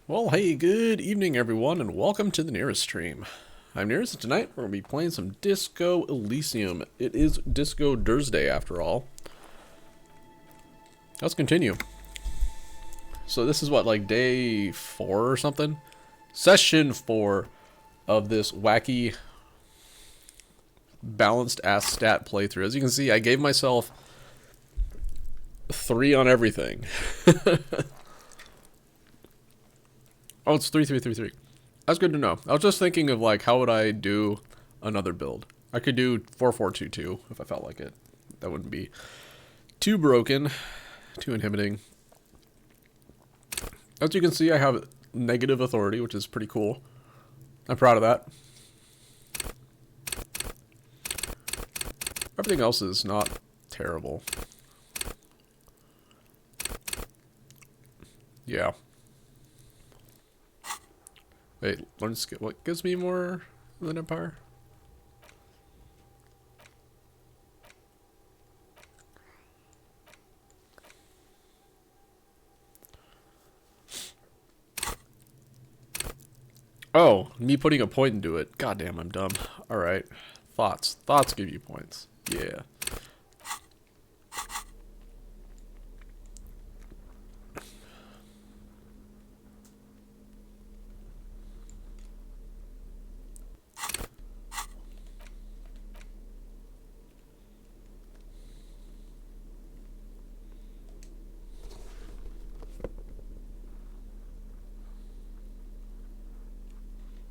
Well, hey, good evening, everyone, and welcome to the Nearest stream. I'm Nearest, and tonight we're going to be playing some Disco Elysium. It is Disco Thursday, after all. Let's continue. So this is what, like day 4 or something? Session 4 of this wacky, balanced-ass stat playthrough. As you can see, I gave myself 3 on everything. Oh, it's 3333. That's good to know. I was just thinking of, like, how would I do another build? I could do 4422 if I felt like it. That wouldn't be too broken, too inhibiting. As you can see, I have negative authority, which is pretty cool. I'm proud of that. Everything else is not terrible. Yeah. Wait, learn skill. What gives me more than Empire? Oh, me putting a point into it. Goddamn, I'm dumb. Alright. Thoughts. Thoughts give you points. Yeah.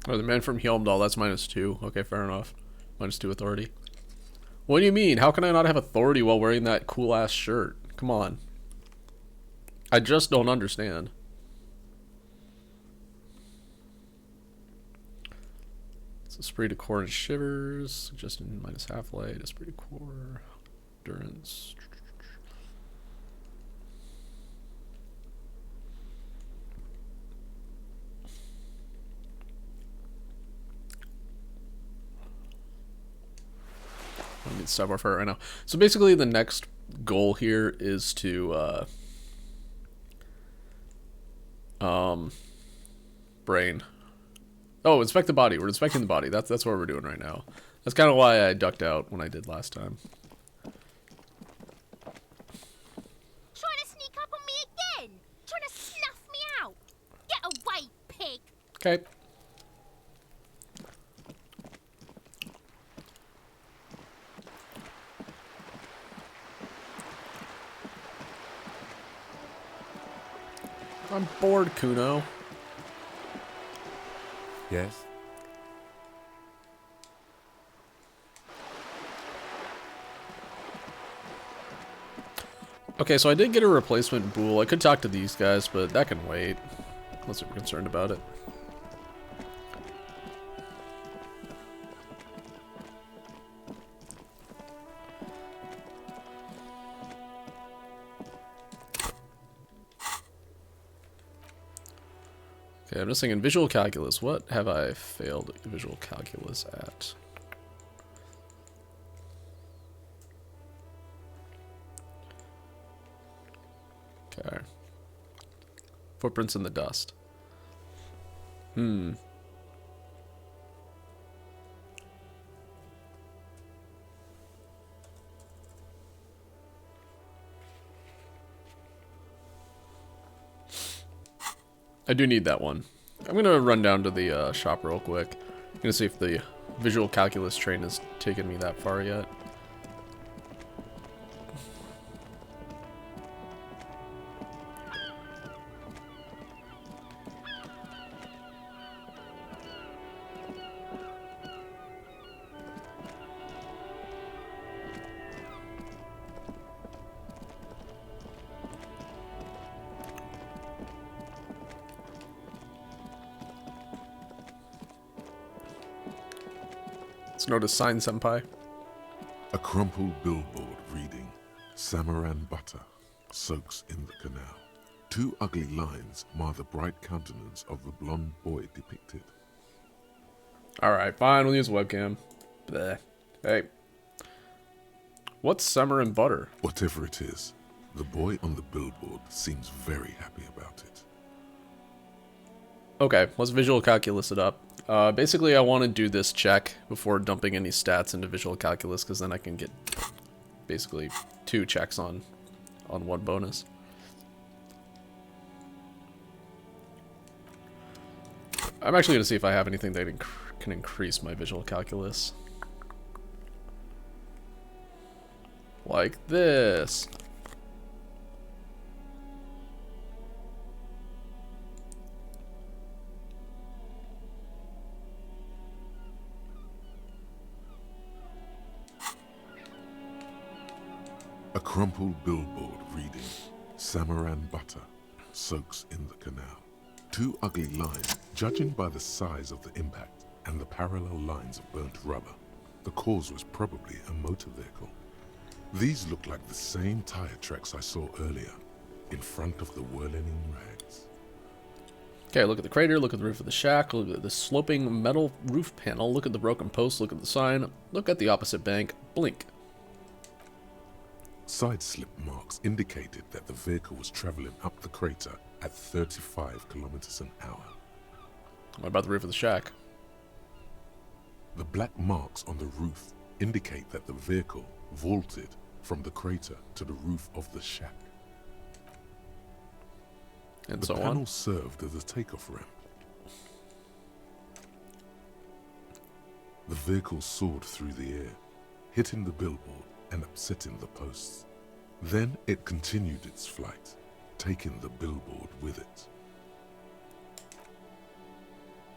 Oh, the man from Hjelmdal, that's -2. Okay, fair enough. -2 authority. What do you mean? How can I not have authority while wearing that cool-ass shirt? Come on. I just don't understand. It's Esprit de Corps and Shivers. Suggestion minus half-light. Esprit de Corps. Endurance. I need cyber for it right now. So basically, the next goal here is to brain. Oh, inspect the body. We're inspecting the body. That's what we're doing right now. That's kind of why I ducked out when I did last time. Trying to sneak up on me again? Trying to snuff me out? Get away, pig! Okay. I'm bored, Kuno. Yes? Okay, so I did get a replacement Bool. I could talk to these guys, but that can wait. Unless we're concerned about it. Okay, I'm just thinking visual calculus. What have I failed visual calculus at? Okay. Footprints in the dust. I do need that one. I'm gonna run down to the shop real quick. I'm gonna see if the visual calculus train has taken me that far yet. Let's notice sign senpai. A crumpled billboard reading, Samaran butter soaks in the canal. 2 ugly lines mar the bright countenance of the blonde boy depicted. Alright, fine, we'll use webcam. Bleh. Hey. What's summer and butter? Whatever it is, the boy on the billboard seems very happy about it. Okay, let's visual calculus it up. Basically, I want to do this check before dumping any stats into visual calculus, because then I can get basically 2 checks on one bonus. I'm actually going to see if I have anything that can increase my visual calculus. Like this. A crumpled billboard reading, Samaran butter soaks in the canal. 2 ugly lines, judging by the size of the impact and the parallel lines of burnt rubber. The cause was probably a motor vehicle. These look like the same tire tracks I saw earlier, in front of the whirling rags. Okay, look at the crater, look at the roof of the shack, look at the sloping metal roof panel, look at the broken post, look at the sign, look at the opposite bank, blink. Side slip marks indicated that the vehicle was traveling up the crater at 35 kilometers an hour. What about the roof of the shack? The black marks on the roof indicate that the vehicle vaulted from the crater to the roof of the shack. And The so panel on. served as a takeoff ramp. The vehicle soared through the air, hitting the billboard and upsetting the posts. Then it continued its flight, taking the billboard with it.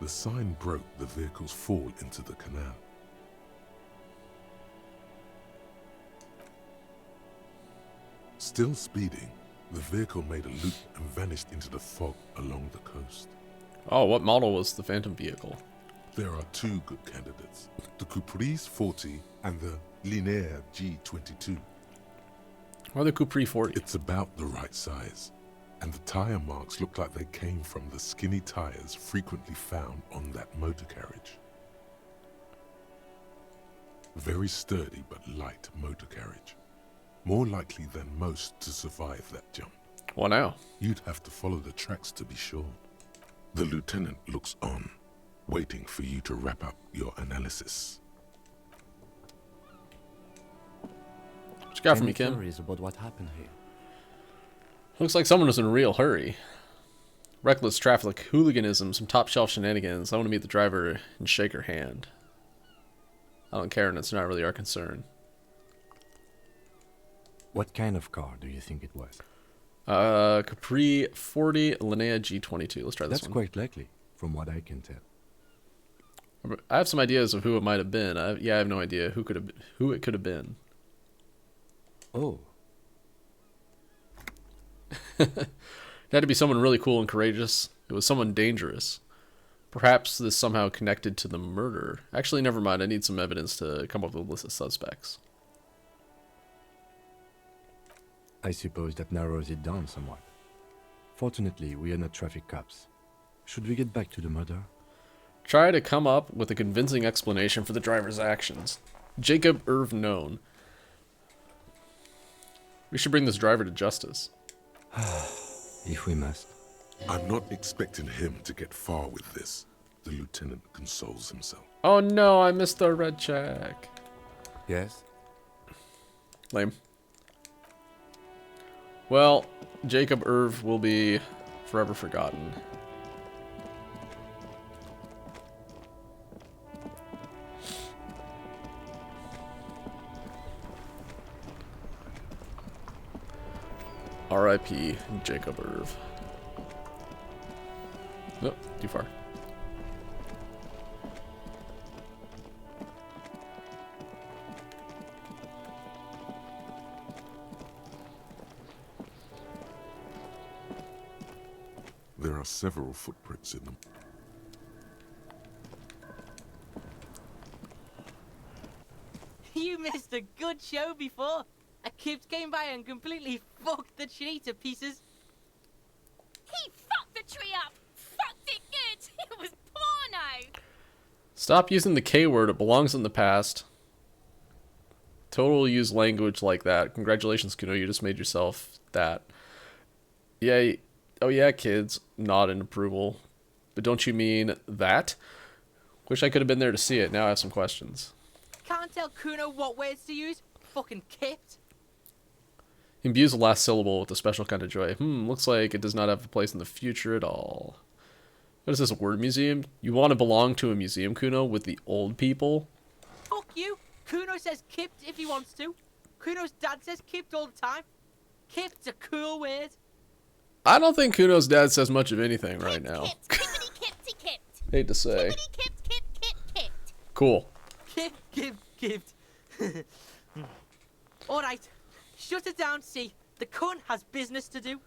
The sign broke the vehicle's fall into the canal. Still speeding, the vehicle made a loop and vanished into the fog along the coast. Oh, what model was the Phantom vehicle? There are 2 good candidates, the Caprice 40 and the Linear G22. Or the Capri 40? It's about the right size, and the tire marks look like they came from the skinny tires frequently found on that motor carriage. Very sturdy but light motor carriage. More likely than most to survive that jump. What now? You'd have to follow the tracks to be sure. The lieutenant looks on, waiting for you to wrap up your analysis. What you got for me, Any Kim? theories about what happened here? Looks like someone was in a real hurry. Reckless traffic, hooliganism, some top shelf shenanigans. I want to meet the driver and shake her hand. I don't care, and it's not really our concern. What kind of car do you think it was? Capri 40, Linnea G22. Let's try this That's one. quite likely, from what I can tell. I have some ideas of who it might have been. I have no idea who it could have been. Oh, It had to be someone really cool and courageous. It was someone dangerous. Perhaps this somehow connected to the murder. Actually, never mind. I need some evidence to come up with a list of suspects. I suppose that narrows it down somewhat. Fortunately, we are not traffic cops. Should we get back to the murder? Try to come up with a convincing explanation for the driver's actions. Jacob Irv known. We should bring this driver to justice. If we must. I'm not expecting him to get far with this, the lieutenant consoles himself. Oh no, I missed the red check. Yes? Lame. Well, Jacob Irv will be forever forgotten. R.I.P. Jacob Irv. Nope, too far. There are several footprints in them. You missed a good show before. A kid came by and completely fucked the tree to pieces. He fucked the tree up! Fucked it good! It was porno! Stop using the K word, it belongs in the past. Total use language like that. Congratulations, Kuno, you just made yourself that. Yeah, oh yeah, kids. Nod in approval. But don't you mean that? Wish I could have been there to see it. Now I have some questions. Can't tell Kuno what words to use. Fucking kipped. He imbues the last syllable with a special kind of joy. Looks like it does not have a place in the future at all. What is this, a word museum? You want to belong to a museum, Kuno, with the old people? Fuck you. Kuno says kipped if he wants to. Kuno's dad says kipped all the time. Kipped's a cool word. I don't think Kuno's dad says much of anything right now. Kipped, kippity, kippity, kipped. Hate to say. Kippity, kipped, kipped, kipped, kipped. Cool. Kipped. Alright. Shut it down, see. The cunt has business to do.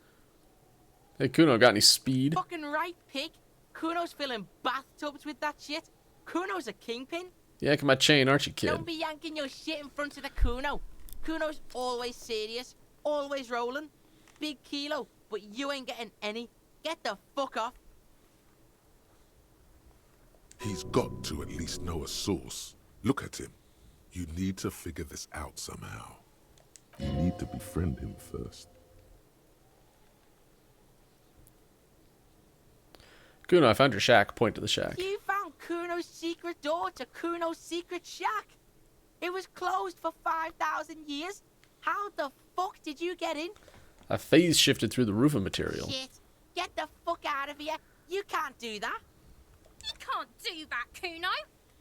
Hey, Kuno, got any speed? Fucking right, pig. Kuno's filling bathtubs with that shit. Kuno's a kingpin. Yanking my chain, aren't you, kid? Don't be yanking your shit in front of the Kuno. Kuno's always serious, always rolling. Big kilo, but you ain't getting any. Get the fuck off. He's got to at least know a source. Look at him. You need to figure this out somehow. You need to befriend him first. Kuno, I found your shack. Point to the shack. You found Kuno's secret door to Kuno's secret shack. It was closed for 5,000 years. How the fuck did you get in? A phase shifted through the roofing material. Shit. Get the fuck out of here. You can't do that. He can't do that, Kuno.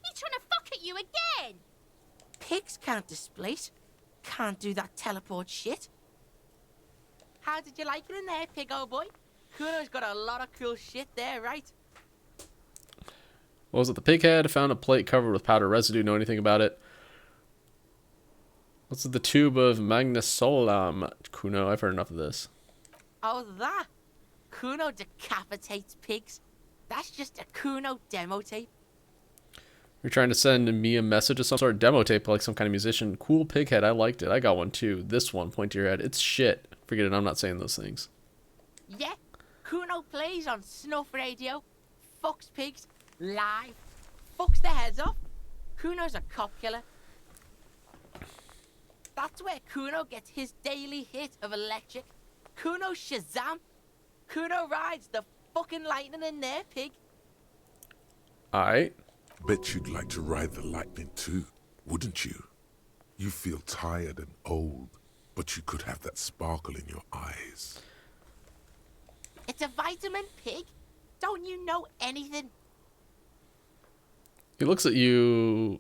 He's trying to fuck at you again. Pigs can't displace. Can't do that teleport shit. How did you like it in there, pig old boy? Kuno's got a lot of cool shit there, right? What was it? The pig head found a plate covered with powder residue. Know anything about it? What's the tube of magnesolam? Kuno, I've heard enough of this. Oh, that? Kuno decapitates pigs. That's just a Kuno demo tape. You're trying to send me a message of some sort of demo tape like some kind of musician. Cool pig head. I liked it. I got one too. This one. Point to your head. It's shit. Forget it. I'm not saying those things. Yeah, Kuno plays on snuff radio, fucks pigs, live, fucks their heads off. Kuno's a cop killer. That's where Kuno gets his daily hit of electric. Kuno Shazam. Kuno rides the fucking lightning in there, pig. Alright. Bet you'd like to ride the lightning too, wouldn't you? You feel tired and old, but you could have that sparkle in your eyes. It's a vitamin, pig. Don't you know anything? He looks at you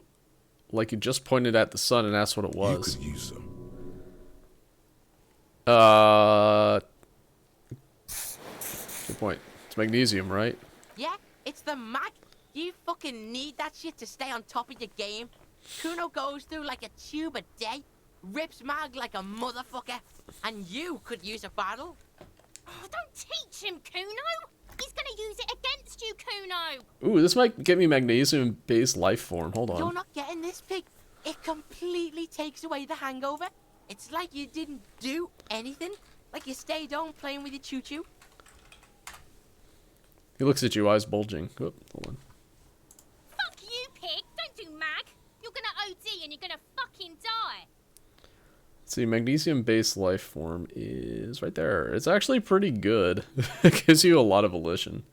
like you just pointed at the sun and asked what it was. You could use some. Good point. It's magnesium, right? Yeah, it's the mag. You fucking need that shit to stay on top of your game. Kuno goes through like a tube a day, rips mag like a motherfucker, and you could use a battle. Oh, don't teach him, Kuno. He's gonna use it against you, Kuno. Ooh, this might get me magnesium-based life form. Hold on. You're not getting this, pig. It completely takes away the hangover. It's like you didn't do anything. Like you stayed home playing with your choo-choo. He looks at you, eyes bulging. Oop, hold on. Fuck you, pig. Don't do mag. You're gonna OD and you're gonna fucking die. Let's see, magnesium-based life form is right there. It's actually pretty good. It gives you a lot of volition.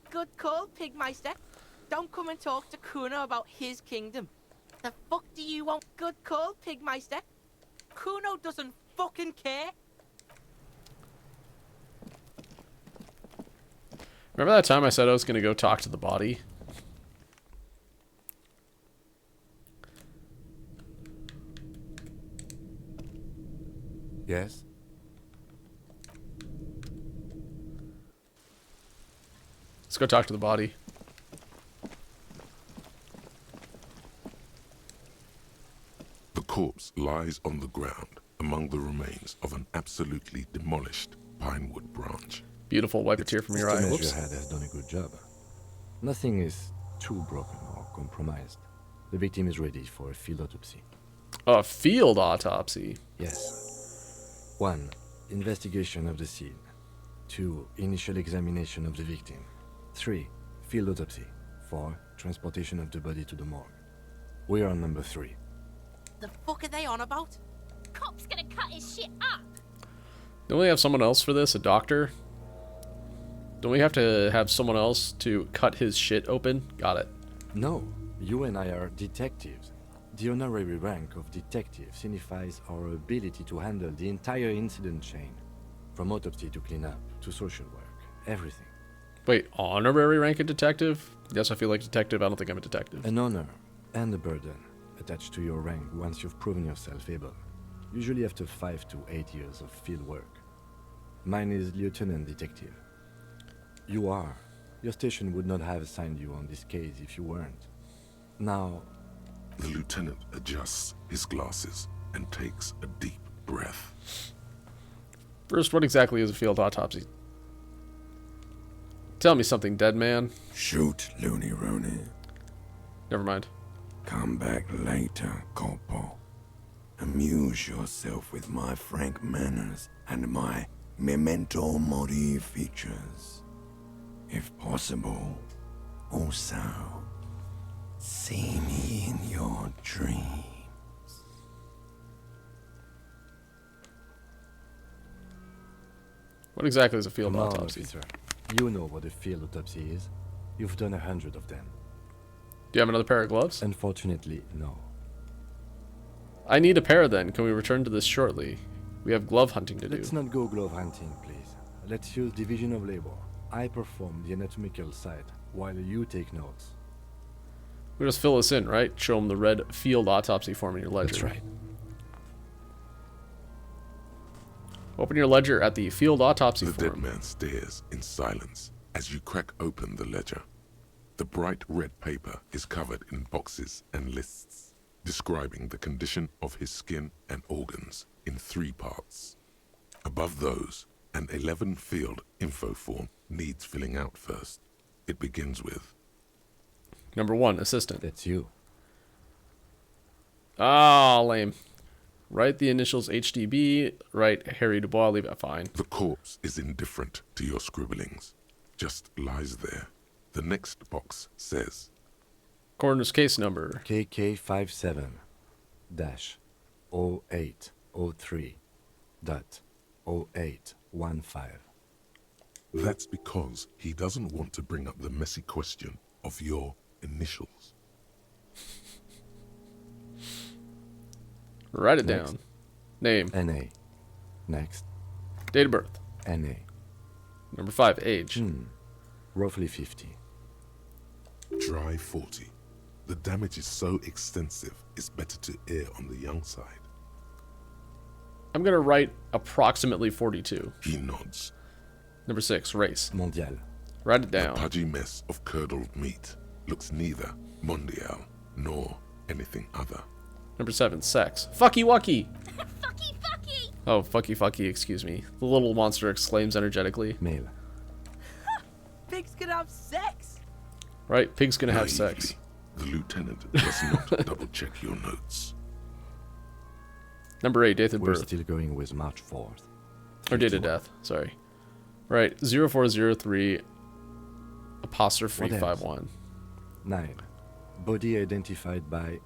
Good call, Pigmeister. Don't come and talk to Kuno about his kingdom. The fuck do you want? Good call, Pigmeister. Kuno doesn't fucking care. Remember that time I said I was going to go talk to the body? Yes? Let's go talk to the body. The corpse lies on the ground among the remains of an absolutely demolished pinewood branch. Beautiful. Wipe a tear from your eye. Mr. Whoops. Measurehead has done a good job. Nothing is too broken or compromised. The victim is ready for a field autopsy. A field autopsy. Yes. 1. Investigation of the scene. 2. Initial examination of the victim. 3. Field autopsy. 4. Transportation of the body to the morgue. We are on number 3. The fuck are they on about? Cop's gonna cut his shit up. Don't we have someone else for this? A doctor? Don't we have to have someone else to cut his shit open? Got it. No, you and I are detectives. The honorary rank of detective signifies our ability to handle the entire incident chain, from autopsy to cleanup to social work, everything. Wait, honorary rank of detective? Yes, I feel like detective. I don't think I'm a detective. An honor and a burden attached to your rank once you've proven yourself able, usually after 5 to 8 years of field work. Mine is lieutenant detective. You are. Your station would not have assigned you on this case if you weren't. Now, The lieutenant adjusts his glasses and takes a deep breath. First, what exactly is a field autopsy? Tell me something, dead man. Shoot, Looney Rooney. Never mind. Come back later, Corporal. Amuse yourself with my frank manners and my memento mori features. If possible, also, see me in your dreams. What exactly is a field come on, autopsy? officer. You know what a field autopsy is. You've done 100 of them. Do you have another pair of gloves? Unfortunately, no. I need a pair then. Can we return to this shortly? We have glove hunting to do. Let's not go glove hunting, please. Let's use division of labor. I perform the anatomical side, while you take notes. We just fill this in, right? Show them the red field autopsy form in your ledger. That's right. Open your ledger at the field autopsy The dead form. man stares in silence as you crack open the ledger. The bright red paper is covered in boxes and lists, describing the condition of his skin and organs in 3 parts. Above those, an 11 field info form needs filling out first. It begins with Number 1, assistant. That's you. Ah, lame. Write the initials HDB, write Harry Dubois, leave it fine. the corpse is indifferent to your scribblings, just lies there. The next box says Coroner's case number. KK57-0803.0815. that's because he doesn't want to bring up the messy question of your initials. Write it Next. down. Name. NA. Next. Date of birth. NA. Number 5, age. Roughly 50. Dry 40. The damage is so extensive, it's better to err on the young side. I'm going to write approximately 42. He nods. Number 6, race. Mondial. Write it The down. pudgy mess of curdled meat looks neither mondial nor anything other. Number 7, sex. Fucky wucky. Fucky, fucky! Oh, fucky fucky, excuse me. The little monster exclaims energetically. Male. Pigs can have sex. Right, pig's gonna have Naively, sex. the lieutenant does not double-check your notes. Number 8, date of We're birth. still going with March 4th. Or date of death, sorry. Right, 0403 apostrophe What else? 51. 9. Body identified by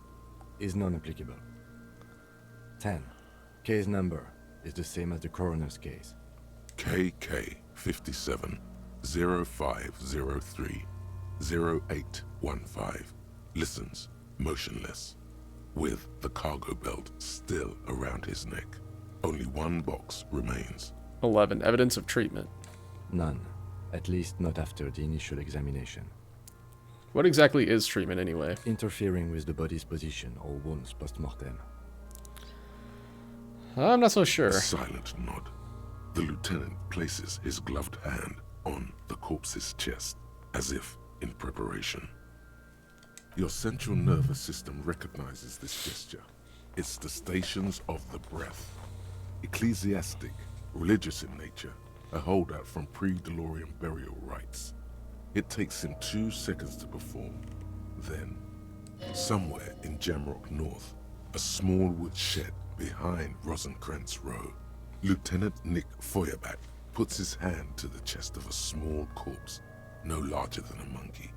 is non-applicable. 10. Case number is the same as the coroner's case. KK 57 0503 0815 listens motionless, with the cargo belt still around his neck. Only one box remains. 11, evidence of treatment. None. At least not after the initial examination. What exactly is treatment anyway? Interfering with the body's position or wounds post-mortem. I'm not so sure. A silent nod. The lieutenant places his gloved hand on the corpse's chest, as if in preparation. Your central nervous system recognizes this gesture. It's the stations of the breath. Ecclesiastic, religious in nature, a holdout from pre-DeLorean burial rites. It takes him 2 seconds to perform. Then, somewhere in Jamrock North, a small wood shed behind Rosencrantz Row, Lieutenant Nick Feuerbach puts his hand to the chest of a small corpse, no larger than a monkey.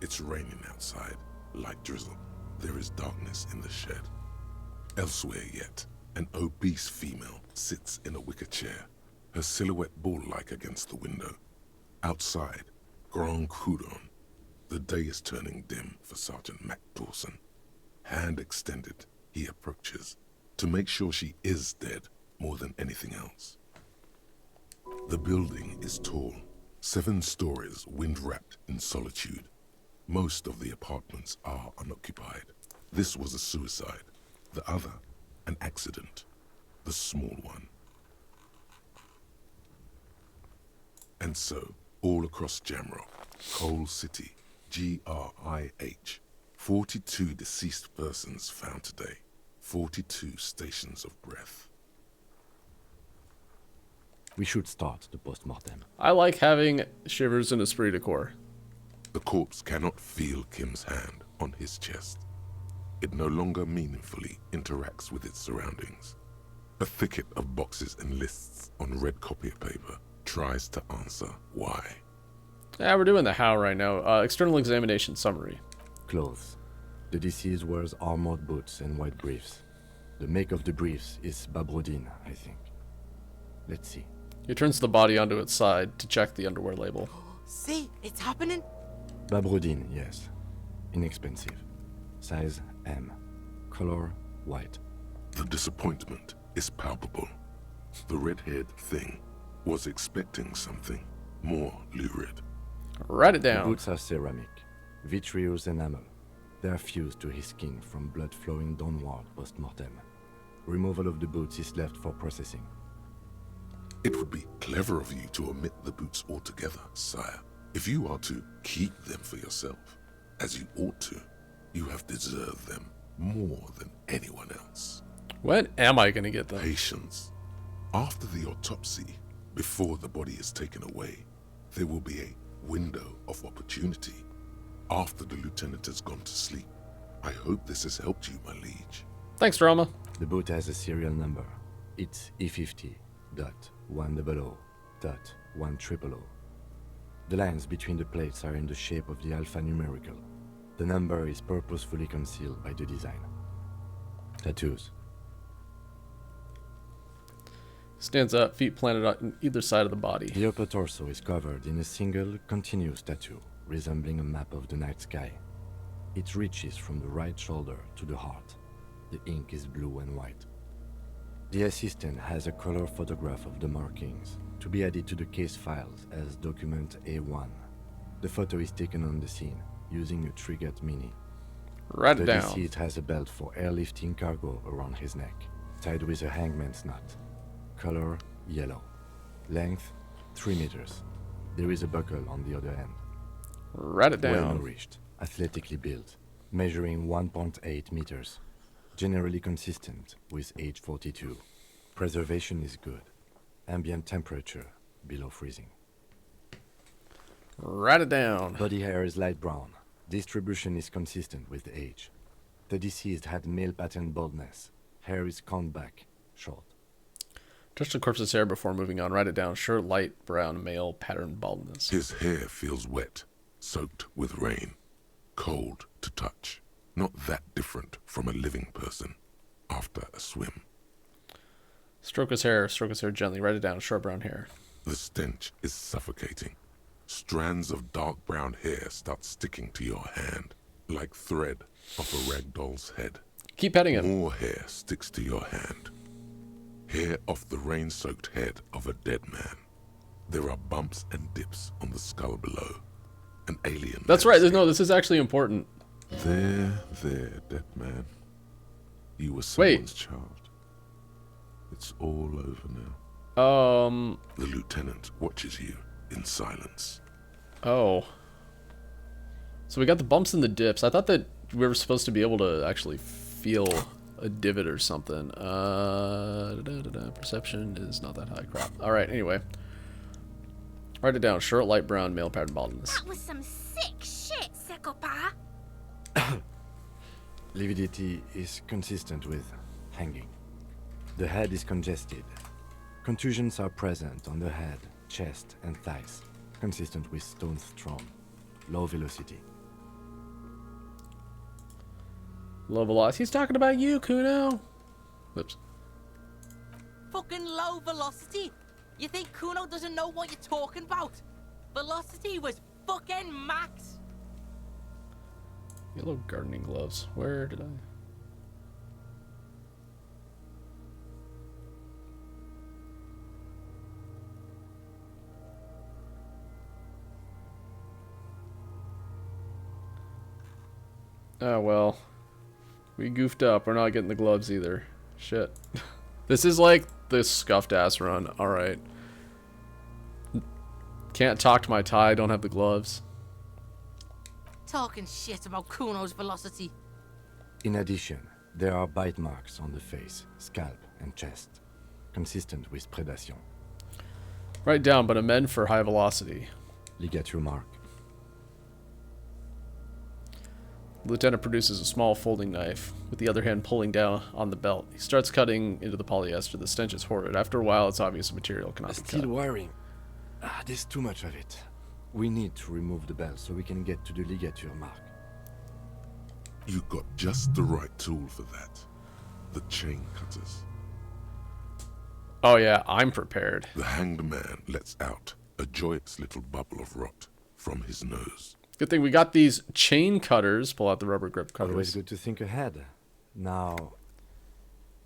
It's raining outside, light drizzle. There is darkness in the shed. Elsewhere yet, an obese female sits in a wicker chair. her silhouette bull-like against the window. Outside, Grand Coudon. The day is turning dim for Sergeant Mac Dawson. Hand extended, he approaches, to make sure she is dead more than anything else. The building is tall, 7 stories, wind-wrapped in solitude. Most of the apartments are unoccupied. This was a suicide. The other, an accident. The small one. And so, all across Jamrock, Coal City, GRIH, 42 deceased persons found today. 42 stations of breath. We should start the post-mortem. I like having shivers in esprit de corps. The corpse cannot feel Kim's hand on his chest. It no longer meaningfully interacts with its surroundings. A thicket of boxes and lists on red copy paper tries to answer why. Yeah, we're doing the how right now. External examination summary. Clothes. The deceased wears armored boots and white briefs. The make of the briefs is Babrodine, I think. Let's see. He turns the body onto its side to check the underwear label. See, it's happening. Babrodine, yes. Inexpensive. Size M. Color white. The disappointment is palpable. The red-haired thing was expecting something more lurid. Write it The down. boots are ceramic, vitreous enamel. They are fused to his skin from blood flowing downward post-mortem. Removal of the boots is left for processing. It would be clever of you to omit the boots altogether, sire. If you are to keep them for yourself, as you ought to, you have deserved them more than anyone else. When am I going to get them? Patience. After the autopsy, before the body is taken away, there will be a window of opportunity. After the lieutenant has gone to sleep. I hope this has helped you, my liege. Thanks, Drama. The boot has a serial number. It's E50.100.100. The lines between the plates are in the shape of the alphanumerical. The number is purposefully concealed by the design. Tattoos. Stands up, feet planted on either side of the body. The upper torso is covered in a single, continuous tattoo, resembling a map of the night sky. It reaches from the right shoulder to the heart. The ink is blue and white. The assistant has a color photograph of the markings, to be added to the case files as document A1. The photo is taken on the scene, using a Trigat Mini. Write The it down. deceased has a belt for airlifting cargo around his neck, tied with a hangman's knot. Color yellow. Length 3 meters. There is a buckle on the other end. Write it Well down. nourished, athletically built, measuring 1.8 meters. Generally consistent with age 42. Preservation is good. Ambient temperature below freezing. Write it down. Body hair is light brown. Distribution is consistent with age. The deceased had male pattern baldness. Hair is combed back, short. Touch the corpse's hair before moving on. Write it down. Shirt light brown, male pattern baldness. His hair feels wet, soaked with rain, cold to touch. Not that different from a living person after a swim. Stroke his hair gently. Write it down. Short brown hair. The stench is suffocating. Strands of dark brown hair start sticking to your hand, like thread off a rag doll's head. Keep petting him. More hair sticks to your hand. Hair off the rain-soaked head of a dead man. There are bumps and dips on the skull below. An alien. That's right. landscape. No, this is actually important. There, dead man. You were Wait. someone's child. It's all over now. The lieutenant watches you in silence. Oh. So we got the bumps and the dips. I thought that we were supposed to be able to actually feel a divot or something. Perception is not that high. Crap. Alright, anyway. Write it down. Short, light brown, male pattern baldness. That was some sick shit, Sekopa. Lividity is consistent with hanging. The head is congested. Contusions are present on the head, chest, and thighs, consistent with stones thrown. Low velocity. Low velocity. He's talking about you, Kuno. Oops. Fucking low velocity. You think Kuno doesn't know what you're talking about? Velocity was fucking max. Yellow gardening gloves. Where did I? Oh, well. We goofed up. We're not getting the gloves either. Shit. This is like this scuffed ass run. Alright. Can't talk to my tie. Don't have the gloves. Talking shit about Kuno's velocity. In addition, there are bite marks on the face, scalp, and chest, consistent with predation. Write down, but amend for high velocity. Ligature mark. The lieutenant produces a small folding knife, with the other hand pulling down on the belt. He starts cutting into the polyester. The stench is horrid. After a while, it's obvious the material cannot be Steel cut. wiring. There's too much of it. We need to remove the belt so we can get to the ligature mark. You got just the right tool for that. The chain cutters. Oh yeah, I'm prepared. The hanged man lets out a joyous little bubble of rot from his nose. Good thing we got these chain cutters. Pull out the rubber grip Always cutters. good to think ahead. Now,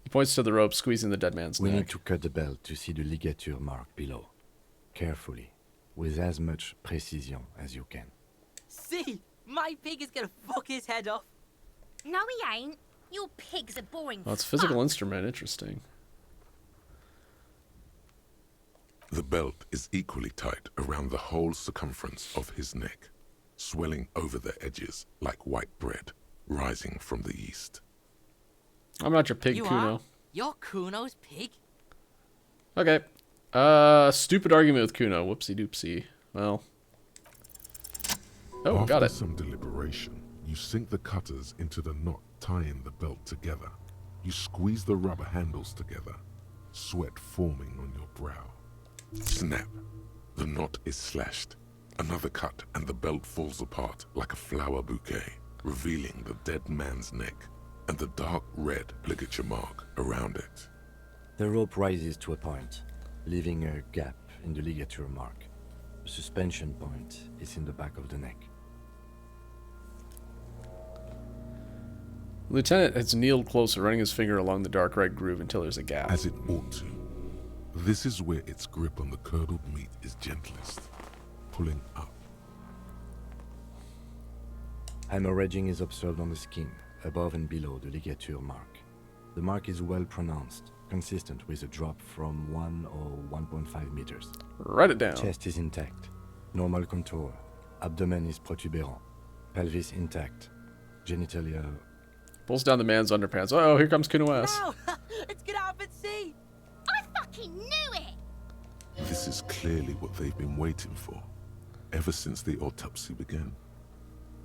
He points to the rope, squeezing the dead man's we neck. need to cut the belt to see the ligature mark below. Carefully, with as much precision as you can. See, my pig is gonna fuck his head off. No, he ain't. Your pig's a boring Well, it's a physical fuck. instrument. Interesting. The belt is equally tight around the whole circumference of his neck, swelling over the edges like white bread rising from the east. I'm not your pig, You Kuno. are? You're Kuno's pig? Okay. Stupid argument with Kuno. Whoopsie doopsie. Well. Oh, After got it. some deliberation, you sink the cutters into the knot tying the belt together. You squeeze the rubber handles together, sweat forming on your brow. Snap. The knot is slashed. Another cut and the belt falls apart like a flower bouquet, revealing the dead man's neck and the dark red ligature mark around it. The rope rises to a point, leaving a gap in the ligature mark. The suspension point is in the back of the neck. Lieutenant has kneeled closer, running his finger along the dark red groove until there's a gap. As it ought to. This is where its grip on the curdled meat is gentlest, pulling up. Hemorrhaging is observed on the skin, above and below the ligature mark. The mark is well pronounced, consistent with a drop from 1 or 1.5 meters. Write it down. Chest is intact, normal contour. Abdomen is protuberant, pelvis intact, genitalia. Pulls down the man's underpants. Oh, here comes Kuno S. No! It's gonna happen, see? I fucking knew it! This is clearly what they've been waiting for, ever since the autopsy began.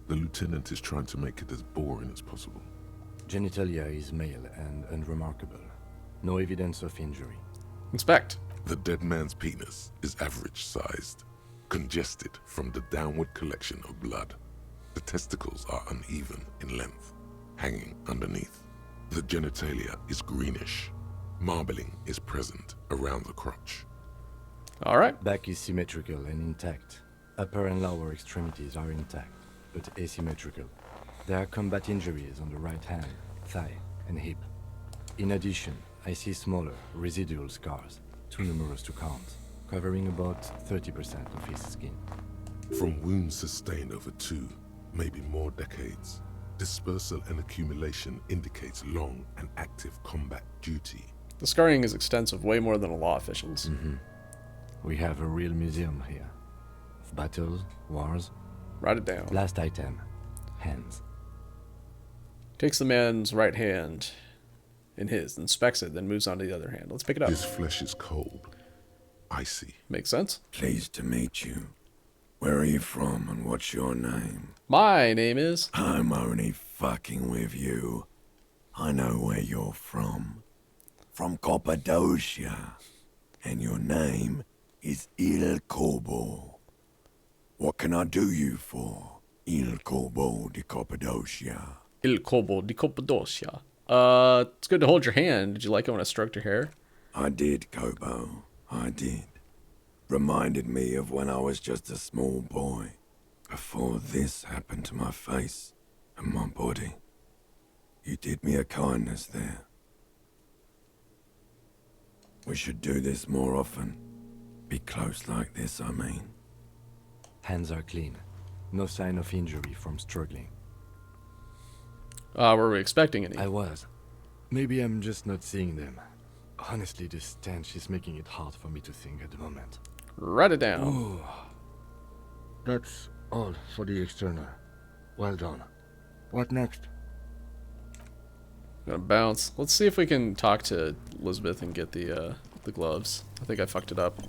The lieutenant is trying to make it as boring as possible. Genitalia is male and unremarkable. No evidence of injury. Inspect. The dead man's penis is average-sized, congested from the downward collection of blood. The testicles are uneven in length, hanging underneath. The genitalia is greenish. Marbling is present around the crotch. All right. Back is symmetrical and intact. Upper and lower extremities are intact, but asymmetrical. There are combat injuries on the right hand, thigh, and hip. In addition, I see smaller, residual scars, too numerous to count, covering about 30% of his skin. From wounds sustained over 2, maybe more decades, dispersal and accumulation indicates long and active combat duty. The scarring is extensive, way more than a law official's. We have a real museum here. Of battles, wars. Write it down. Last item, hands. Takes the man's right hand in his, inspects it, then moves on to the other hand. Let's pick it up. His flesh is cold, icy. Makes sense. Pleased to meet you. Where are you from and what's your name? My name is... I'm only fucking with you. I know where you're from. From Cappadocia. And your name is Il Corbo. What can I do you for, Il Corbo di Cappadocia? Il Cobo di Cappadocia. It's good to hold your hand. Did you like it when I stroked your hair? I did, Kobo. I did. reminded me of when I was just a small boy, before this happened to my face and my body. You did me a kindness there. We should do this more often. Be close like this, I mean. Hands are clean. No sign of injury from struggling. Were we expecting any? I was. Maybe I'm just not seeing them. Honestly, this stench is making it hard for me to think at the moment. Write it down. Ooh. That's all for the external. Well done. What next? Gonna bounce. Let's see if we can talk to Elizabeth and get the gloves. I think I fucked it up,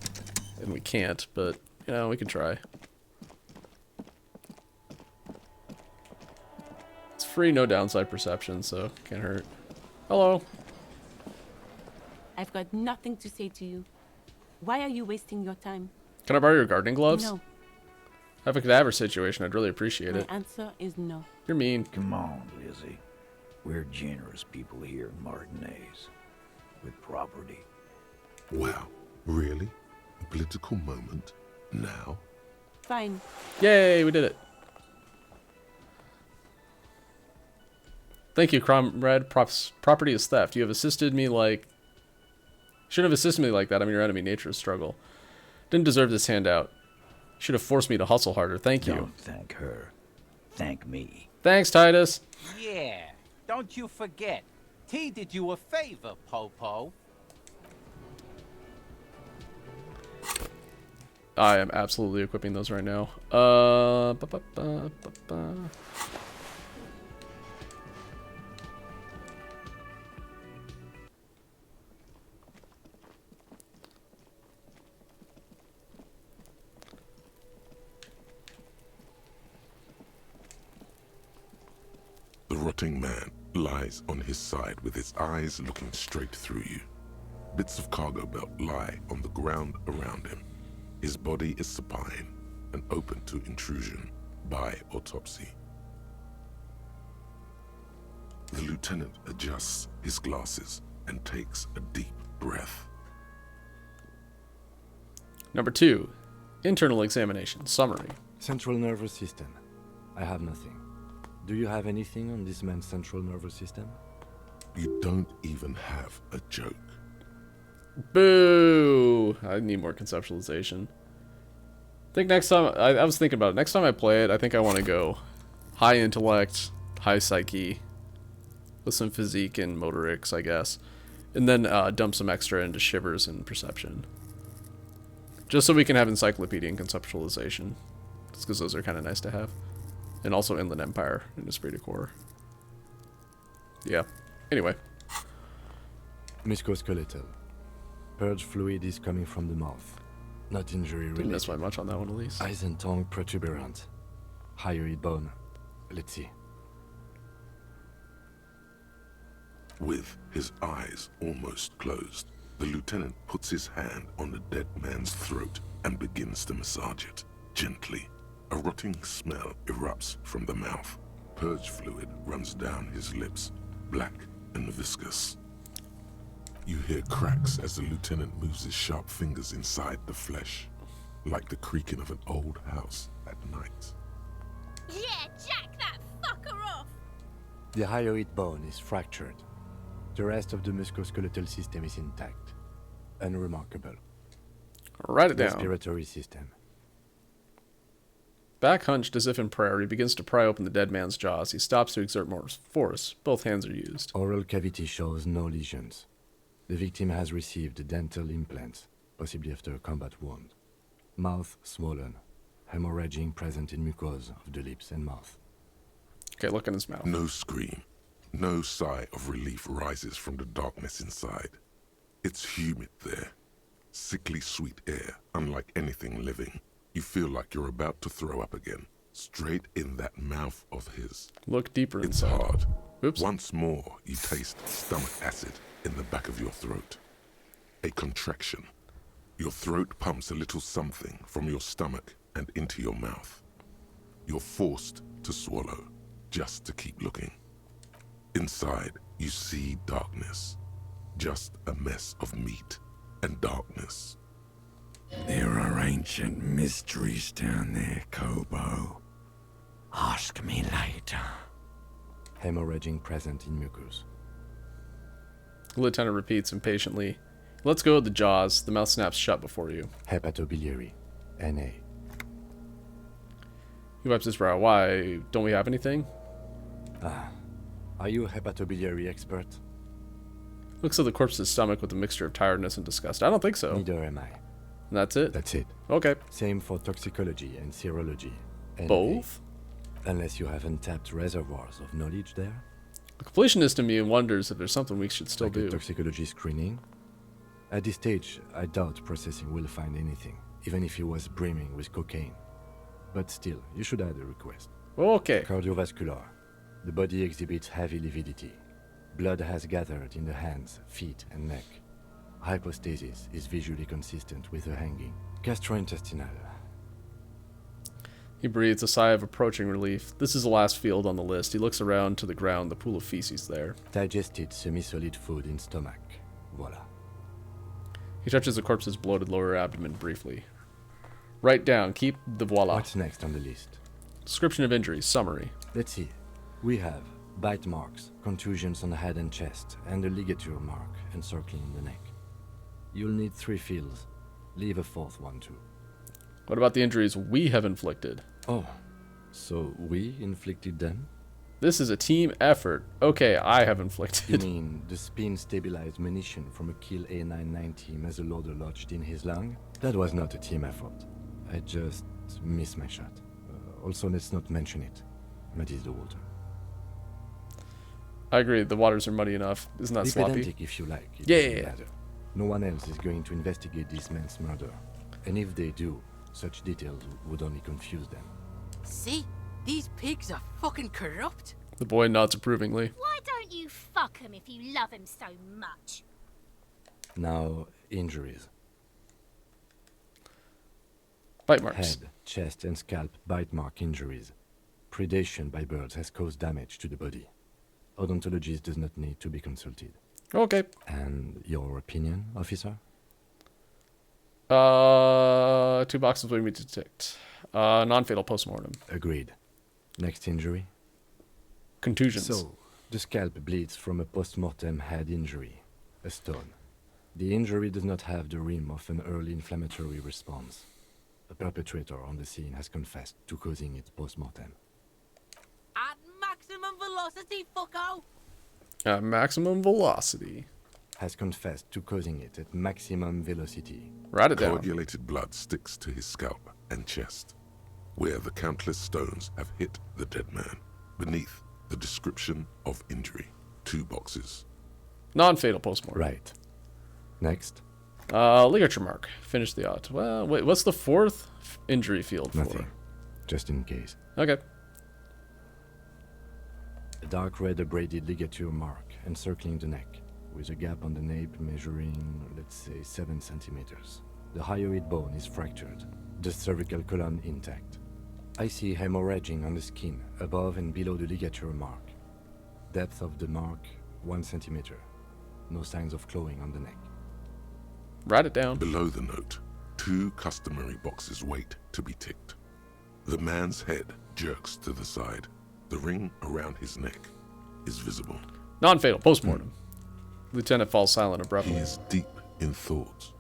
and we can't. But you know, we can try. It's free, no downside perception, so can't hurt. Hello. I've got nothing to say to you. Why are you wasting your time? Can I borrow your gardening gloves? No. I have a cadaver situation. I'd really appreciate My it. answer is no. You're mean. Come on, Lizzie. We're generous people here in Martinez. With property. Wow, really? A political moment? Now? Fine. Yay, we did it. Thank you, comrade. Property is theft. You have assisted me like... Shouldn't have assisted me like that. I'm your enemy. Nature's struggle. Didn't deserve this handout. Should have forced me to hustle harder. Thank you. Don't thank her. Thank me. Thanks, Titus. Yeah, don't you forget. T did you a favor, Popo. I am absolutely equipping those right now. The rotting man lies on his side with his eyes looking straight through you. Bits of cargo belt lie on the ground around him. His body is supine and open to intrusion by autopsy. The lieutenant adjusts his glasses and takes a deep breath. Number 2. Internal examination. Summary. Central nervous system. I have nothing. Do you have anything on this man's central nervous system? You don't even have a joke. Boo! I need more conceptualization. I think next time... I was thinking about it. Next time I play it, I think I want to go high intellect, high psyche, with some physique and motorics, I guess. And then dump some extra into shivers and perception. Just so we can have encyclopedia and conceptualization. Just because those are kind of nice to have. And also Inland Empire and Esprit de Corps. Yeah. Anyway. Musculoskeletal. Purge fluid is coming from the mouth. Not injury Didn't related. miss by much on that one, at least. Eyes and tongue protuberant. Hyoid bone. Let's see. With his eyes almost closed, the lieutenant puts his hand on the dead man's throat and begins to massage it, gently. A rotting smell erupts from the mouth. Purge fluid runs down his lips, black and viscous. You hear cracks as the lieutenant moves his sharp fingers inside the flesh, like the creaking of an old house at night. Yeah, jack that fucker off! The hyoid bone is fractured. The rest of the musculoskeletal system is intact. Unremarkable. Write it down. Respiratory system. Back hunched as if in prayer, he begins to pry open the dead man's jaws. He stops to exert more force. Both hands are used. Oral cavity shows no lesions. The victim has received dental implants, possibly after a combat wound. Mouth swollen. Hemorrhaging present in mucosa of the lips and mouth. Okay, look in his mouth. No scream, no sigh of relief rises from the darkness inside. It's humid there. Sickly sweet air, unlike anything living. You feel like you're about to throw up again, straight in that mouth of his. Look deeper It's inside. hard. Oops. Once more, you taste stomach acid in the back of your throat. A contraction. Your throat pumps a little something from your stomach and into your mouth. You're forced to swallow, just to keep looking. Inside, you see darkness. Just a mess of meat and darkness. There are ancient mysteries down there, Kobo. Ask me later. Hemorrhaging present in mucus. The lieutenant repeats impatiently. Let's go with the jaws. The mouth snaps shut before you. Hepatobiliary. NA. He wipes his brow. Why? Don't we have anything? Are you a hepatobiliary expert? Looks at the corpse's stomach with a mixture of tiredness and disgust. I don't think so. Neither am I. And that's it? That's it. Okay. Same for toxicology and serology. NA. Both? Unless you have untapped reservoirs of knowledge there. The completionist in me wonders if there's something we should still Like do. a toxicology screening. At this stage, I doubt processing will find anything, even if he was brimming with cocaine. But still, you should add a request. Okay. Cardiovascular. The body exhibits heavy lividity. Blood has gathered in the hands, feet, and neck. Hypostasis is visually consistent with the hanging. Gastrointestinal. He breathes a sigh of approaching relief. This is the last field on the list. He looks around to the ground, the pool of feces there. Digested semi-solid food in stomach. Voila. He touches the corpse's bloated lower abdomen briefly. Write down. Keep the voila. What's next on the list? Description of injuries. Summary. Let's see. We have bite marks, contusions on the head and chest, and a ligature mark encircling the neck. You'll need 3 fields. Leave a 4th one too. What about the injuries we have inflicted? Oh, so we inflicted them? This is a team effort. Okay, I have You inflicted. mean the spin-stabilized munition from a Kill A990 muzzleloader lodged in his lung? That was not a team effort. I just missed my shot. Also, let's not mention it. Muddies the water. I agree. The waters are muddy enough. Isn't that Be sloppy? pedantic if you like. It Yeah, doesn't yeah, yeah. matter. No one else is going to investigate this man's murder. And if they do, such details would only confuse them. See? These pigs are fucking corrupt. The boy nods approvingly. Why don't you fuck him if you love him so much? Now, injuries. Bite marks. Head, chest, and scalp bite mark injuries. Predation by birds has caused damage to the body. Odontologist does not need to be consulted. Okay. And your opinion, officer? 2 boxes we need to detect. Non-fatal postmortem. Agreed. Next injury? Contusions. So, the scalp bleeds from a post-mortem head injury, a stone. The injury does not have the rim of an early inflammatory response. The perpetrator on the scene has confessed to causing it post-mortem. At maximum velocity, fucko! At maximum velocity. Has confessed to causing it at maximum velocity. Write it down. Coagulated blood sticks to his scalp and chest, where the countless stones have hit the dead man. Beneath, the description of injury. 2 boxes. Non-fatal postmortem. Right. Next, Ligature mark. Finish the odd. Well, wait, what's the 4th injury field for? nothing. Just in case. Okay. A dark red abraded ligature mark encircling the neck, with a gap on the nape measuring, let's say, 7 centimeters. The hyoid bone is fractured, the cervical column intact. I see hemorrhaging on the skin, above and below the ligature mark. Depth of the mark, 1 centimeter. No signs of clawing on the neck. Write it down. Below the note, 2 customary boxes wait to be ticked. The man's head jerks to the side. The ring around his neck is visible. Non-fatal postmortem. Lieutenant falls silent He abruptly. is deep in thought,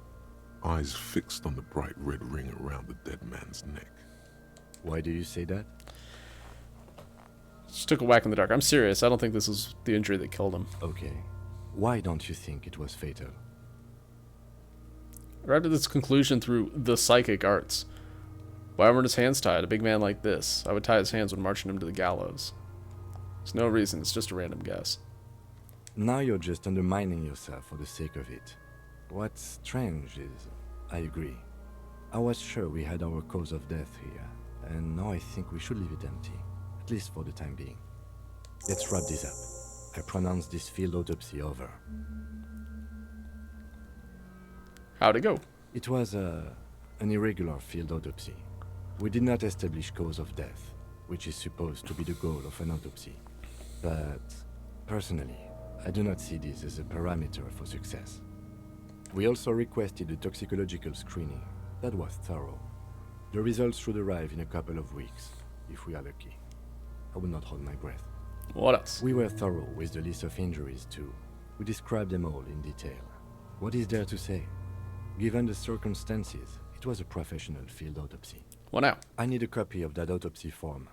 eyes fixed on the bright red ring around the dead man's neck. Why do you say that? Just took a whack in the dark. I'm serious. I don't think this is the injury that killed him. Okay. Why don't you think it was fatal? Arrived at this conclusion through the psychic arts. Why weren't his hands tied? A big man like this. I would tie his hands when marching him to the gallows. There's no reason. It's just a random guess. Now you're just undermining yourself for the sake of it. What's strange is, I agree. I was sure we had our cause of death here, and now I think we should leave it empty, at least for the time being. Let's wrap this up. I pronounce this field autopsy over. How'd it go? It was an irregular field autopsy. We did not establish cause of death, which is supposed to be the goal of an autopsy. But, personally, I do not see this as a parameter for success. We also requested a toxicological screening, That was thorough. The results should arrive in a couple of weeks, if we are lucky. I will not hold my breath. What else? We were thorough with the list of injuries, too. We described them all in detail. What is there to say? Given the circumstances, it was a professional field autopsy. What now? I need a copy of that autopsy form.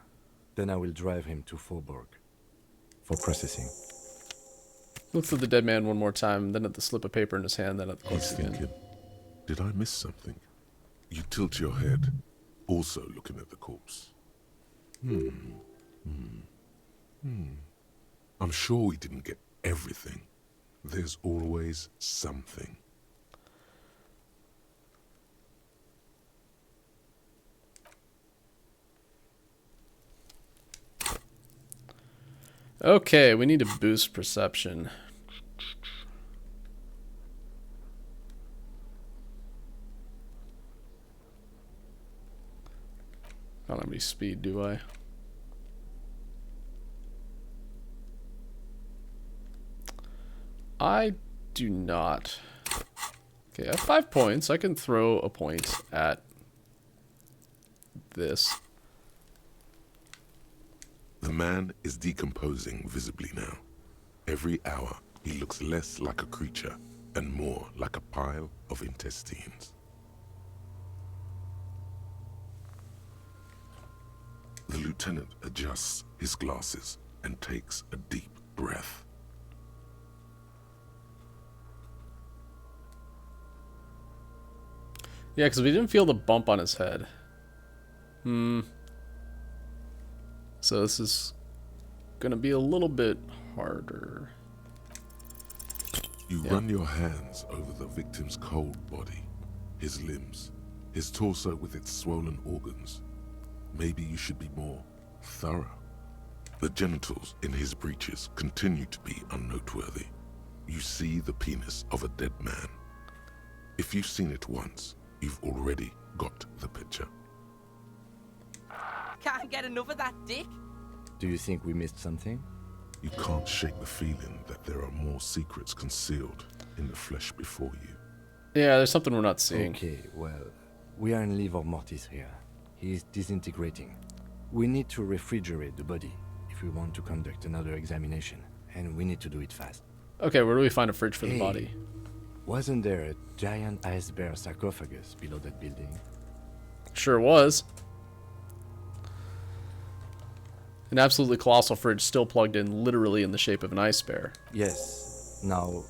Then I will drive him to Faubourg for processing. Looks at the dead man one more time, then at the slip of paper in his hand, then at the He's corpse again. thinking, did I miss something? You tilt your head, also looking at the corpse. I'm sure we didn't get everything. There's always something. Okay, we need to boost perception. I don't have any speed, do I? I do not. Okay, I have 5 points. I can throw a point at this. The man is decomposing visibly now. Every hour, he looks less like a creature and more like a pile of intestines. The lieutenant adjusts his glasses and takes a deep breath. Yeah, because we didn't feel the bump on his head. So this is gonna be a little bit harder. You run your hands over the victim's cold body, his limbs, his torso with its swollen organs. Maybe you should be more thorough. The genitals in his breeches continue to be unnoteworthy. You see the penis of a dead man. If you've seen it once, you've already got the picture. Can't get enough of that dick. Do you think we missed something? You can't shake the feeling that there are more secrets concealed in the flesh before you. Yeah, there's something we're not seeing. Okay, well, we are in livor mortis here. He is disintegrating. We need to refrigerate the body if we want to conduct another examination, and we need to do it fast. Okay, where do we find a fridge for the Hey. body? Wasn't there a giant ice bear sarcophagus below that building? Sure was. An absolutely colossal fridge still plugged in literally in the shape of an ice bear. Yes. Now,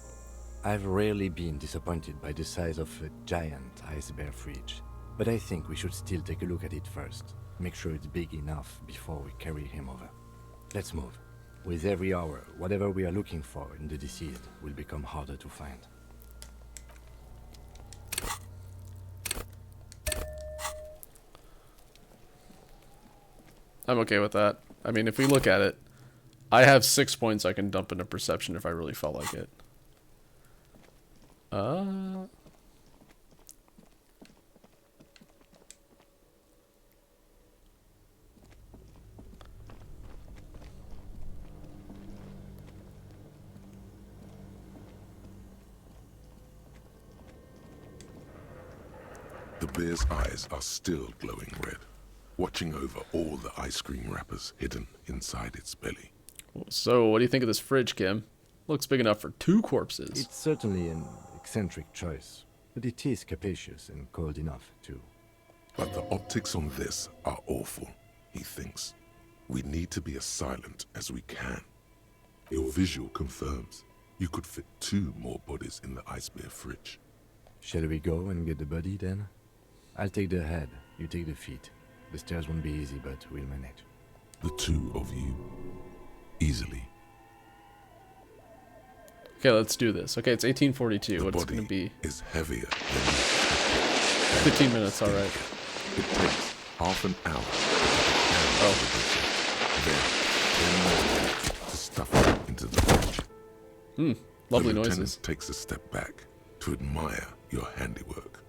I've rarely been disappointed by the size of a giant ice bear fridge, but I think we should still take a look at it first. Make sure it's big enough before we carry him over. Let's move. With every hour, whatever we are looking for in the deceased will become harder to find. I'm okay with that. I mean, if we look at it, I have 6 points I can dump into perception if I really felt like it. The bear's eyes are still glowing red, watching over all the ice cream wrappers hidden inside its belly. So, what do you think of this fridge, Kim? Looks big enough for 2 corpses. It's certainly an eccentric choice, but it is capacious and cold enough, too. But the optics on this are awful, he thinks. We need to be as silent as we can. Your visual confirms you could fit 2 more bodies in the ice bear fridge. Shall we go and get the body, then? I'll take the head, you take the feet. The stairs won't be easy, but we'll manage. The 2 of you, easily. Okay, let's do this. Okay, it's 1842. The What's body going to be? is heavier than you expected. 15 minutes, all right. It takes half an hour to get the then 10 more minutes to stuff it into the fridge. Lovely the lieutenant noises. takes a step back to admire your handiwork.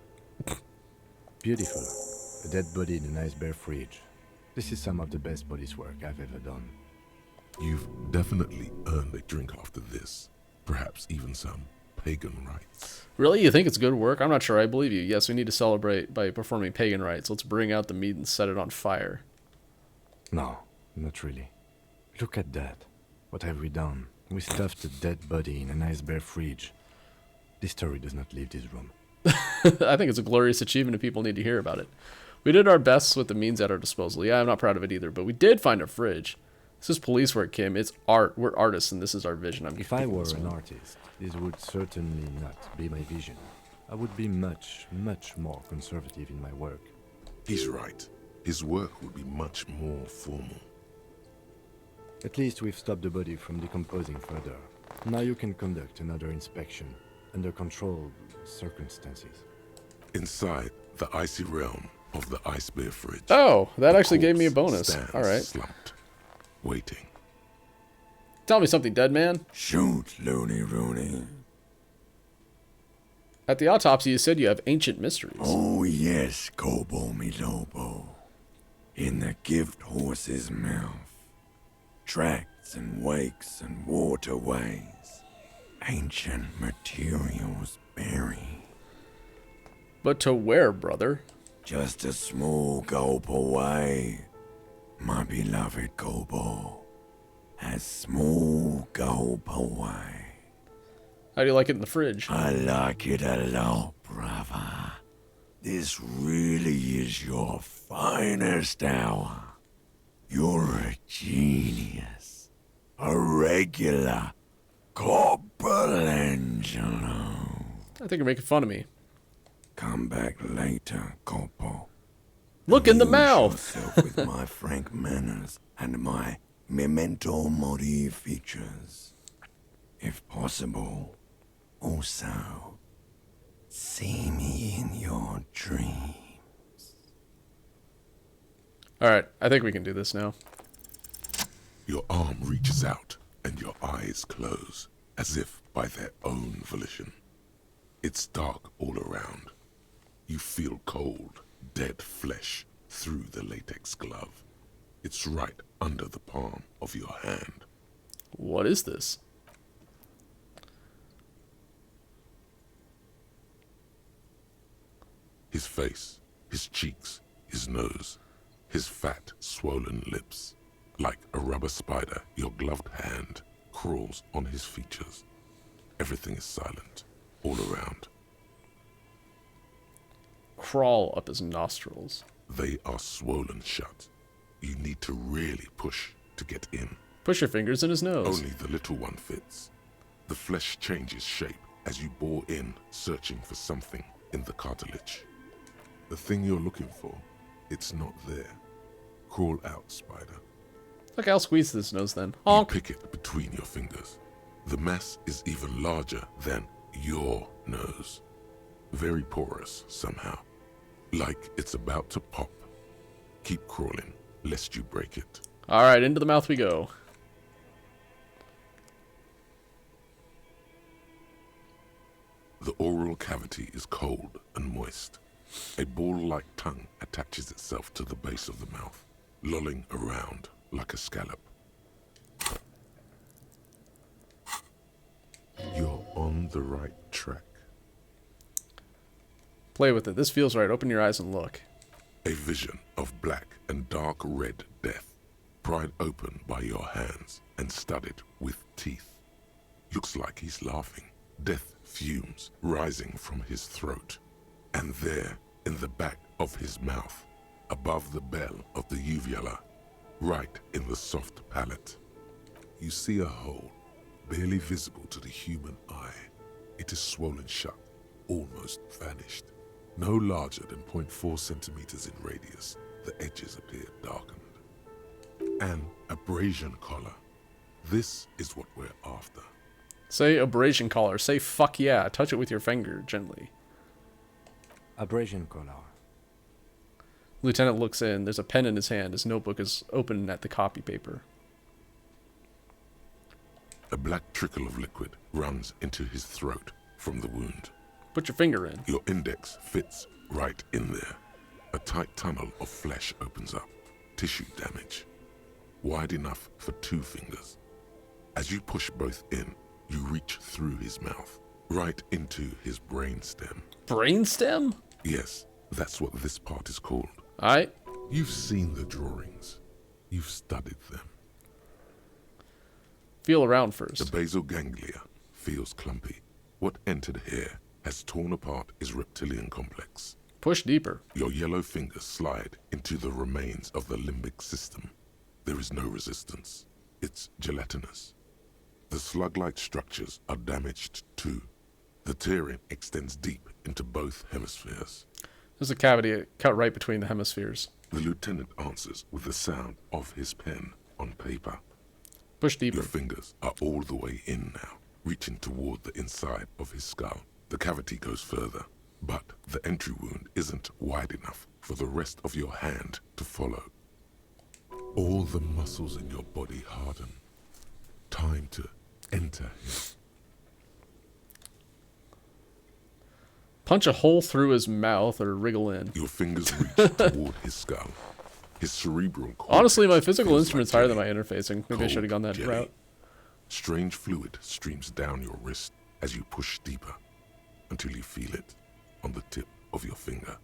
Beautiful. A dead body in an ice bear fridge. This is some of the best body's work I've ever done. You've definitely earned a drink after this, perhaps even some pagan rites. Really? You think it's good work? I'm not sure I believe you. Yes, we need to celebrate by performing pagan rites. Let's bring out the meat and set it on fire. No, not really. Look at that. What have we done? We stuffed a dead body in an ice bear fridge. This story does not leave this room. I think it's a glorious achievement and people need to hear about it. We did our best with the means at our disposal. Yeah, I'm not proud of it either, but we did find a fridge. This is police work, Kim. It's art. We're artists, and this is our vision. If I were an artist, this would certainly not be my vision. I would be much, much more conservative in my work. He's right. His work would be much more formal. At least we've stopped the body from decomposing further. Now you can conduct another inspection under controlled circumstances. Inside the icy realm of the ice bear fridge. Oh, that the actually gave me a corpse bonus. stands All right. slumped, waiting. Tell me something, dead man. Shoot, Looney Rooney. At the autopsy, you said you have ancient mysteries. Oh yes, Kobo mi Lobo. In the gift horse's mouth. Tracks and wakes and waterways. Ancient materials buried. But to where, brother? Just a small gulp away. My beloved Kobo. A small gulp away. How do you like it in the fridge? I like it a lot, brother. This really is your finest hour. You're a genius. A regular Corporangelo. I think you're making fun of me. Come back later, Corpo. Look in the Amuse mouth! yourself with my frank manners and my memento mori features. If possible, also, see me in your dreams. Alright, I think we can do this now. Your arm reaches out and your eyes close, as if by their own volition. It's dark all around. You feel cold, dead flesh through the latex glove. It's right under the palm of your hand. What is this? His face, his cheeks, his nose, his fat, swollen lips. Like a rubber spider, your gloved hand crawls on his features. Everything is silent, all around. Crawl up his nostrils. They are swollen shut. You need to really push to get in. Push your fingers in his nose. Only the little one fits. The flesh changes shape as you bore in, searching for something in the cartilage. The thing you're looking for, it's not there. Crawl out, spider. Look, I'll squeeze this nose then. You Honk! pick it between your fingers. The mass is even larger than your nose. Very porous somehow. Like it's about to pop. Keep crawling, lest you break it. Alright, into the mouth we go. The oral cavity is cold and moist. A ball-like tongue attaches itself to the base of the mouth, lolling around like a scallop. You're on the right track. Play with it. This feels right. Open your eyes and look. A vision of black and dark red death, pried open by your hands and studded with teeth. Looks like he's laughing. Death fumes rising from his throat. And there, in the back of his mouth, above the bell of the uvula, right in the soft palate, you see a hole, barely visible to the human eye. It is swollen shut, almost vanished. No larger than 0.4 centimeters in radius, the edges appear darkened. An abrasion collar. This is what we're after. Say abrasion collar. Say fuck yeah. Touch it with your finger gently. Abrasion collar. Lieutenant looks in. There's a pen in his hand. His notebook is open at the copy paper. A black trickle of liquid runs into his throat from the wound. Put your finger in. Your index fits right in there. A tight tunnel of flesh opens up. Tissue damage. Wide enough for 2 fingers. As you push both in, you reach through his mouth. Right into his brainstem. Brainstem? Yes, that's what this part is called. Alright. You've seen the drawings. You've studied them. Feel around The first. basal ganglia feels clumpy. What entered here has torn apart his reptilian complex. Push deeper. Your yellow fingers slide into the remains of the limbic system. There is no resistance. It's gelatinous. The slug-like structures are damaged too. The tearing extends deep into both hemispheres. There's a cavity cut right between the hemispheres. The lieutenant answers with the sound of his pen on paper. Push deeper. Your fingers are all the way in now, reaching toward the inside of his skull. The cavity goes further, but the entry wound isn't wide enough for the rest of your hand to follow. All the muscles in your body harden. Time to enter him. Punch a hole through his mouth or wriggle in. Your fingers reach toward his skull. His cerebral cortex Honestly, my physical feels instrument's like higher than jelly. my interfacing. Maybe I should have gone that Jelly. route. Strange fluid streams down your wrist as you push deeper until you feel it on the tip of your finger.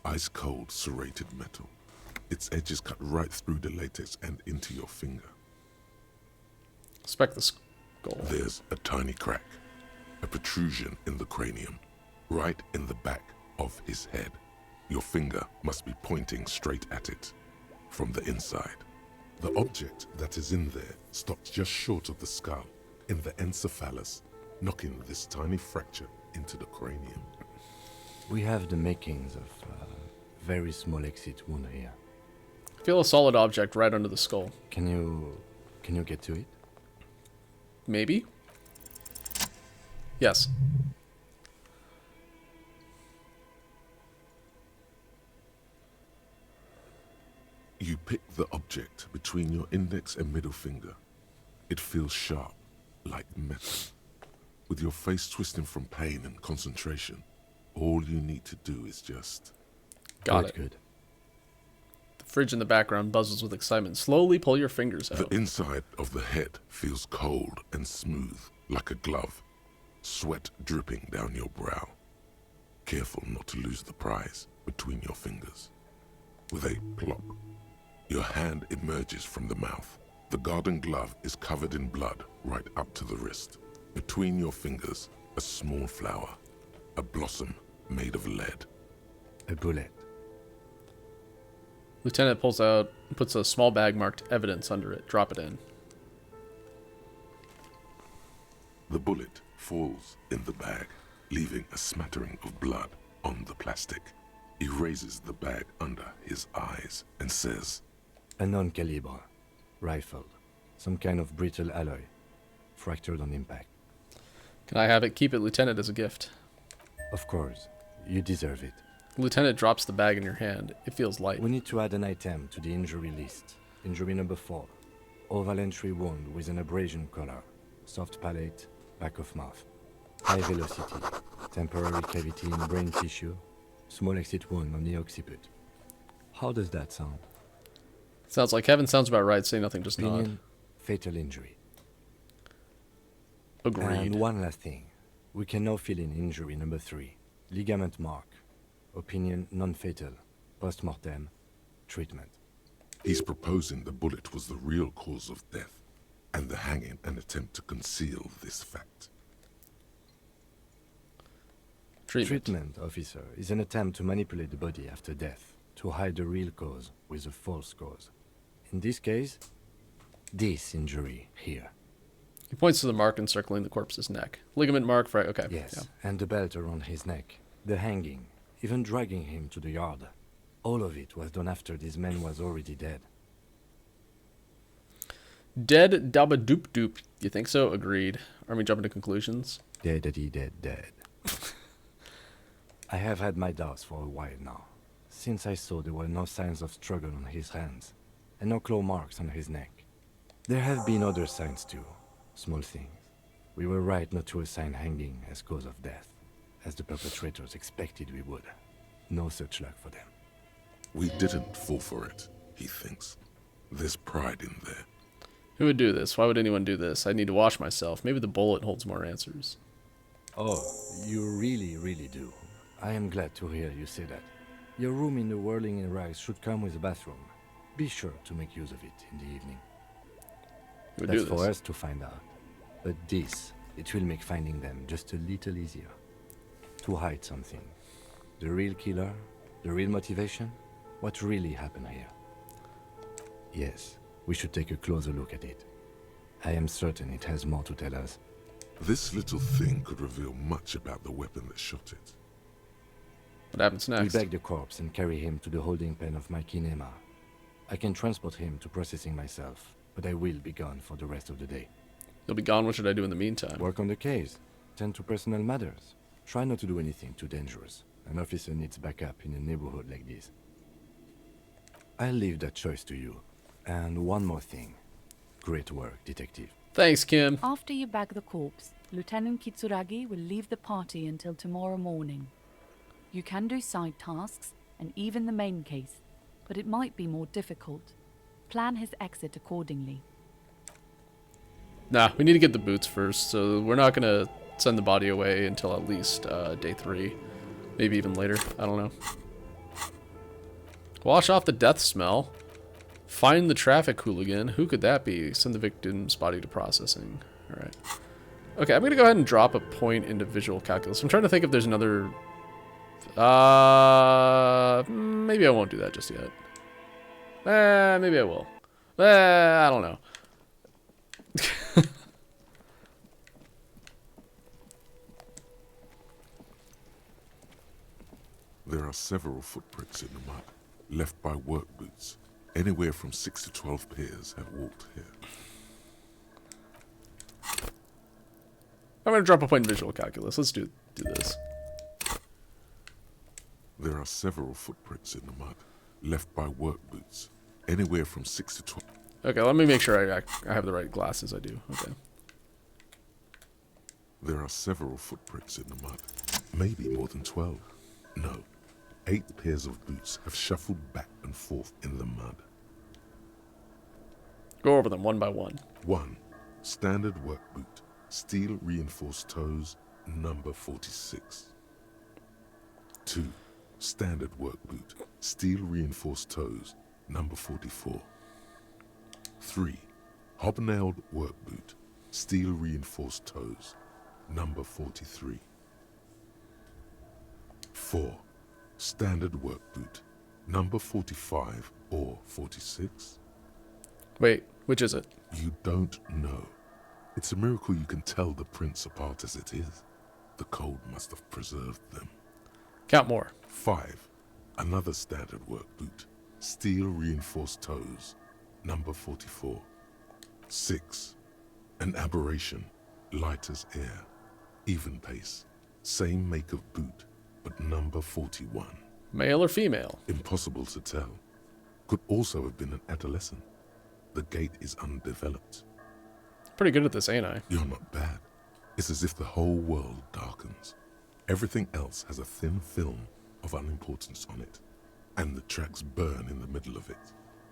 Ice cold serrated metal. Its edges cut right through the latex and into your finger. Inspect the skull. There's a tiny crack, a protrusion in the cranium, right in the back of his head. Your finger must be pointing straight at it from the inside. The object that is in there stops just short of the skull, in the encephalus, knocking this tiny fracture into the cranium. We have the makings of a very small exit wound here. Feel a solid object right under the skull. Can you get to it? Maybe? Yes. You pick the object between your index and middle finger. It feels sharp, like metal. With your face twisting from pain and concentration, all you need to do is just... Got it. Good. The fridge in the background buzzes with excitement. Slowly pull your fingers The out. inside of the head feels cold and smooth, like a glove. Sweat dripping down your brow. Careful not to lose the prize between your fingers. With a plop, your hand emerges from the mouth. The garden glove is covered in blood right up to the wrist. Between your fingers, a small flower, a blossom made of lead. A bullet. Lieutenant pulls out, puts a small bag marked evidence under it. Drop it in. The bullet falls in the bag, leaving a smattering of blood on the plastic. He raises the bag under his eyes and says, A non-caliber. Rifled. Some kind of brittle alloy. Fractured on impact. Can I have it? Keep it, Lieutenant, as a gift. Of course. You deserve it. Lieutenant drops the bag in your hand. It feels light. We need to add an item to the injury list. Injury number 4. Oval entry wound with an abrasion color. Soft palate, back of mouth. High velocity. Temporary cavity in brain tissue. Small exit wound on the occiput. How does that sound? Sounds like Kevin. Sounds about right. Say nothing, just nod. Opinion, fatal injury. Agreed. And one last thing. We can now fill in injury number 3. Ligament mark. Opinion non-fatal. Post-mortem. Treatment. he's proposing the bullet was the real cause of death, and the hanging an attempt to conceal this fact. Treatment, officer, is an attempt to manipulate the body after death, to hide the real cause with a false cause. In this case, this injury here. He points to the mark encircling the corpse's neck. Ligament mark, right? Okay. Yes, Yeah. and the belt around his neck. The hanging, even dragging him to the yard. All of it was done after this man was already dead. Dead dabba doop doop. You think so? Agreed. Army jumping to conclusions. Dead. I have had my doubts for a while now, since I saw there were no signs of struggle on his hands, and no claw marks on his neck. There have been other signs too, small things. We were right not to assign hanging as cause of death, as the perpetrators expected we would. No such luck for them. We didn't fall for it, he thinks. There's pride in there. Who would do this? Why would anyone do this? I need to wash myself. Maybe the bullet holds more answers. Oh, you really, really do. I am glad to hear you say that. Your room in the Whirling in Rags should come with a bathroom. Be sure to make use of it in the evening. Who would That's do this? for us to find out. But this, it will make finding them just a little easier. To hide something. The real killer, the real motivation, what really happened here. Yes, we should take a closer look at it. I am certain it has more to tell us. This little thing could reveal much about the weapon that shot it. What happens We'll next? bag the corpse and carry him to the holding pen of my kinema. I can transport him to processing myself, but I will be gone for the rest of the day. You'll be gone. What should I do in the meantime? Work on the case. Tend to personal matters. Try not to do anything too dangerous. An officer needs backup in a neighborhood like this. I'll leave that choice to you. And one more thing. Great work, detective. Thanks, Kim. After you bag the corpse, Lieutenant Kitsuragi will leave the party until tomorrow morning. You can do side tasks and even the main case, but it might be more difficult. Plan his exit accordingly. Nah, we need to get the boots first, so we're not gonna send the body away until at least day 3. Maybe even later. I don't know. Wash off the death smell. Find the traffic hooligan. Who could that be? Send the victim's body to processing. Alright. Okay, I'm gonna go ahead and drop a point into visual calculus. I'm trying to think if there's another... maybe I won't do that just yet. Maybe I will. I don't know. There are several footprints in the mud, left by work boots. Anywhere from 6 to 12 pairs have walked here. I'm gonna drop a point in visual calculus. Let's do this. There are several footprints in the mud, left by work boots. Anywhere from 6 to 12. Okay, let me make sure I have the right glasses. I do. Okay. There are several footprints in the mud, maybe more than 12. No, 8 pairs of boots have shuffled back and forth in the mud. Go over them one by one. 1. Standard work boot, steel reinforced toes, number 46. 2. Standard work boot, steel reinforced toes, number 44. 3. Hobnailed work boot, steel reinforced toes, number 43. 4. Standard work boot, number 45 or 46. Wait, which is it? You don't know. It's a miracle you can tell the prints apart as it is. The cold must have preserved them. Count more. 5. Another standard work boot, steel reinforced toes, number 44. 6. An aberration, light as air, even pace, same make of boot, but number 41. Male or female? Impossible to tell. Could also have been an adolescent. The gait is undeveloped. Pretty good at this, ain't I? You're not bad. It's as if the whole world darkens. Everything else has a thin film of unimportance on it, and the tracks burn in the middle of it,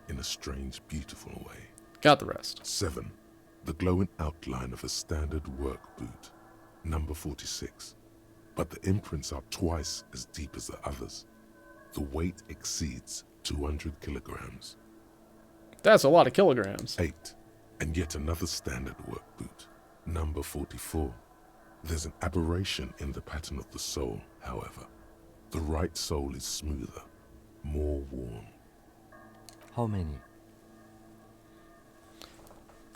in a strange, beautiful way. Got the rest. 7. The glowing outline of a standard work boot, number 46. But the imprints are twice as deep as the others. The weight exceeds 200 kilograms. That's a lot of kilograms. 8. And yet another standard work boot, number 44. There's an aberration in the pattern of the sole, however. The right sole is smoother, more worn. How many?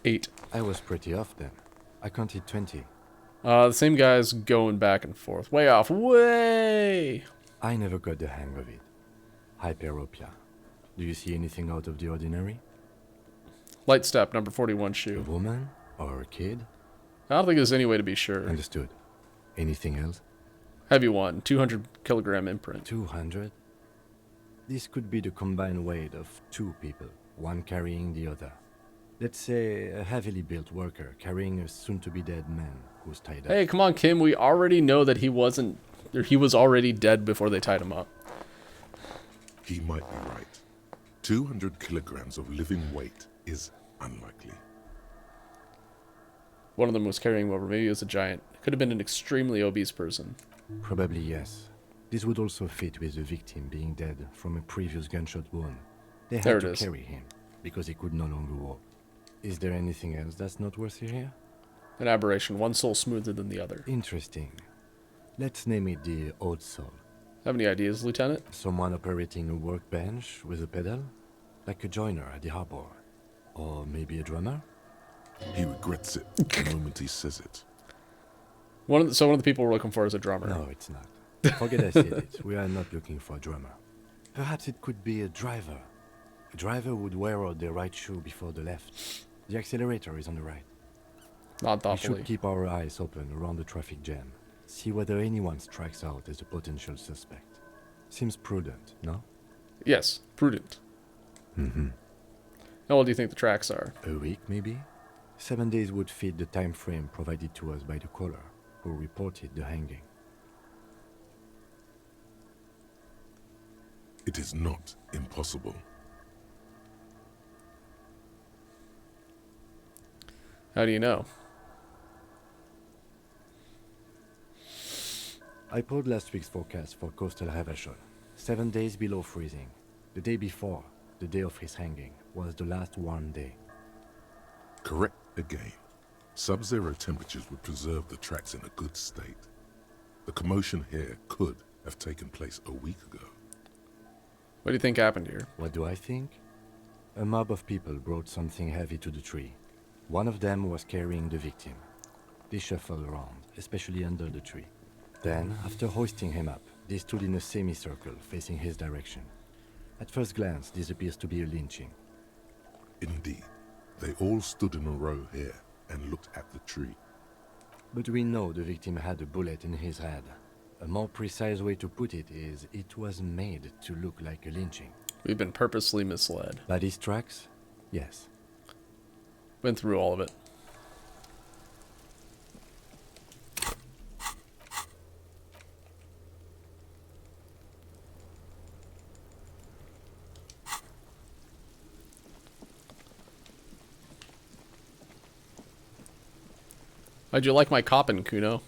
8. I was pretty off then. I counted 20. The same guy's going back and forth. Way off. Way! I never got the hang of it. Hyperopia. Do you see anything out of the ordinary? Light step, number 41 A shoe. woman? Or a kid? I don't think there's any way to be sure. Understood. Anything else? Heavy one, 200 kilogram imprint. 200? This could be the combined weight of 2 people, one carrying the other. Let's say a heavily built worker carrying a soon-to-be-dead man who's tied up. Hey, come on, Kim. We already know that he wasn't... Or he was already dead before they tied him up. He might be right. 200 kilograms of living weight is unlikely. One of them was carrying him over. Maybe it was a giant. Could have been an extremely obese person. Probably yes. This would also fit with the victim being dead from a previous gunshot wound. They There had it to is. carry him because he could no longer walk. Is there anything else that's noteworthy here? An aberration. One soul smoother than the other. Interesting. Let's name it the Odd Soul. Have any ideas, Lieutenant? Someone operating a workbench with a pedal? Like a joiner at the harbor. Or maybe a drummer? He regrets it the moment he says it. So one of the people we're looking for is a drummer. No, it's not. Forget I said it. We are not looking for a drummer. Perhaps it could be a driver. A driver would wear out the right shoe before the left. The accelerator is on the right. Not We thoughtfully. should keep our eyes open around the traffic jam. See whether anyone strikes out as a potential suspect. Seems prudent, no? Yes, prudent. Mm-hmm. How old do you think the tracks are? A week, maybe? 7 days would fit the time frame provided to us by the caller, who reported the hanging. It is not impossible. How do you know? I pulled last week's forecast for coastal Havashol. 7 days below freezing. The day before, the day of his hanging, was the last warm day. Correct again. Sub-zero temperatures would preserve the tracks in a good state. The commotion here could have taken place a week ago. What do you think happened here? What do I think? A mob of people brought something heavy to the tree. One of them was carrying the victim. They shuffled around, especially under the tree. Then, after hoisting him up, they stood in a semicircle facing his direction. At first glance, this appears to be a lynching. Indeed, they all stood in a row here and looked at the tree. But we know the victim had a bullet in his head. A more precise way to put it is, it was made to look like a lynching. We've been purposely misled. By these tracks? Yes. Been through all of it. How'd you like my coppin', Kuno?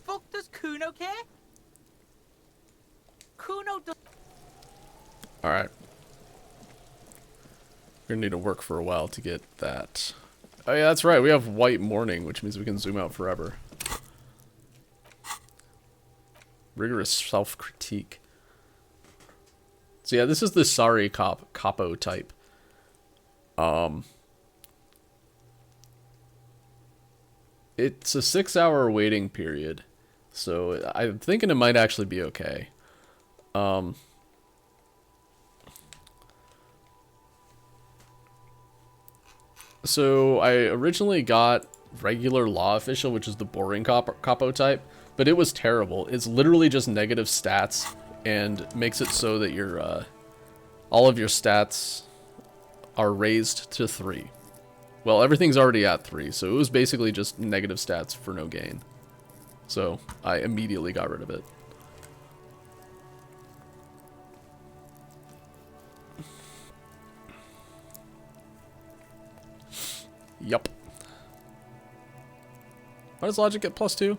Fuck does Kuno care? Kuno does. Alright. We're gonna need to work for a while to get that. Oh yeah, that's right. We have white morning, which means we can zoom out forever. Rigorous self-critique. So yeah, this is the sorry capo type. It's a 6-hour waiting period, so I'm thinking it might actually be okay. So I originally got regular law official, which is the boring capo type, but it was terrible. It's literally just negative stats and makes it so that your all of your stats are raised to 3. Well, everything's already at 3, so it was basically just negative stats for no gain. So I immediately got rid of it. Yup. Why does logic get +2?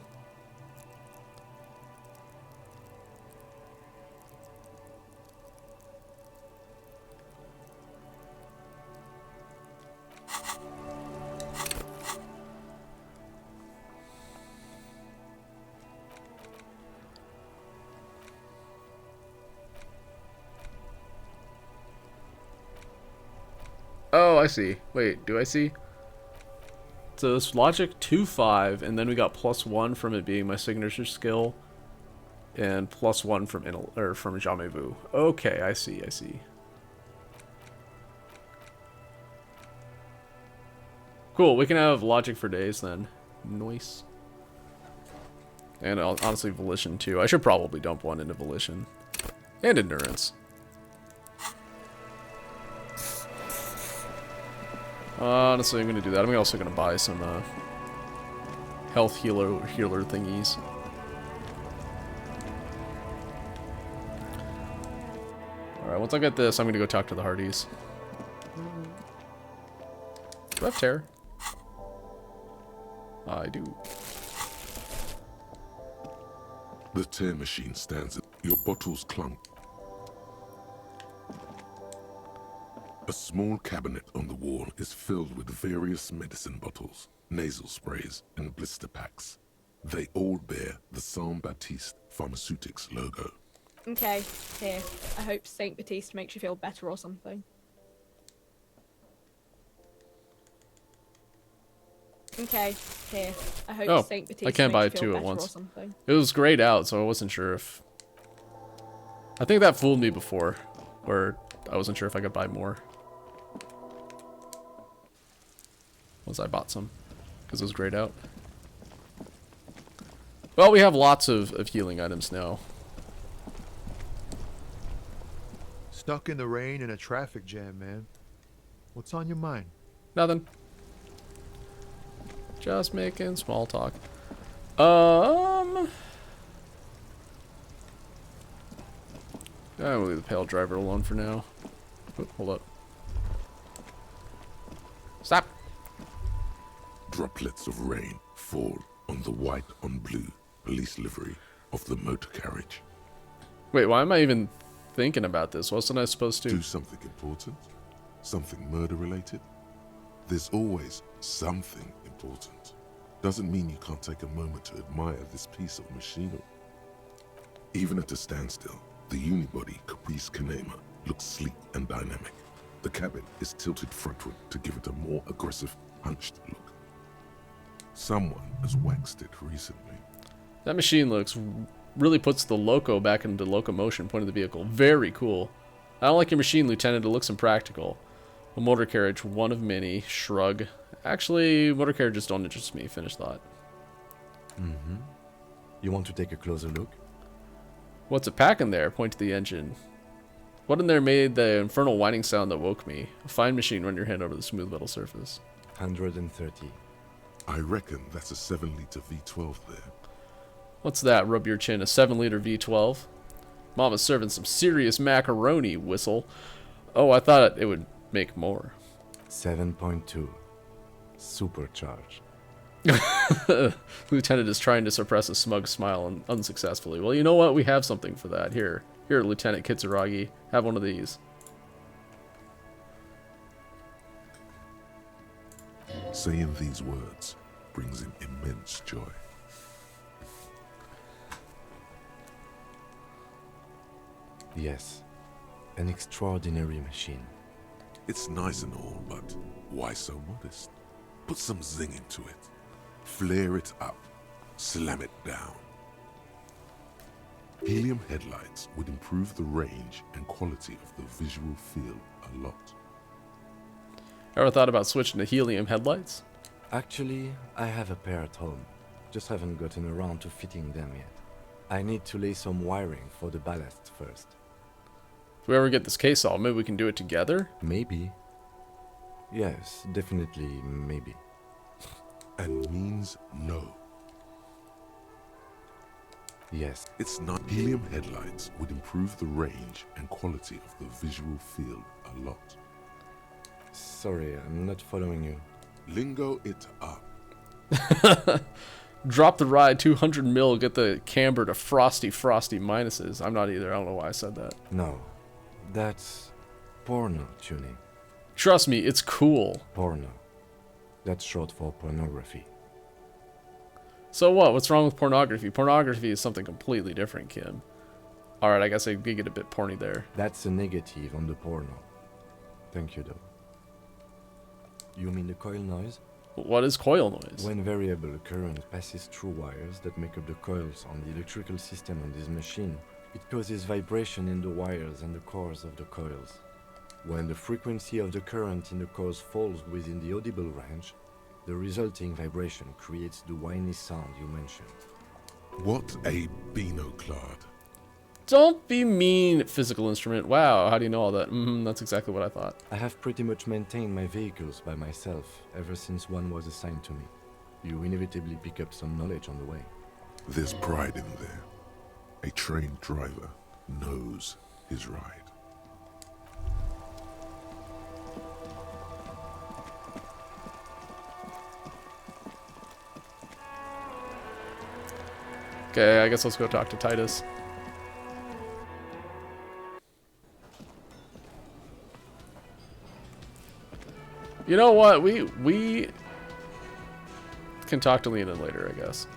Oh, I see. Wait, do I see? So this logic 2-5, and then we got +1 from it being my signature skill, and +1 from Jamais Vu. Okay, I see, I see. Cool, we can have logic for days then. Nice. And honestly, volition too. I should probably dump one into volition. And endurance. Honestly, I'm gonna do that. I'm also gonna buy some health healer thingies. Alright, once I get this, I'm gonna go talk to the Hardys. Do I have terror? I do. The tear machine stands at your bottles clunk. A small cabinet on the wall is filled with various medicine bottles, nasal sprays, and blister packs. They all bear the Saint Baptiste Pharmaceutics logo. Okay, here. I hope Saint Baptiste makes you feel better or something. Okay, here. I hope Oh, Saint Baptiste I can't buy makes you feel two at better or once. something. It was grayed out, so I wasn't sure if... I think that fooled me before, where I wasn't sure if I could buy more. Once I bought some, because it was grayed out. Well, we have lots of healing items now. Stuck in the rain in a traffic jam, man. What's on your mind? Nothing. Just making small talk. I will leave the pale driver alone for now. Oh, hold up. Stop. Droplets of rain fall on the white on blue police livery of the motor carriage. Wait, why am I even thinking about this? Wasn't I supposed to? Do something important? Something murder related? There's always something important. Doesn't mean you can't take a moment to admire this piece of machinery. Even at a standstill, the unibody Caprice Kanema looks sleek and dynamic. The cabin is tilted frontward to give it a more aggressive, hunched look. Someone has waxed it recently. That machine really puts the loco back into locomotion point of the vehicle. Very cool. I don't like your machine, Lieutenant. It looks impractical. A motor carriage, one of many. Shrug. Actually, motor carriages don't interest me. Finish thought. Mm-hmm. You want to take a closer look? What's it packing there? Point to the engine. What in there made the infernal whining sound that woke me? A fine machine. Run your hand over the smooth metal surface. 130. I reckon that's a 7-liter V12 there. What's that? Rub your chin. A 7-liter V12? Mama's serving some serious macaroni, whistle. Oh, I thought it would make more. 7.2. Supercharged. Lieutenant is trying to suppress a smug smile unsuccessfully. Well, you know what? We have something for that. Here, Lieutenant Kitsuragi. Have one of these. Saying these words brings him immense joy. Yes. An extraordinary machine. It's nice and all, but why so modest? Put some zing into it. Flare it up. Slam it down. Helium headlights would improve the range and quality of the visual field a lot. Ever thought about switching to helium headlights? Actually, I have a pair at home. Just haven't gotten around to fitting them yet. I need to lay some wiring for the ballast first. If we ever get this case solved, maybe we can do it together? Maybe. Yes, definitely maybe. And means no. Yes. It's not. Helium headlights would improve the range and quality of the visual field a lot. Sorry, I'm not following you. Lingo it up. Drop the ride 200 mil, get the camber to frosty minuses. I'm not either. I don't know why I said that. No. That's porno tuning. Trust me, it's cool. Porno. That's short for pornography. So what? What's wrong with pornography? Pornography is something completely different, Kim. Alright, I guess I did get a bit porny there. That's a negative on the porno. Thank you, though. You mean the coil noise? What is coil noise? When variable current passes through wires that make up the coils on the electrical system on this machine, it causes vibration in the wires and the cores of the coils. When the frequency of the current in the coils falls within the audible range, the resulting vibration creates the whiny sound you mentioned. What a binoclard. Don't be mean, physical instrument. Wow, how do you know all that? That's exactly what I thought. I have pretty much maintained my vehicles by myself ever since one was assigned to me. You inevitably pick up some knowledge on the way. There's pride in there. A trained driver knows his ride. Okay, I guess let's go talk to Titus. You know what? We can talk to Lena later, I guess.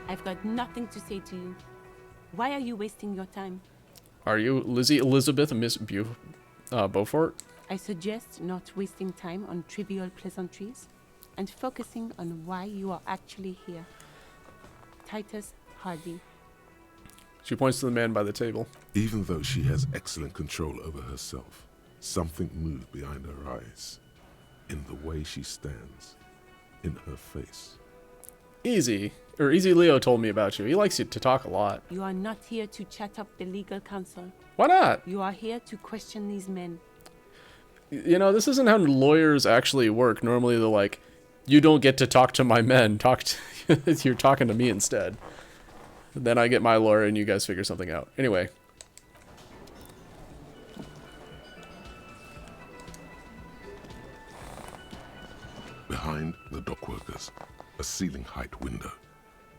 I've got nothing to say to you. Why are you wasting your time? Are you Lizzie Elizabeth and Miss Beaufort? I suggest not wasting time on trivial pleasantries and focusing on why you are actually here. Titus Hardy. She points to the man by the table. Even though she has excellent control over herself, something moved behind her eyes. In the way she stands. In her face. Easy Leo told me about you. He likes you to talk a lot. You are not here to chat up the legal counsel. Why not? You are here to question these men. You know, this isn't how lawyers actually work. Normally they're like, you don't get to talk to my men. You're talking to me instead. Then I get my lawyer and you guys figure something out. Anyway. Behind the dockworkers, a ceiling height window.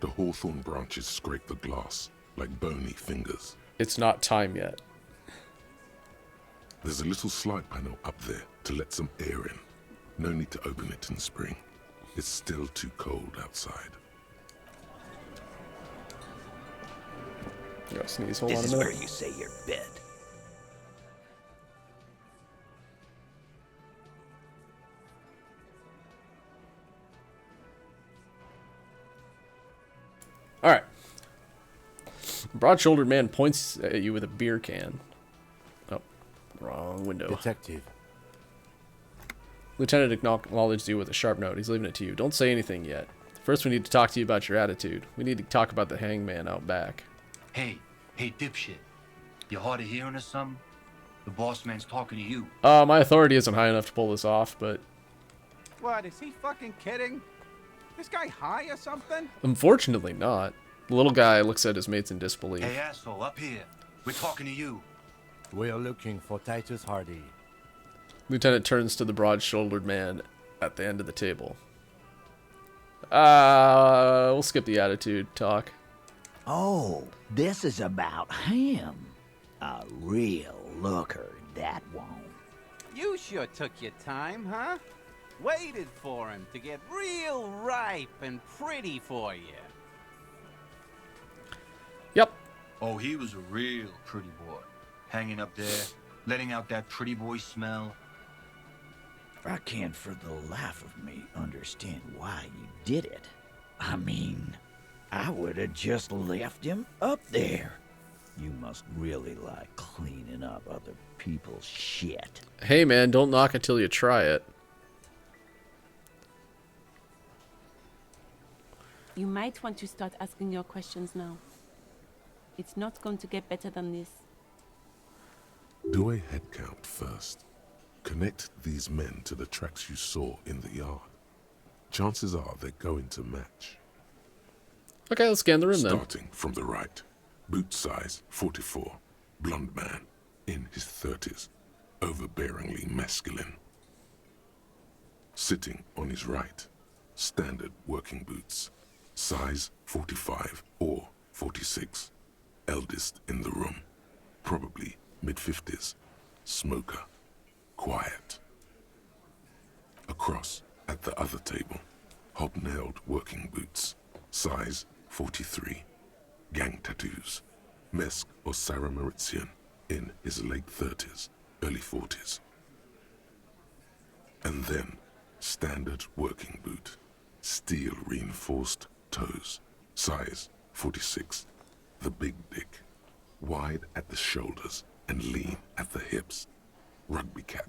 The hawthorn branches scrape the glass like bony fingers. It's not time yet. There's a little slide panel up there to let some air in. No need to open it in spring. It's still too cold outside. You gotta sneeze. Hold on a This is minute. where you say your bed. Alright. Broad-shouldered man points at you with a beer can. Oh, wrong window. Detective. Lieutenant acknowledges you with a sharp note. He's leaving it to you. Don't say anything yet. First, we need to talk to you about your attitude. We need to talk about the hangman out back. Hey, dipshit. You hard of hearing or something? The boss man's talking to you. My authority isn't high enough to pull this off, but... What, is he fucking kidding? This guy high or something? Unfortunately not. The little guy looks at his mates in disbelief. Hey, asshole, up here. We're talking to you. We are looking for Titus Hardy. Lieutenant turns to the broad-shouldered man at the end of the table. We'll skip the attitude talk. Oh, this is about him. A real looker, that won't. You sure took your time, huh? Waited for him to get real ripe and pretty for you. Yep. Oh, he was a real pretty boy. Hanging up there, letting out that pretty boy smell. I can't for the life of me understand why you did it. I mean, I would have just left him up there. You must really like cleaning up other people's shit. Hey man, don't knock it till you try it. You might want to start asking your questions now. It's not going to get better than this. Do a head count first. Connect these men to the tracks you saw in the yard. Chances are they're going to match. Okay, let's scan the room then. Starting from the right. Boot size 44. Blonde man. In his 30s. Overbearingly masculine. Sitting on his right. Standard working boots. Size 45 or 46. Eldest in the room. Probably mid-50s. Smoker. Quiet. Across at the other table. Hobnailed working boots. Size 43. Gang tattoos. Mesk or Sarah Mauritian. In his late 30s, early 40s. And then, standard working boot. Steel reinforced toes. Size 46. The big dick. Wide at the shoulders and lean at the hips. Rugby cap.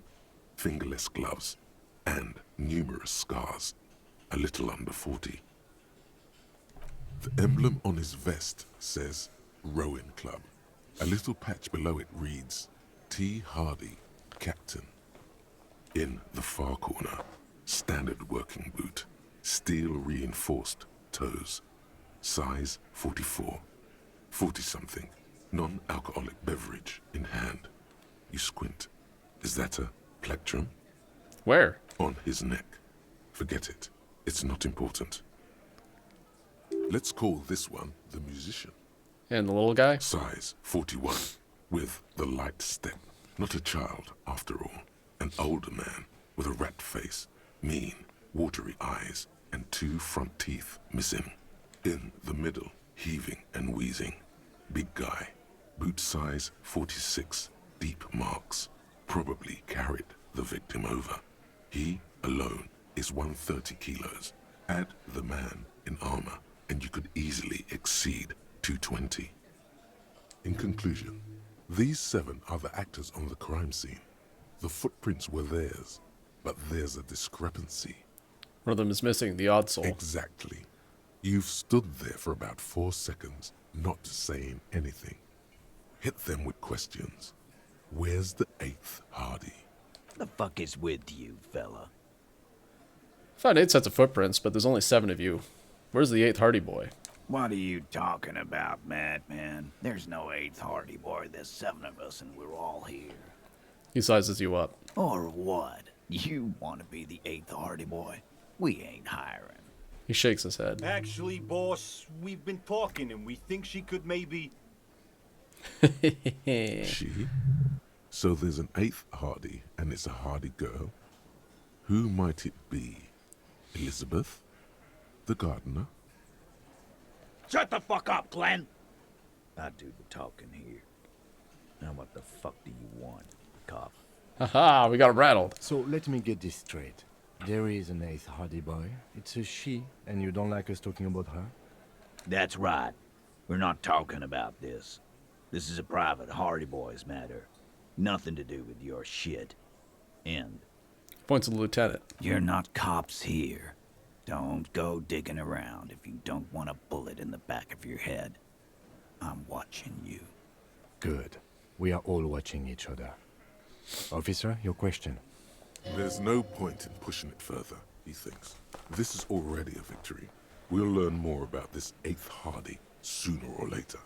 Fingerless gloves. And numerous scars. A little under 40. The emblem on his vest says Rowing Club. A little patch below it reads T. Hardy, Captain. In the far corner, standard working boot. Steel reinforced toes. Size 44. 40-something. Non-alcoholic beverage in hand. You squint. Is that a plectrum? Where? On his neck. Forget it. It's not important. Let's call this one the musician. And the little guy? Size 41, with the light step. Not a child, after all. An older man with a rat face, mean, watery eyes, and 2 front teeth missing. In the middle, heaving and wheezing. Big guy. Boot size 46, deep marks. Probably carried the victim over. He, alone, is 130 kilos. Add the man in armor, and you could easily exceed 220. In conclusion, these 7 are the actors on the crime scene. The footprints were theirs, but there's a discrepancy. One of them is missing, the odd soul. Exactly. You've stood there for about 4 seconds, not saying anything. Hit them with questions. Where's the 8th Hardy? The fuck is with you, fella? Found 8 sets of footprints, but there's only 7 of you. Where's the 8th Hardy boy? What are you talking about, madman? There's no 8th Hardy boy. There's 7 of us and we're all here. He sizes you up. Or what? You want to be the 8th Hardy boy? We ain't hiring. He shakes his head. Actually, boss, we've been talking and we think she could maybe... She? So there's an 8th Hardy, and it's a Hardy girl? Who might it be? Elizabeth? The gardener? Shut the fuck up, Glenn! I do the talking here. Now what the fuck do you want, cop? Haha, we got him rattled. So let me get this straight. There is an 8th Hardy boy. It's a she, and you don't like us talking about her? That's right. We're not talking about this. This is a private Hardy Boys matter. Nothing to do with your shit. End. Points to the lieutenant. You're not cops here. Don't go digging around if you don't want a bullet in the back of your head. I'm watching you. Good. We are all watching each other. Officer, your question. There's no point in pushing it further, he thinks. This is already a victory. We'll learn more about this 8th Hardy sooner or later.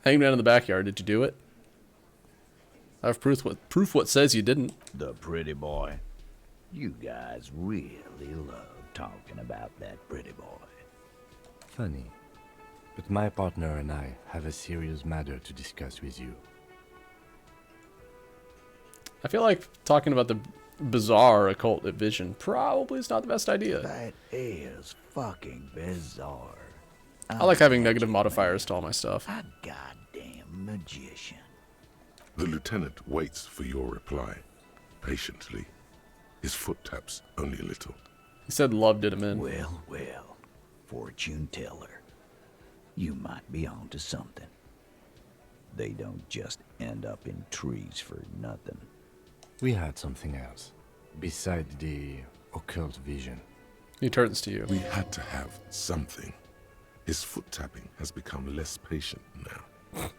Hangman in the backyard, did you do it? I have proof what says you didn't. The pretty boy. You guys really love talking about that pretty boy. Funny. But my partner and I have a serious matter to discuss with you. I feel like talking about the bizarre occult vision probably is not the best idea. That is fucking bizarre. I like having negative modifiers to all my stuff. A goddamn magician. The lieutenant waits for your reply, patiently. His foot taps only a little. He said love did him in. Well, well, fortune teller. You might be onto something. They don't just end up in trees for nothing. We had something else, besides the occult vision. He turns to you. We had to have something. His foot tapping has become less patient now.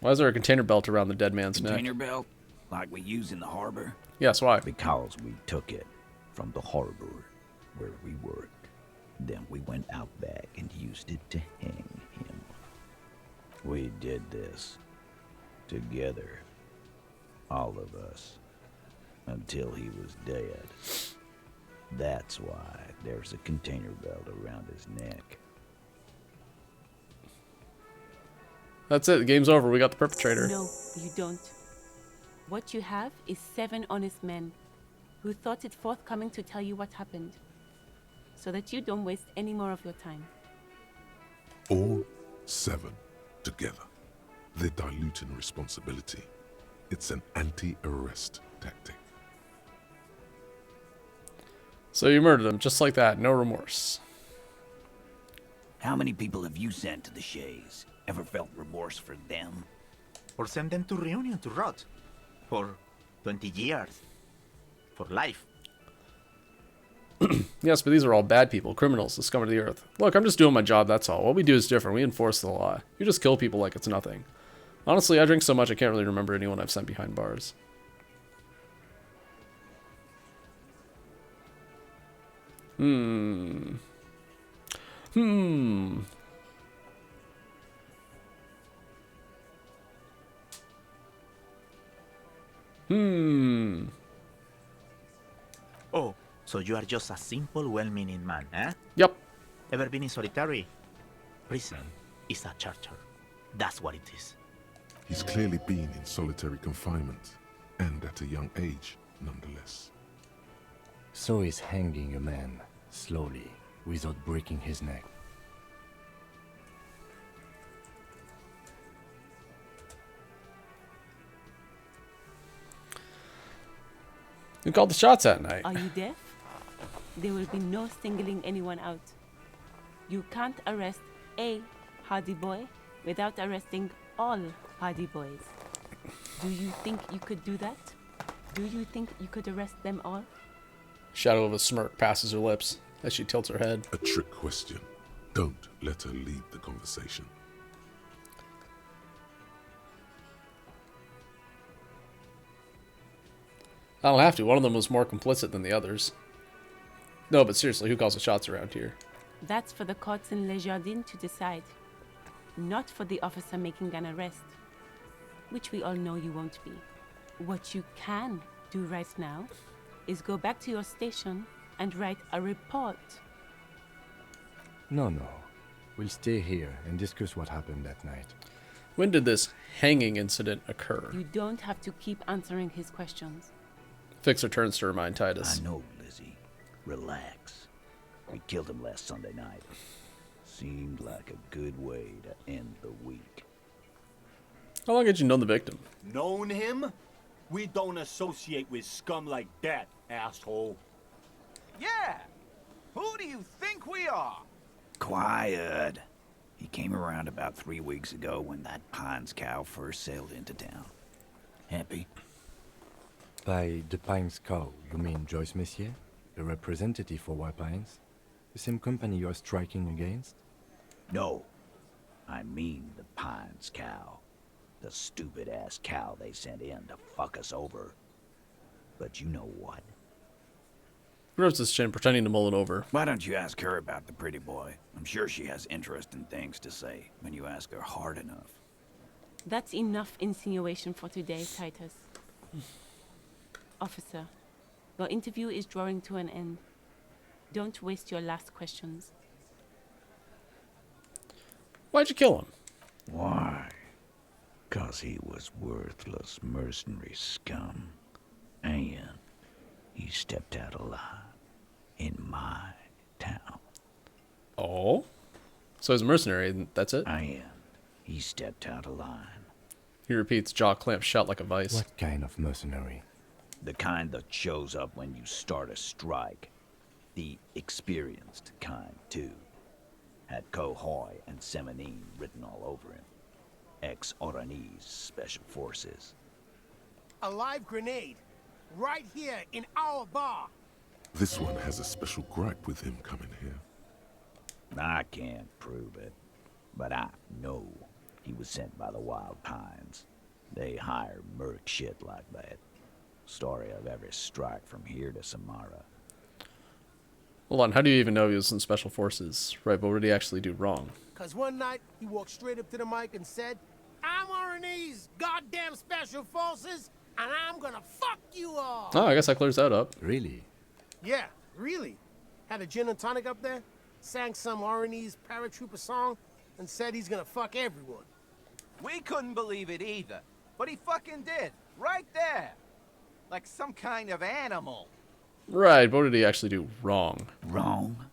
Why is there a container belt around the dead man's neck? Container belt? Like we use in the harbor? Yes, why? Because we took it from the harbor where we worked. Then we went out back and used it to hang him. We did this together. All of us. Until he was dead. That's why there's a container belt around his neck. That's it. The game's over. We got the perpetrator. No, you don't. What you have is 7 honest men who thought it forthcoming to tell you what happened, so that you don't waste any more of your time. All 7 together. They're diluting responsibility. It's an anti-arrest tactic. So you murdered him just like that, no remorse. How many people have you sent to the Shays? Ever felt remorse for them? Or send them to Reunion to rot. For 20 years. For life. Yes, but these are all bad people, criminals, the scum of the earth. Look, I'm just doing my job, that's all. What we do is different. We enforce the law. You just kill people like it's nothing. Honestly, I drink so much I can't really remember anyone I've sent behind bars. Hmm. So you are just a simple, well-meaning man, eh? Yep. Ever been in solitary? Prison is a charter. That's what it is. He's clearly been in solitary confinement, and at a young age, nonetheless. So he's hanging a man, slowly, without breaking his neck. Who called the shots that night? Are you deaf? There will be no singling anyone out. You can't arrest a hardy boy without arresting all hardy boys. Do you think you could do that? Do you think you could arrest them all? Shadow of a smirk passes her lips as she tilts her head. A trick question. Don't let her lead the conversation. I don't have to. One of them was more complicit than the others. No, but seriously, who calls the shots around here? That's for the courts in Le Jardin to decide. Not for the officer making an arrest. Which we all know you won't be. What you can do right now is go back to your station and write a report. No. We'll stay here and discuss what happened that night. When did this hanging incident occur? You don't have to keep answering his questions. Fixer turns to remind Titus. I know, Lizzie. Relax. We killed him last Sunday night. Seemed like a good way to end the week. How long had you known the victim? Known him? We don't associate with scum like that, asshole. Yeah! Who do you think we are? Quiet. He came around about 3 weeks ago when that Pines cow first sailed into town. Happy? By the Pines cow, you mean Joyce Messier? The representative for White Pines? The same company you're striking against? No. I mean the Pines cow. The stupid-ass cow they sent in to fuck us over. But you know what? Rubs his chin, pretending to mull it over. Why don't you ask her about the pretty boy? I'm sure she has interesting things to say when you ask her hard enough. That's enough insinuation for today, Titus. Officer, your interview is drawing to an end. Don't waste your last questions. Why'd you kill him? Why? 'Cause he was worthless mercenary scum. And he stepped out alive in my town. Oh? So he's a mercenary, and that's it? And he stepped out of line. He repeats, jaw clamped shut like a vice. What kind of mercenary? The kind that shows up when you start a strike. The experienced kind, too. Had Cohoy and Semenine written all over him. Ex-Oranese Special Forces. A live grenade. Right here in our bar. This one has a special gripe with him coming here. I can't prove it, but I know he was sent by the Wild Pines. They hire merc shit like that. Story of every strike from here to Samara. Hold on, how do you even know he was in Special Forces? Right, but what did he actually do wrong? Cause one night he walked straight up to the mic and said, "I'm Oranese goddamn Special Forces, and I'm gonna fuck you all." Oh, I guess that clears that up. Really? Yeah, really. Had a gin and tonic up there, sang some Oranese paratrooper song, and said he's gonna fuck everyone. We couldn't believe it either, but he fucking did, right there. Like some kind of animal. Right, but what did he actually do wrong? Wrong?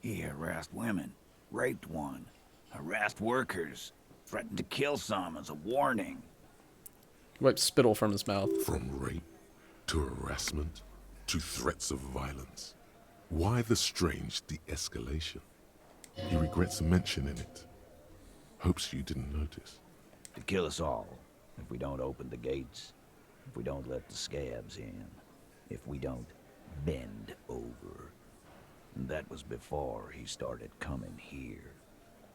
He harassed women, raped one, harassed workers, threatened to kill some as a warning. Wiped spittle from his mouth. From rape to harassment to threats of violence. Why the strange de-escalation? He regrets mentioning it. Hopes you didn't notice. To kill us all, if we don't open the gates, if we don't let the scabs in, if we don't bend over. And that was before he started coming here.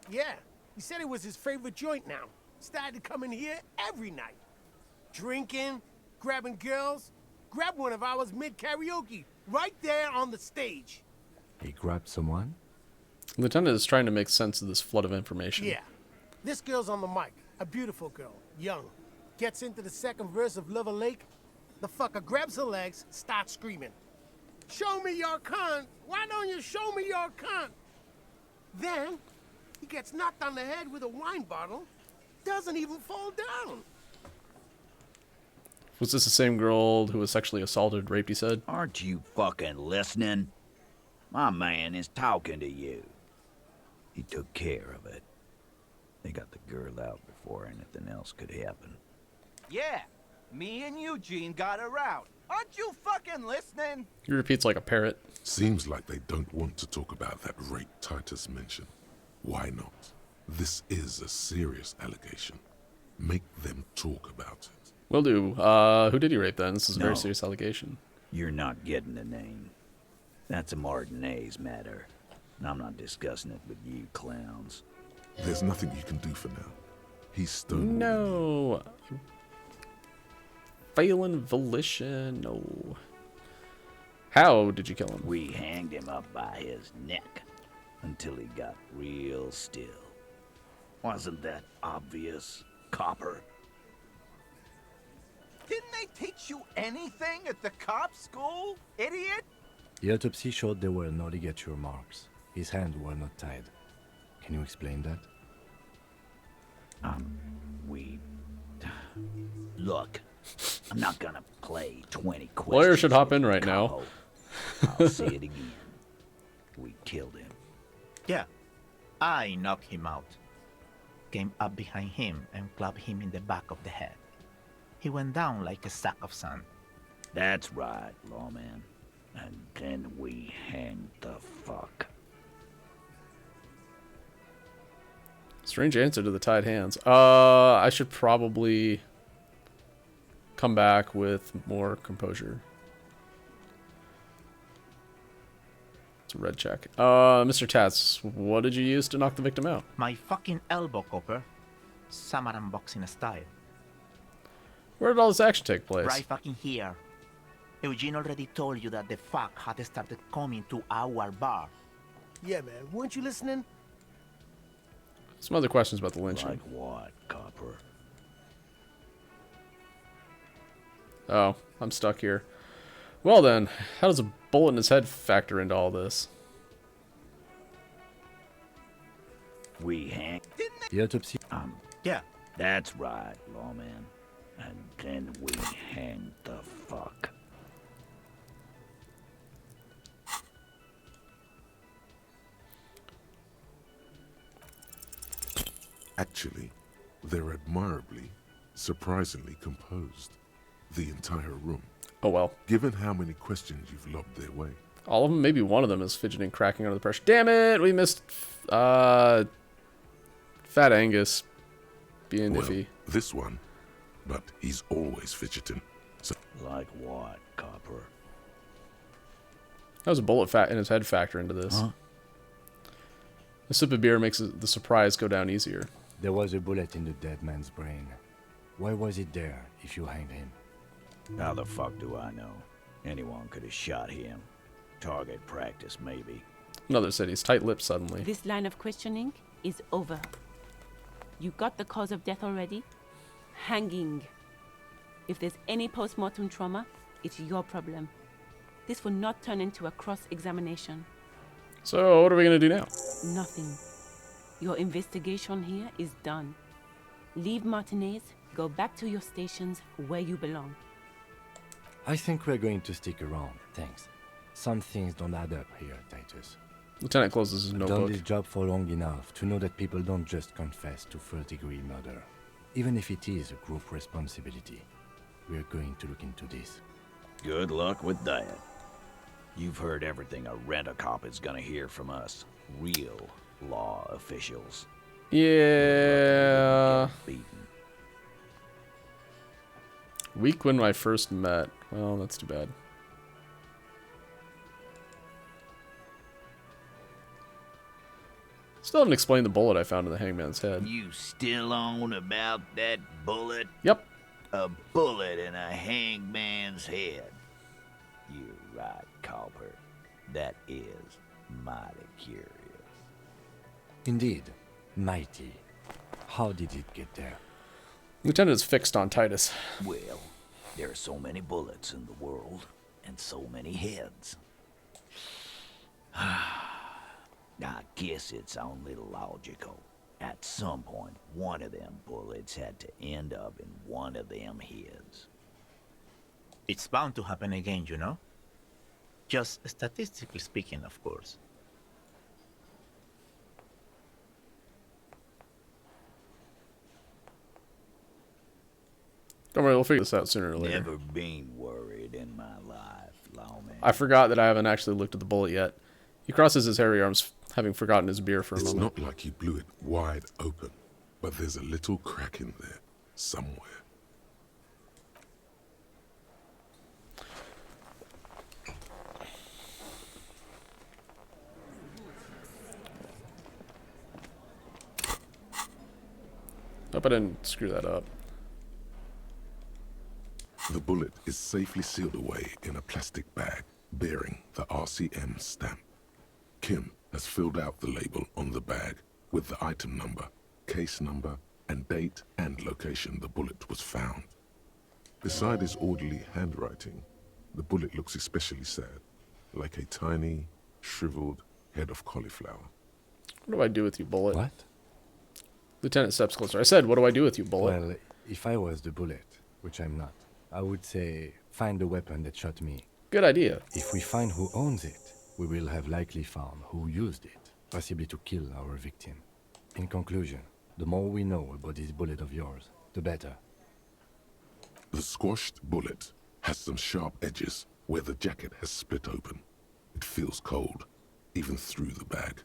Yeah, he said it was his favorite joint now. Started coming here every night. Drinking, grabbing girls. Grabbed one of ours mid-karaoke, right there on the stage. He grabbed someone? Lieutenant is trying to make sense of this flood of information. Yeah. This girl's on the mic. A beautiful girl. Young. Gets into the second verse of Lover Lake. The fucker grabs her legs, starts screaming. Show me your cunt. Why don't you show me your cunt? Then he gets knocked on the head with a wine bottle. Doesn't even fall down. Was this the same girl who was sexually assaulted, raped, he said? Aren't you fucking listening? My man is talking to you. He took care of it. They got the girl out before anything else could happen. Yeah, me and Eugene got her out. Aren't you fucking listening? He repeats like a parrot. Seems like they don't want to talk about that rape Titus mentioned. Why not? This is a serious allegation. Make them talk about it. Will do. Who did he rape then? This is a very No. serious allegation. You're not getting the name. That's a Martinez matter. And I'm not discussing it with you clowns. There's nothing you can do for now. He's stonewalling. No. Failing volition. No. How did you kill him? We hanged him up by his neck until he got real still. Wasn't that obvious, Copper? Didn't they teach you anything at the cop school, idiot? The autopsy showed there were no ligature marks. His hands were not tied. Can you explain that? Look, I'm not gonna play 20 questions. Lawyer should hop in right Capo. now. I'll say it again. We killed him. Yeah, I knocked him out. Came up behind him and clubbed him in the back of the head. He went down like a sack of sand. That's right, lawman. And then we hanged the fuck. Strange answer to the tied hands. I should probably come back with more composure. It's a red check. Mr. Tats, what did you use to knock the victim out? My fucking elbow, Copper. Samaran boxing style. Where did all this action take place? Right fucking here. Eugene already told you that the fuck had started coming to our bar. Yeah, man. Weren't you listening? Some other questions about the lynching. Like what, Copper? Oh, I'm stuck here. Well then, how does a bullet in his head factor into all this? We hanged. The autopsy. Yeah. That's right, lawman. And then we hanged the fuck. Actually, they're admirably, surprisingly composed. The entire room. Oh well. Given how many questions you've lobbed their way. All of them? Maybe one of them is fidgeting, cracking under the pressure. Damn it! We missed, Fat Angus being Well, iffy. this one, but he's always fidgeting. So Like what, Copper? How does a bullet in his head factor into this? Huh? A sip of beer makes the surprise go down easier. There was a bullet in the dead man's brain. Why was it there if you hanged him? How the fuck do I know? Anyone could have shot him. Target practice, maybe. Another said he's tight-lipped suddenly. This line of questioning is over. You got the cause of death already? Hanging. If there's any post-mortem trauma, it's your problem. This will not turn into a cross-examination. So, what are we going to do now? Nothing. Your investigation here is done. Leave Martinez, go back to your stations where you belong. I think we're going to stick around, thanks. Some things don't add up here, Titus. Lieutenant closes his I've notebook. done this job for long enough to know that people don't just confess to first-degree murder. Even if it is a group responsibility. We're going to look into this. Good luck with that. You've heard everything a rent-a-cop is gonna hear from us. Real law officials. Yeah. Beaten. Week when I first met. Well, that's too bad. Still haven't explained the bullet I found in the hangman's head. You still on about that bullet? Yep. A bullet in a hangman's head. You're right, Copper. That is mighty curious. Indeed. Mighty. How did it get there? Lieutenant is fixed on Titus. Well, there are so many bullets in the world, and so many heads. I guess it's only logical. At some point, one of them bullets had to end up in one of them heads. It's bound to happen again, you know? Just statistically speaking, of course. Don't worry, we'll figure this out sooner or later. Never been worried in my life, lawman. I forgot that I haven't actually looked at the bullet yet. He crosses his hairy arms, having forgotten his beer for a It's moment. not like you blew it wide open, but there's a little crack in there somewhere. Hope I didn't screw that up. The bullet is safely sealed away in a plastic bag bearing the RCM stamp. Kim has filled out the label on the bag with the item number, case number, and date and location the bullet was found. Beside his orderly handwriting, the bullet looks especially sad, like a tiny, shriveled head of cauliflower. What do I do with you, Bullet? What? Lieutenant steps closer. I said, what do I do with you, Bullet? Well, if I was the bullet, which I'm not, I would say find the weapon that shot me. Good idea. If we find who owns it, we will have likely found who used it, possibly to kill our victim. In conclusion, the more we know about this bullet of yours, the better. The squashed bullet has some sharp edges where the jacket has split open. It feels cold, even through the bag.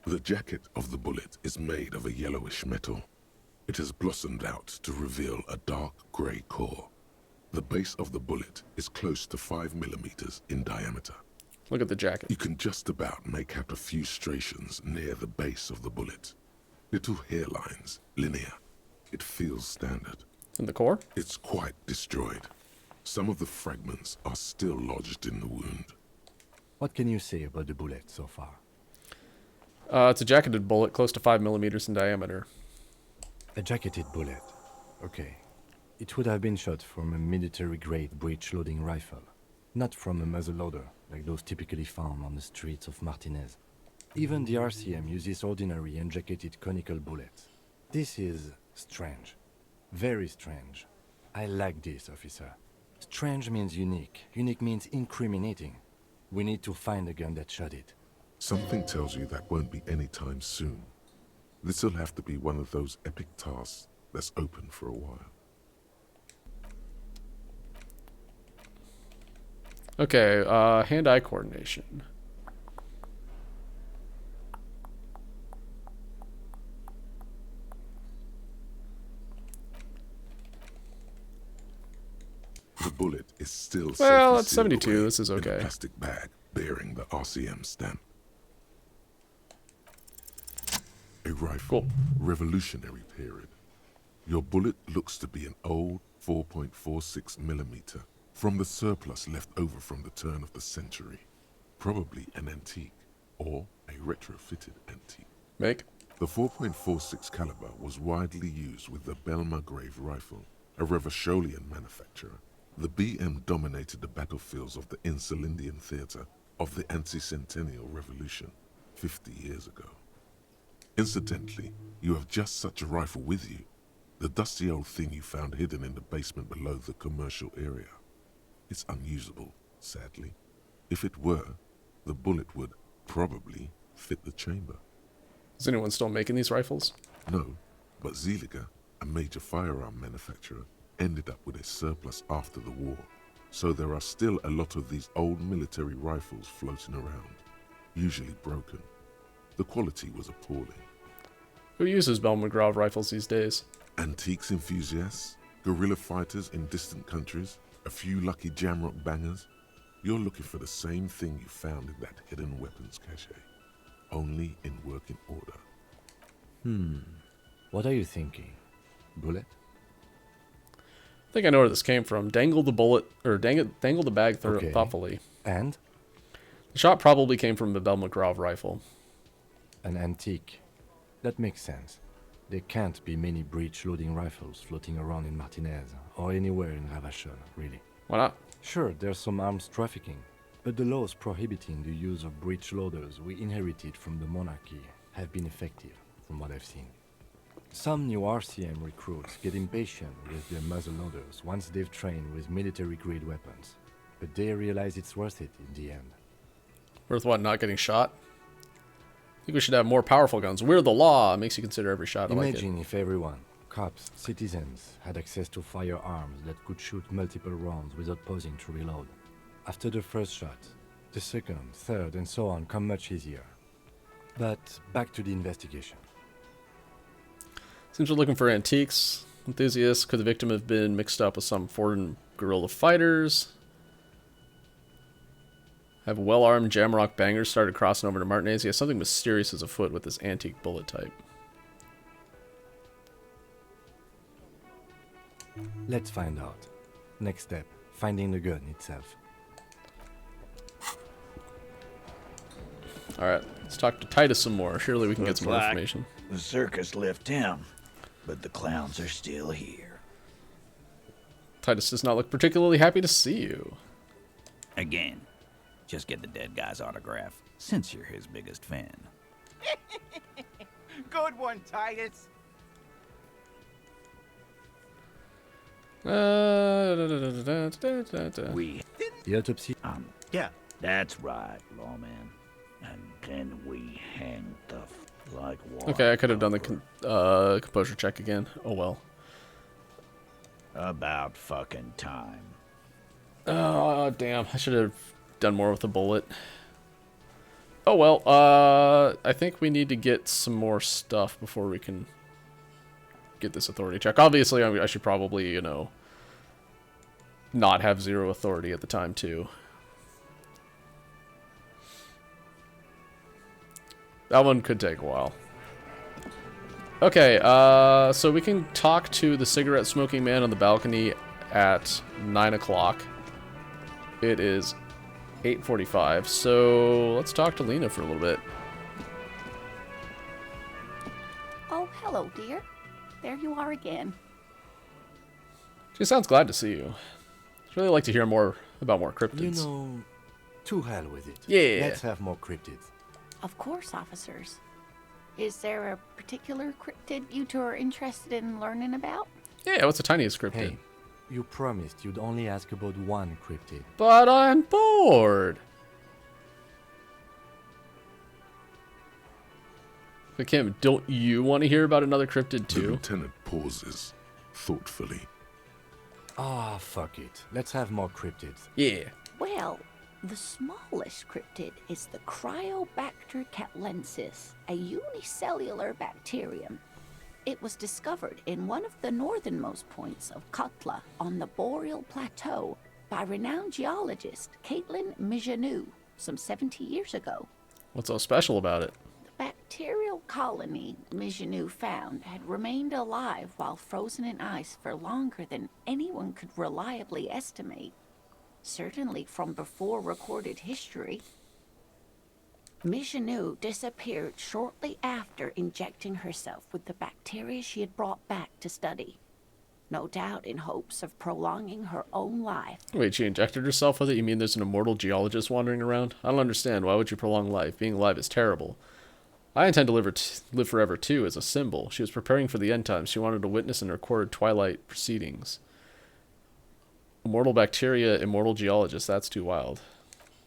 The jacket of the bullet is made of a yellowish metal. It has blossomed out to reveal a dark grey core. The base of the bullet is close to 5 millimeters in diameter. Look at the jacket. You can just about make out a few striations near the base of the bullet. Little hairlines, linear. It feels standard. And the core? It's quite destroyed. Some of the fragments are still lodged in the wound. What can you say about the bullet so far? It's a jacketed bullet, close to 5 millimeters in diameter. A jacketed bullet. Okay. It would have been shot from a military-grade breech-loading rifle, not from a muzzleloader like those typically found on the streets of Martinez. Even the RCM uses ordinary unjacketed conical bullets. This is strange. Very strange. I like this, officer. Strange means unique. Unique means incriminating. We need to find the gun that shot it. Something tells you that won't be any time soon. This'll have to be one of those epic tasks that's open for a while. Okay, hand-eye coordination. The bullet is still Well, safely it's sealed 72. away This is in a okay. plastic bag bearing the RCM stamp. A rifle, Cool. Revolutionary period. Your bullet looks to be an old 4.46 millimeter from the surplus left over from the turn of the century. Probably an antique or a retrofitted antique. Make? The 4.46 caliber was widely used with the Belmargrave rifle, a Revacholian manufacturer. The BM dominated the battlefields of the Insulindian theater of the anti-centennial revolution 50 years ago. Incidentally, you have just such a rifle with you. The dusty old thing you found hidden in the basement below the commercial area. It's unusable, sadly. If it were, the bullet would probably fit the chamber. Is anyone still making these rifles? No, but Zeliger, a major firearm manufacturer, ended up with a surplus after the war. So there are still a lot of these old military rifles floating around, usually broken. The quality was appalling. Who uses Belmagrave rifles these days? Antiques enthusiasts, guerrilla fighters in distant countries, a few lucky jamrock bangers. You're looking for the same thing you found in that hidden weapons cache, only in working order. What are you thinking? Bullet? I think I know where this came from. Dangle the bullet, or dangle the bag Okay. thoughtfully. And? The shot probably came from the Belmagrave rifle. An antique. That makes sense. There can't be many breech-loading rifles floating around in Martinez, or anywhere in Ravachol, really. Why not? Sure, there's some arms trafficking, But the laws prohibiting the use of breech loaders we inherited from the monarchy have been effective, from what I've seen. Some new RCM recruits get impatient with their muzzle loaders once they've trained with military-grade weapons, but they realize it's worth it in the end. Worth what, not getting shot? I think we should have more powerful guns. We're the law. It makes you consider every shot. Imagine if everyone, cops, citizens, had access to firearms that could shoot multiple rounds without pausing to reload. After the first shot, the second, third, and so on come much easier. But back to the investigation. Since we're looking for antiques enthusiasts, could the victim have been mixed up with some foreign guerrilla fighters? Have well-armed Jamrock bangers started crossing over to Martinez? He has something mysterious as afoot with this antique bullet type. Let's find out. Next step, finding the gun itself. Alright, let's talk to Titus some more. Surely we can get some more information. The circus left town, but the clowns are still here. Titus does not look particularly happy to see you. Again. Just get the dead guy's autograph, since you're his biggest fan. Good one, Titus. The autopsy? Yeah, that's right, lawman. And then we hang the like water. Okay, I could have done the composure check again. Oh well. About fucking time. Oh, damn. I should have done more with the bullet. Oh well, I think we need to get some more stuff before we can get this authority check. Obviously, I should probably, you know, not have 0 authority at the time, too. That one could take a while. Okay, so we can talk to the cigarette smoking man on the balcony at 9 o'clock. It is 8:45, so let's talk to Lena for a little bit. Oh, hello, dear. There you are again. She sounds glad to see you. I'd really like to hear more about more cryptids. You know, to hell with it. Yeah. Let's have more cryptids. Of course, officers. Is there a particular cryptid you two are interested in learning about? Yeah, what's the tiniest cryptid? Hey, you promised you'd only ask about one cryptid. But I'm bored. But Kim, don't you want to hear about another cryptid The too? lieutenant pauses, thoughtfully. Ah, fuck it. Let's have more cryptids. Yeah. Well, the smallest cryptid is the Cryobacter catlensis, a unicellular bacterium. It was discovered in one of the northernmost points of Katla on the Boreal Plateau by renowned geologist Caitlin Mijanou some 70 years ago. What's so special about it? The bacterial colony Mijanou found had remained alive while frozen in ice for longer than anyone could reliably estimate, certainly from before recorded history. Mijanou disappeared shortly after injecting herself with the bacteria she had brought back to study, no doubt in hopes of prolonging her own life. Wait, she injected herself with it? You mean there's an immortal geologist wandering around? I don't understand. Why would you prolong life? Being alive is terrible. I intend to live forever too, as a symbol. She was preparing for the end times. She wanted to witness and record twilight proceedings. Immortal bacteria, immortal geologist. That's too wild.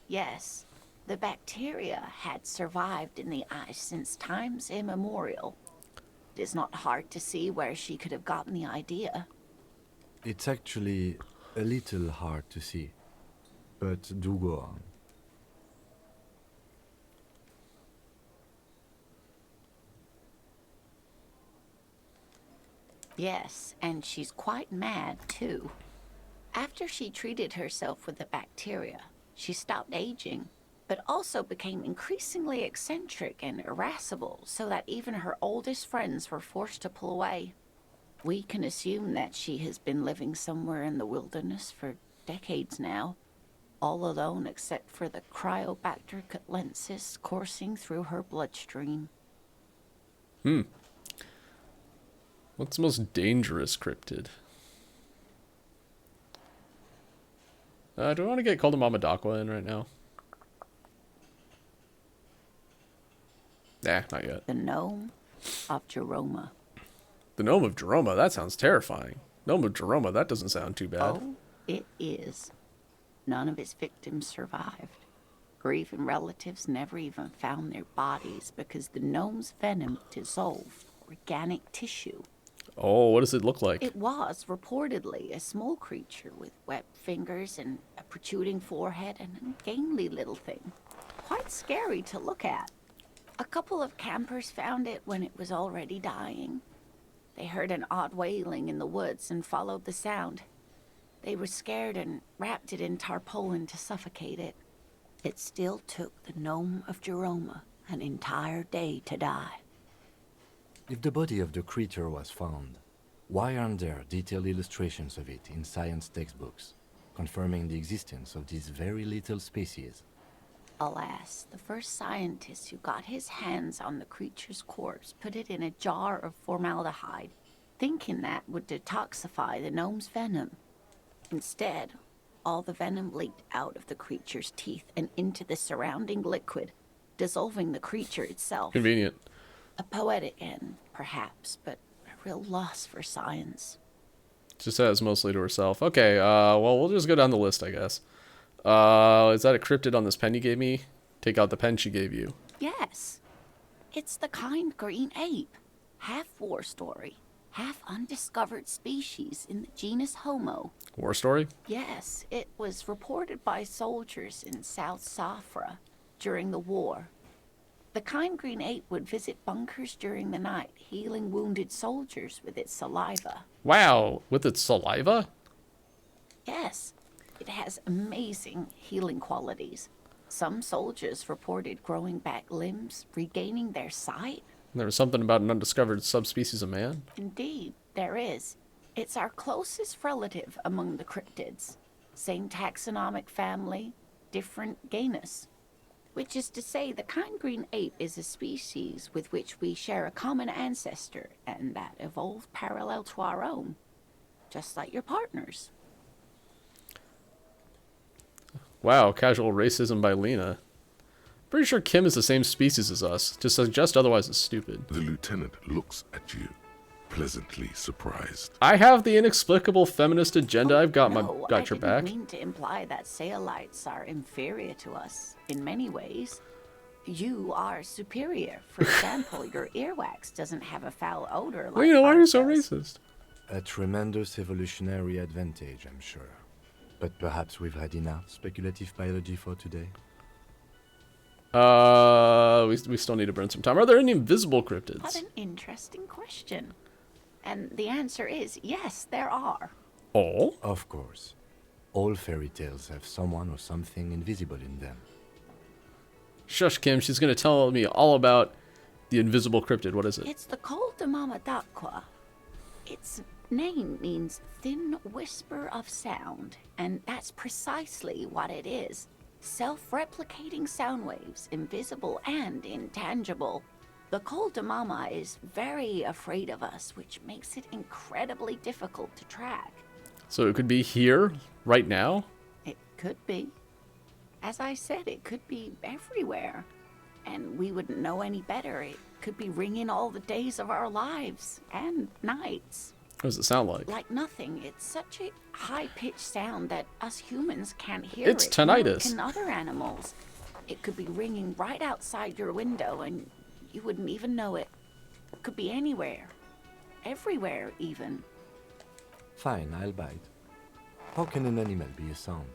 Yes, the bacteria had survived in the ice since times immemorial. It is not hard to see where she could have gotten the idea. It's actually a little hard to see. But do go on. Yes, and she's quite mad, too. After she treated herself with the bacteria, she stopped aging, but also became increasingly eccentric and irascible, so that even her oldest friends were forced to pull away. We can assume that she has been living somewhere in the wilderness for decades now, all alone except for the Cryobacter catlensis coursing through her bloodstream. What's the most dangerous cryptid? Do we want to get Called Mamadakwa in right now? Nah, not yet. The gnome of Jeroma. The Gnome of Jeroma, that sounds terrifying. Gnome of Jeroma, that doesn't sound too bad. Oh, it is. None of its victims survived. Grieving relatives never even found their bodies because the gnome's venom dissolved organic tissue. Oh, what does it look like? It was reportedly a small creature with webbed fingers and a protruding forehead and a gangly little thing. Quite scary to look at. A couple of campers found it when it was already dying. They heard an odd wailing in the woods and followed the sound. They were scared and wrapped it in tarpaulin to suffocate it. It still took the Gnome of Jeroma an entire day to die. If the body of the creature was found, why aren't there detailed illustrations of it in science textbooks, confirming the existence of this very little species? Alas, the first scientist who got his hands on the creature's corpse put it in a jar of formaldehyde, thinking that would detoxify the gnome's venom. Instead, all the venom leaked out of the creature's teeth and into the surrounding liquid, dissolving the creature itself. Convenient. A poetic end, perhaps, but a real loss for science. She says mostly to herself. Okay, well, we'll just go down the list, I guess. Is that a cryptid on this pen you gave me? Take out the pen she gave you. Yes. It's the kind green ape. Half war story, half undiscovered species in the genus Homo. War story? Yes, it was reported by soldiers in South Safra during the war. The kind green ape would visit bunkers during the night, healing wounded soldiers with its saliva. Wow, with its saliva? Yes, it has amazing healing qualities. Some soldiers reported growing back limbs, regaining their sight. There was something about an undiscovered subspecies of man? Indeed, there is. It's our closest relative among the cryptids. Same taxonomic family, different genus. Which is to say, the kind green ape is a species with which we share a common ancestor and that evolved parallel to our own. Just like your partners. Wow, casual racism by Lena. Pretty sure Kim is the same species as us. To suggest otherwise is stupid. The lieutenant looks at you, pleasantly surprised. I have the inexplicable feminist agenda. I've got No, got your back. I didn't mean to imply that Saelites are inferior to us in many ways. You are superior. For example, your earwax doesn't have a foul odor like Lena, why are you ours so does. racist? A tremendous evolutionary advantage, I'm sure. But perhaps we've had enough speculative biology for today. We still need to burn some time. Are there any invisible What cryptids? an interesting question. And the answer is yes, there are. Oh? Of course. All fairy tales have someone or something invisible in them. Shush, Kim. She's going to tell me all about the invisible cryptid. What is it? It's the Col de Mama d'Aqua. Its name means thin whisper of sound, and that's precisely what it is. Self-replicating sound waves, invisible and intangible. The Col de Mama is very afraid of us, which makes it incredibly difficult to track. So it could be here, right now? It could be. As I said, it could be everywhere. And we wouldn't know any better. It could be ringing all the days of our lives and nights. What does it sound like? Like nothing. It's such a high-pitched sound that us humans can't hear It's it. Nor tinnitus. can other animals. It could be ringing right outside your window and you wouldn't even know it. It could be anywhere. Everywhere, even. Fine, I'll bite. How can an animal be a sound?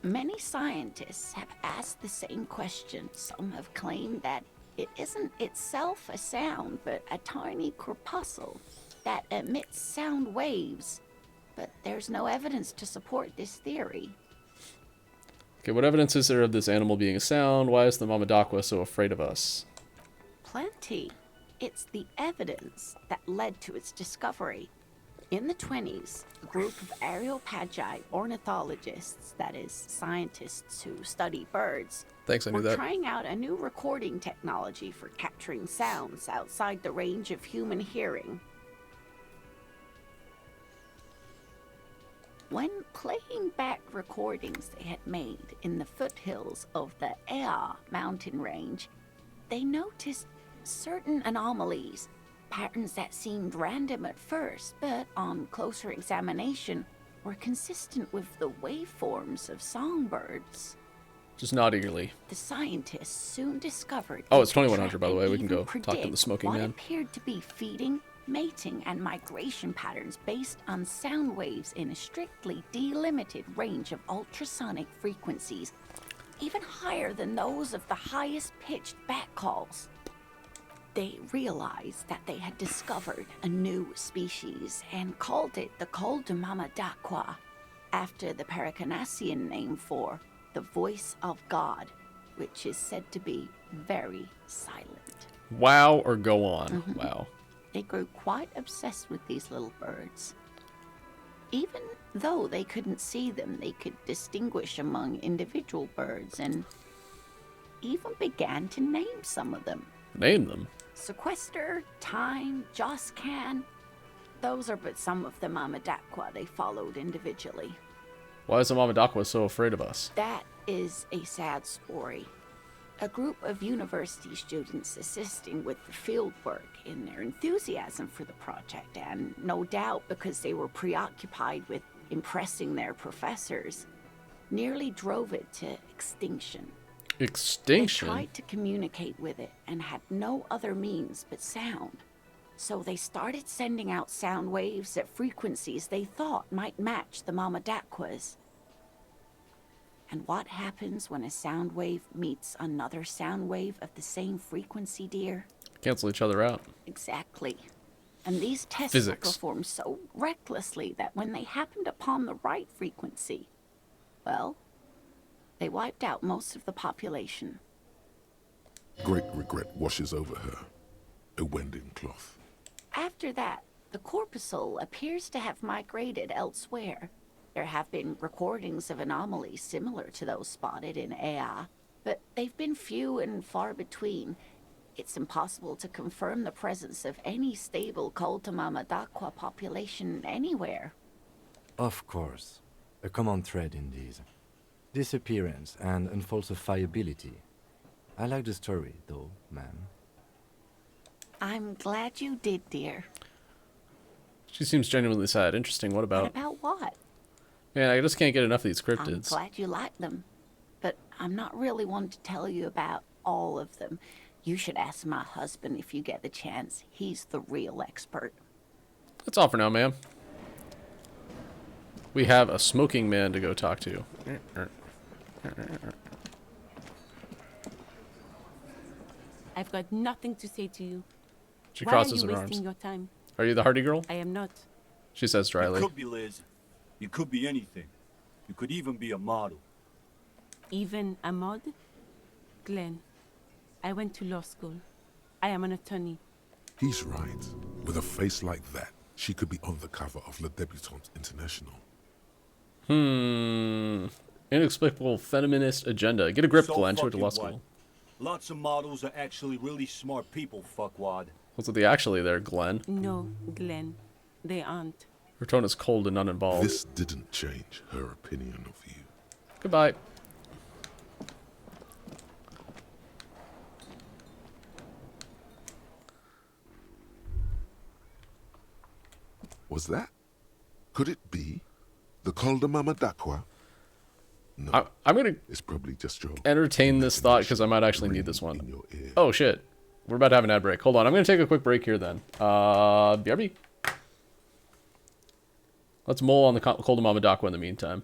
Many scientists have asked the same question. Some have claimed that it isn't itself a sound, but a tiny corpuscle that emits sound waves. But there's no evidence to support this theory. Okay, what evidence is there of this animal being a sound? Why is the Mama d'Aqua so afraid of us? Plenty. It's the evidence that led to its discovery. In the 20s, a group of Areopagi ornithologists, that is, scientists who study birds, Thanks, I knew were that. trying out a new recording technology for capturing sounds outside the range of human hearing. When playing back recordings they had made in the foothills of the Ea mountain range, they noticed certain anomalies, patterns that seemed random at first, but on closer examination were consistent with the waveforms of songbirds. Just nod eagerly. The scientists soon discovered. Oh, it's 2100, by the way. We can go talk to the predict smoking what man. appeared to be feeding, mating, and migration patterns based on sound waves in a strictly delimited range of ultrasonic frequencies, even higher than those of the highest pitched bat calls. They realized that they had discovered a new species and called it the Coldamamadaqua, after the Paracanassian name for the voice of God, which is said to be very silent. Wow or go on. Mhm. Wow. They grew quite obsessed with these little birds. Even though they couldn't see them, they could distinguish among individual birds and even began to name some of them. Name them. Sequester, Time, Joscan. Those are but some of the Mamadaqua they followed individually. Why is the Mamadaqua so afraid of us? That is a sad story. A group of university students assisting with the field work in their enthusiasm for the project, and no doubt because they were preoccupied with impressing their professors, nearly drove it to extinction. Extinction? They tried to communicate with it and had no other means but sound. So they started sending out sound waves at frequencies they thought might match the Mamadaquas. And what happens when a sound wave meets another sound wave of the same frequency, dear? Cancel each other out. Exactly. And these tests Physics. were performed so recklessly that when they happened upon the right frequency, well, they wiped out most of the population. Great regret washes over her. A wending cloth. After that, the corpuscle appears to have migrated elsewhere. There have been recordings of anomalies similar to those spotted in Ea, but they've been few and far between. It's impossible to confirm the presence of any stable Coltamamadaqua population anywhere. Of course. A common thread in these. Disappearance and unfalsifiability. I like the story, though, ma'am. I'm glad you did, dear. She seems genuinely sad. Interesting. What about? What about what? Man, I just can't get enough of these I'm cryptids. glad you like them, but I'm not really one to tell you about all of them. You should ask my husband if you get the chance. He's the real expert. That's all for now, ma'am. We have a smoking man to go talk to. I've got nothing to say to you. She Why crosses are you her wasting arms. your time? Are you the Hardy girl? I am not. She says You dryly. could be Liz. You could be anything. You could even be a model. Even a mod? Glenn, I went to law school. I am an attorney. He's right. With a face like that, she could be on the cover of Le Debutante International. Inexplicable feminist agenda. Get a grip, So Glenn. She went to fucking law what? school. Lots of models are actually really smart people, fuckwad. What's with the actually there, Glenn? No, Glenn, they aren't. Her tone is cold and uninvolved. This didn't change her opinion of you. Goodbye. Was that? Could it be? The Coldamamadaqua? No. I'm gonna It's probably just your entertain this thought because I might actually need this one. Oh shit. We're about to have an ad break. Hold on. I'm gonna take a quick break here then. BRB. Let's mull on the Coldamamadaqua in the meantime.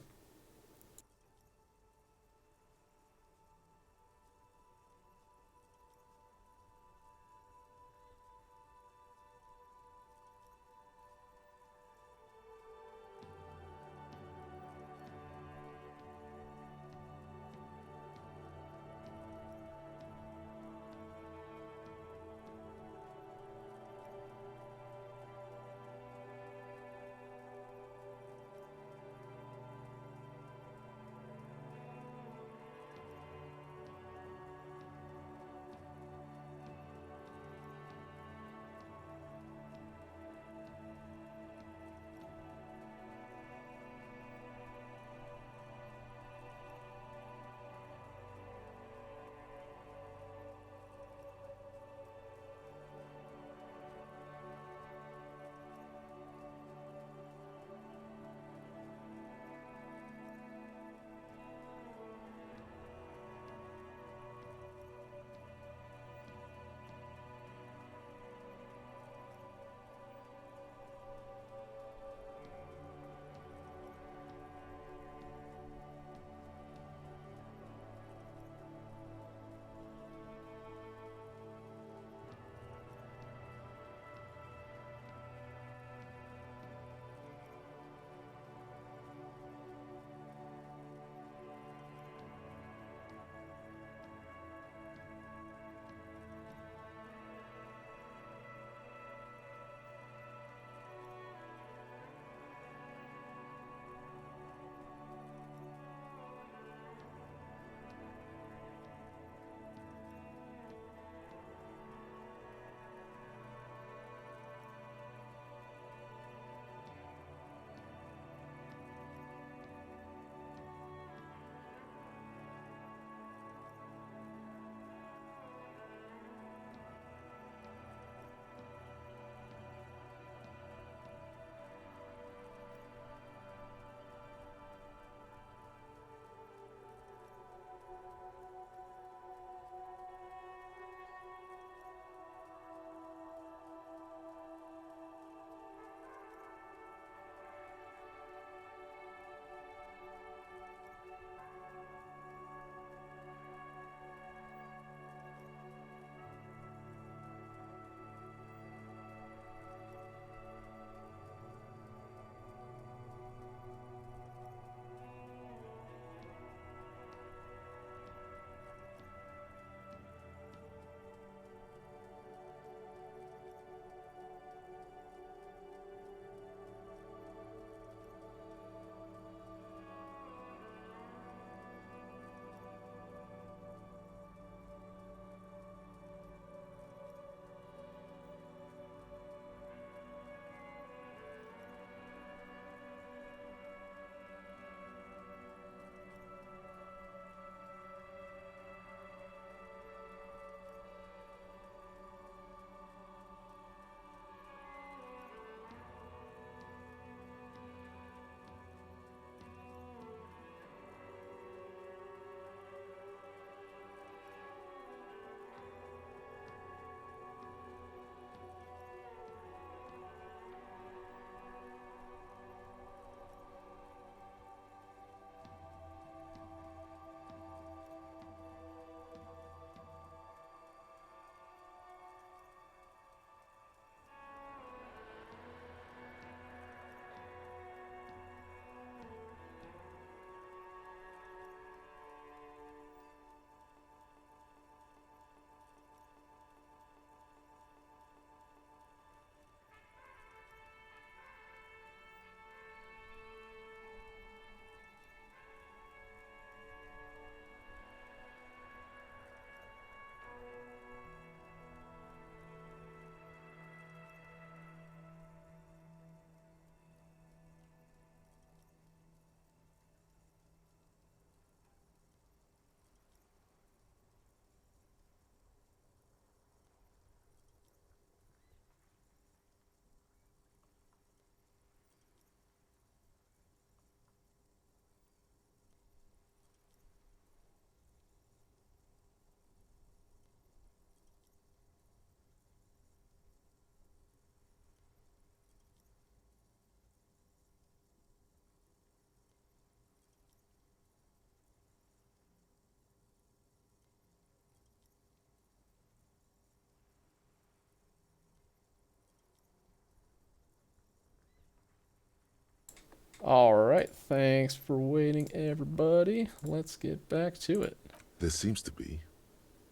Alright, thanks for waiting, everybody. Let's get back to it. There seems to be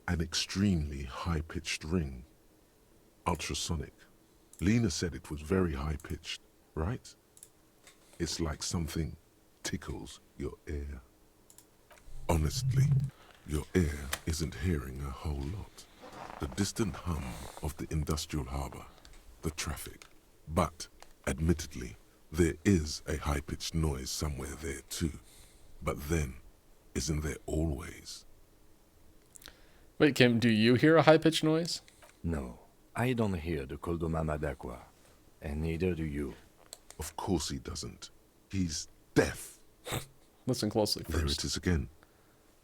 an extremely high-pitched ring. Ultrasonic. Lena said it was very high-pitched, right? It's like something tickles your ear. Honestly, your ear isn't hearing a whole lot. The distant hum of the industrial harbor, the traffic. But, admittedly, there is a high-pitched noise somewhere there too. But then, isn't there always? Wait, Kim, do you hear a high-pitched noise? No, I don't hear the Koldomama d'Aqua, and neither do you. Of course he doesn't. He's deaf. Listen closely first. There it is again.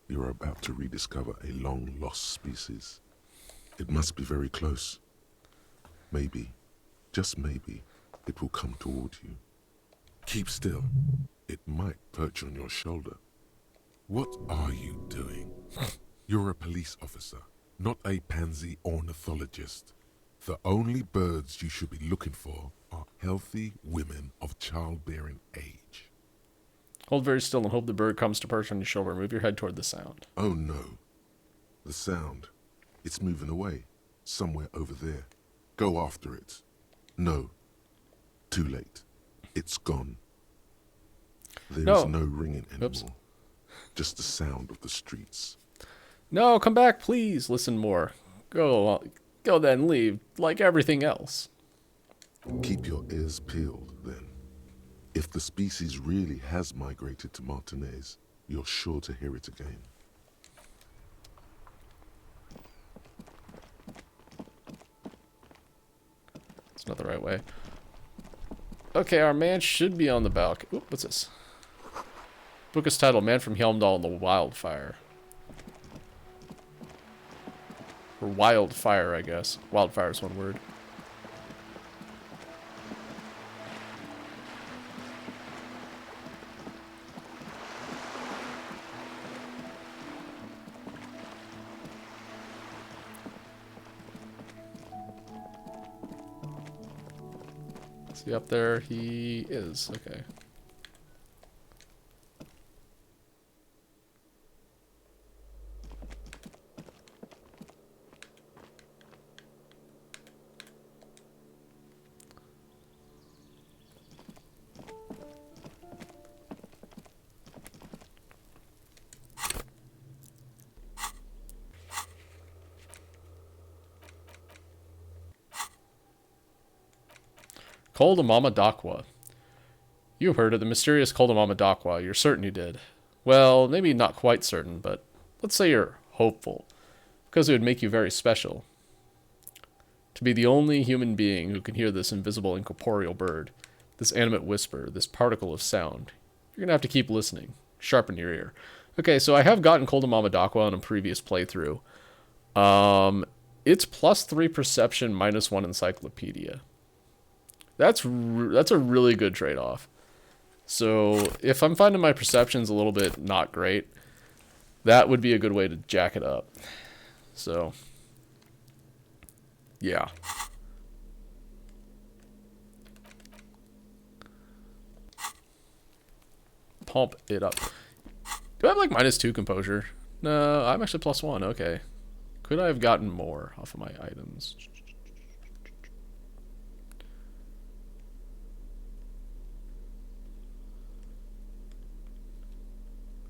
You're about to rediscover a long-lost species. It must be very close. Maybe, just maybe, it will come toward you. Keep still. It might perch on your shoulder. What are you doing? You're a police officer, not a pansy ornithologist. The only birds you should be looking for are healthy women of childbearing age. Hold very still and hope the bird comes to perch on your shoulder. Move your head toward the sound. Oh no. The sound. It's moving away. Somewhere over there. Go after it. No. Too late. It's gone. There is no ringing anymore. Oops. Just the sound of the streets. No, come back, please. Listen more. Go then, leave, like everything else. Keep your ears peeled, then. If the species really has migrated to Martinez, you're sure to hear it again. It's not the right way. Okay, our man should be on the balcony. Oop, what's this? Book is titled Man from Helmdall and the Wildfire. Or Wildfire, I guess. Wildfire is one word. Is he up there? He is. Okay. Koldomama d'Aqua. You heard of the mysterious Koldomama d'Aqua. You're certain you did. Well, maybe not quite certain, but let's say you're hopeful. Because it would make you very special. To be the only human being who can hear this invisible incorporeal bird, this animate whisper, this particle of sound. You're going to have to keep listening. Sharpen your ear. Okay, so I have gotten Koldomama d'Aqua on a previous playthrough. It's +3 perception, -1 encyclopedia. That's a really good trade-off. So if I'm finding my perceptions a little bit not great, that would be a good way to jack it up. So, yeah. Pump it up. Do I have like -2 composure? No, I'm actually +1. Okay. Could I have gotten more off of my items?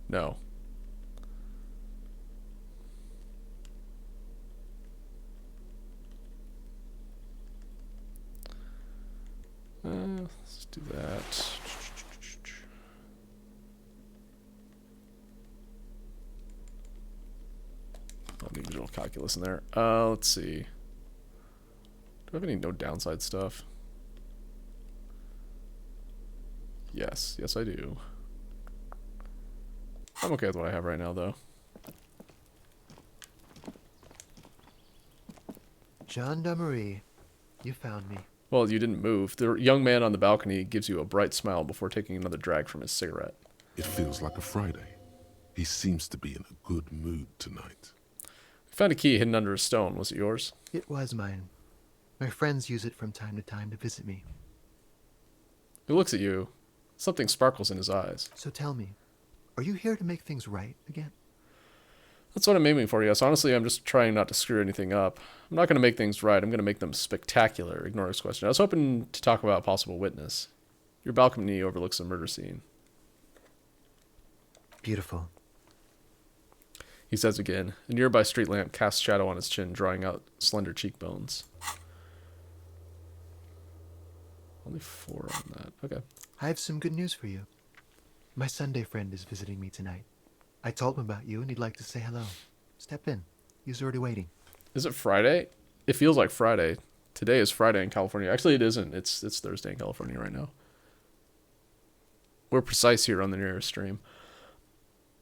No. Let's do that. I'll need visual calculus in there. Let's see. Do I have any no downside stuff? Yes. Yes, I do. I'm okay with what I have right now, though. Gendarmerie, you found me. Well, you didn't move. The young man on the balcony gives you a bright smile before taking another drag from his cigarette. It feels like a Friday. He seems to be in a good mood tonight. I found a key hidden under a stone. Was it yours? It was mine. My friends use it from time to time to visit me. He looks at you. Something sparkles in his eyes. So tell me, are you here to make things right again? That's what I'm aiming for, yes. Honestly, I'm just trying not to screw anything up. I'm not going to make things right. I'm going to make them spectacular. Ignore his question. I was hoping to talk about a possible witness. Your balcony overlooks a murder scene. Beautiful. He says again. A nearby street lamp casts shadow on his chin, drawing out slender cheekbones. Only 4 on that. Okay. I have some good news for you. My Sunday friend is visiting me tonight. I told him about you and he'd like to say hello. Step in. He's already waiting. Is it Friday? It feels like Friday. Today is Friday in California. Actually, it isn't. It's Thursday in California right now. We're precise here on the nearest stream.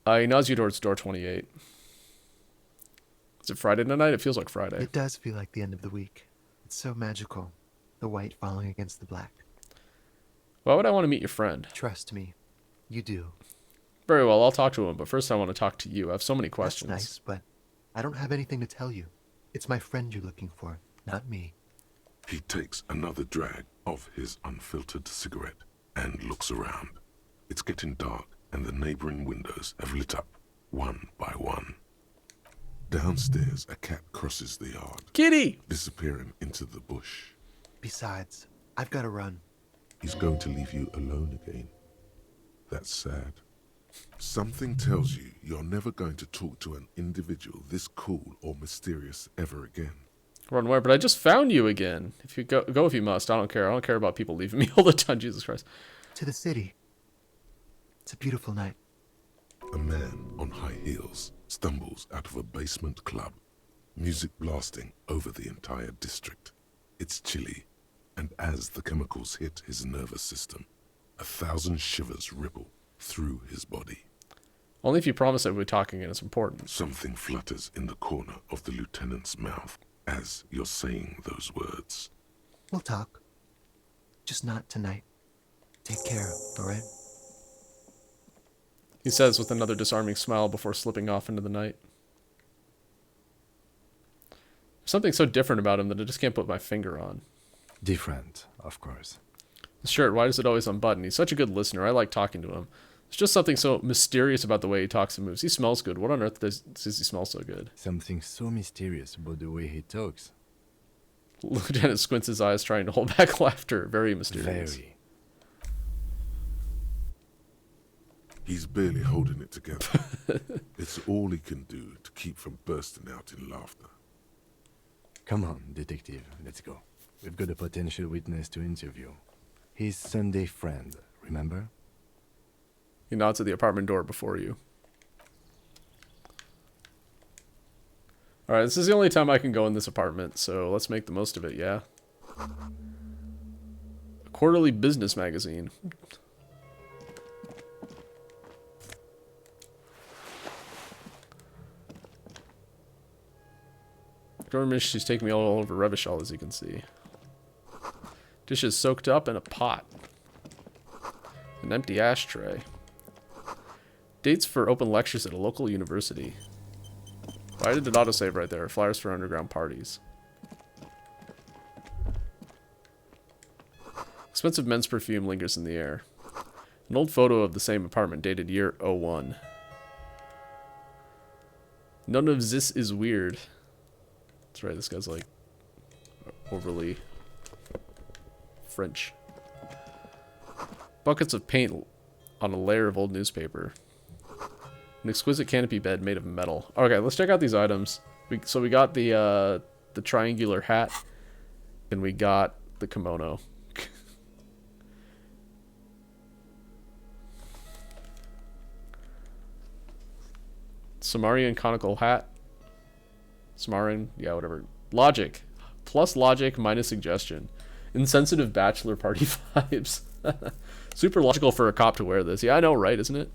He nods you towards door 28. Is it Friday tonight? It feels like Friday. It does feel like the end of the week. It's so magical. The white falling against the black. Why would I want to meet your friend? Trust me. You do. Very well, I'll talk to him, but first I want to talk to you. I have so many questions. That's nice, but I don't have anything to tell you. It's my friend you're looking for, not me. He takes another drag of his unfiltered cigarette and looks around. It's getting dark, and the neighboring windows have lit up, one by one. Downstairs, a cat crosses the yard. Kitty! Disappearing into the bush. Besides, I've got to run. He's going to leave you alone again. That's sad. Something tells you you're never going to talk to an individual this cool or mysterious ever again. Run where? But I just found you again. If you go if you must. I don't care. I don't care about people leaving me all the time. Jesus Christ. To the city. It's a beautiful night. A man on high heels stumbles out of a basement club, music blasting over the entire district. It's chilly, and as the chemicals hit his nervous system, 1,000 shivers ripple through his body. Only if you promise that we'll be talking and it's important. Something flutters in the corner of the lieutenant's mouth as you're saying those words. We'll talk. Just not tonight. Take care, alright? He says with another disarming smile before slipping off into the night. There's something so different about him that I just can't put my finger on. Different, of course. The shirt, why is it always unbuttoned? He's such a good listener. I like talking to him. There's just something so mysterious about the way he talks and moves. He smells good. What on earth does he smell so good? Something so mysterious about the way he talks. Lieutenant squints his eyes, trying to hold back laughter. Very mysterious. Very. He's barely holding it together. It's all he can do to keep from bursting out in laughter. Come on, detective. Let's go. We've got a potential witness to interview. His Sunday friend, remember? He nods at the apartment door before you. Alright, this is the only time I can go in this apartment, so let's make the most of it, yeah? A quarterly business magazine. Government, she's taking me all over Revachol, as you can see. Dishes soaked up in a pot. An empty ashtray. Dates for open lectures at a local university. Why did it autosave right there? Flyers for underground parties. Expensive men's perfume lingers in the air. An old photo of the same apartment dated year 01. None of this is weird. That's right, this guy's like overly French. Buckets of paint on a layer of old newspaper. An exquisite canopy bed made of metal. Okay, let's check out these items. So we got the triangular hat, and we got the kimono. Sumerian conical hat. Sumerian, yeah, whatever. Logic. Plus logic minus suggestion. Insensitive bachelor party vibes. Super logical for a cop to wear this. Yeah, I know, right? Isn't it?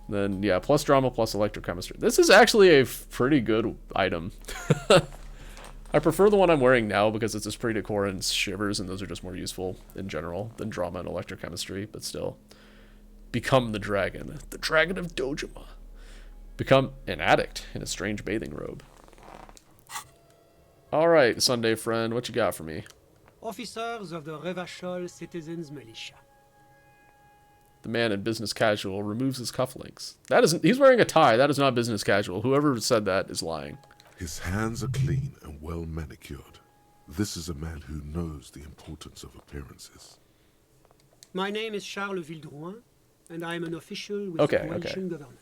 Then, yeah, plus drama, plus electrochemistry. This is actually a pretty good item. I prefer the one I'm wearing now because it's esprit de corps and shivers, and those are just more useful in general than drama and electrochemistry, but still. Become the dragon. The dragon of Dojima. Become an addict in a strange bathing robe. Alright, Sunday friend, what you got for me? Officers of the Revachol Citizens Militia. The man in business casual removes his cufflinks. That isn't. He's wearing a tie. That is not business casual. Whoever said that is lying. His hands are clean and well manicured. This is a man who knows the importance of appearances. My name is Charles Vildrouin, and I am an official with Okay, the coalition government.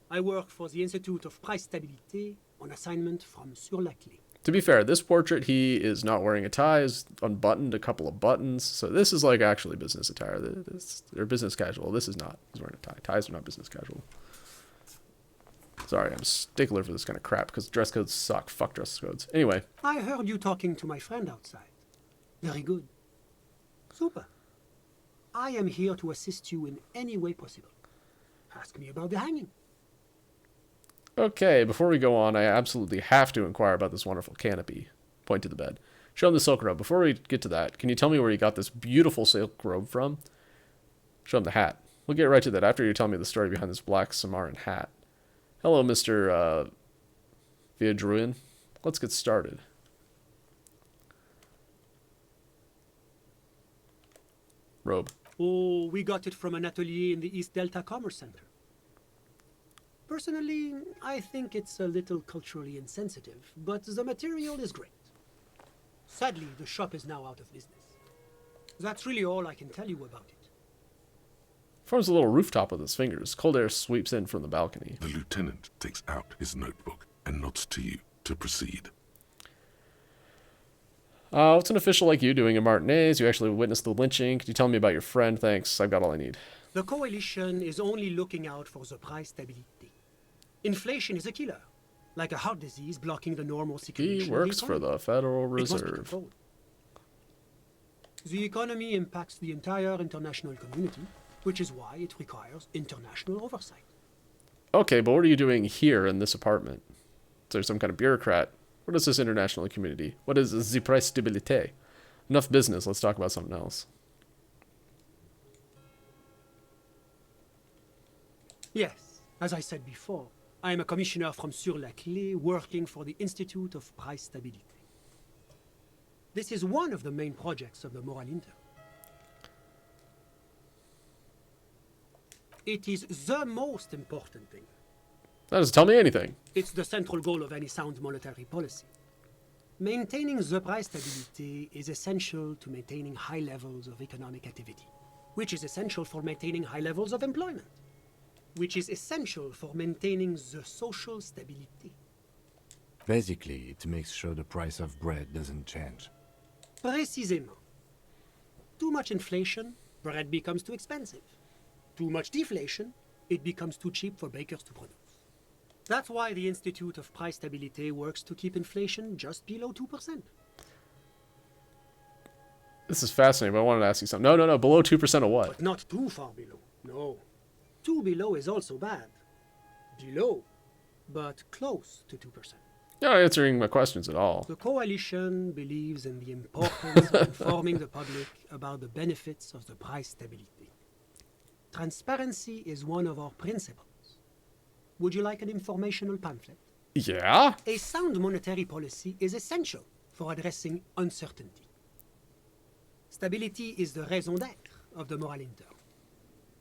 I work for the Institute of Price Stabilité on assignment from Sur-la-Clé. To be fair, this portrait, he is not wearing a tie. He's unbuttoned a couple of buttons. So this is like actually business attire. They're business casual. This is not. He's wearing a tie. Ties are not business casual. Sorry, I'm a stickler for this kind of crap because dress codes suck. Fuck dress codes. Anyway. I heard you talking to my friend outside. Very good. Super. I am here to assist you in any way possible. Ask me about the hanging. Okay, before we go on, I absolutely have to inquire about this wonderful canopy. Point to the bed. Show him the silk robe. Before we get to that, can you tell me where you got this beautiful silk robe from? Show him the hat. We'll get right to that after you tell me the story behind this black Samaran hat. Hello, Mr. Viadruin. Let's get started. Robe. Oh, we got it from an atelier in the East Delta Commerce Center. Personally, I think it's a little culturally insensitive, but the material is great. Sadly, the shop is now out of business. That's really all I can tell you about it. Forms a little rooftop with his fingers. Cold air sweeps in from the balcony. The lieutenant takes out his notebook and nods to you to proceed. What's an official like you doing in Martinez? You actually witnessed the lynching. Could you tell me about your friend? Thanks. I've got all I need. The coalition is only looking out for the price stability. Inflation is a killer, like a heart disease blocking the normal circulation. He works for the Federal It must be Reserve. controlled. The economy impacts the entire international community, which is why it requires international oversight. Okay, but what are you doing here in this apartment? Is there some kind of bureaucrat? What is this international community? What is the price stabilité? Enough business. Let's talk about something else. Yes, as I said before, I am a commissioner from Sur-la-Clé working for the Institute of Price Stability. This is one of the main projects of the Moral Inter. It is the most important thing. That doesn't tell me anything. It's the central goal of any sound monetary policy. Maintaining the price stability is essential to maintaining high levels of economic activity, which is essential for maintaining high levels of employment, which is essential for maintaining the social stability. Basically, it makes sure the price of bread doesn't change. Précisément. Too much inflation, bread becomes too expensive. Too much deflation, it becomes too cheap for bakers to produce. That's why the Institute of Price Stability works to keep inflation just below 2%. This is fascinating, but I wanted to ask you something. No. Below 2% of what? But not too far below. No. Too below is also bad. Below, but close to 2%. You're not answering my questions at all. The coalition believes in the importance of informing the public about the benefits of the price stability. Transparency is one of our principles. Would you like an informational pamphlet? Yeah? A sound monetary policy is essential for addressing uncertainty. Stability is the raison d'être of the Moral Inter.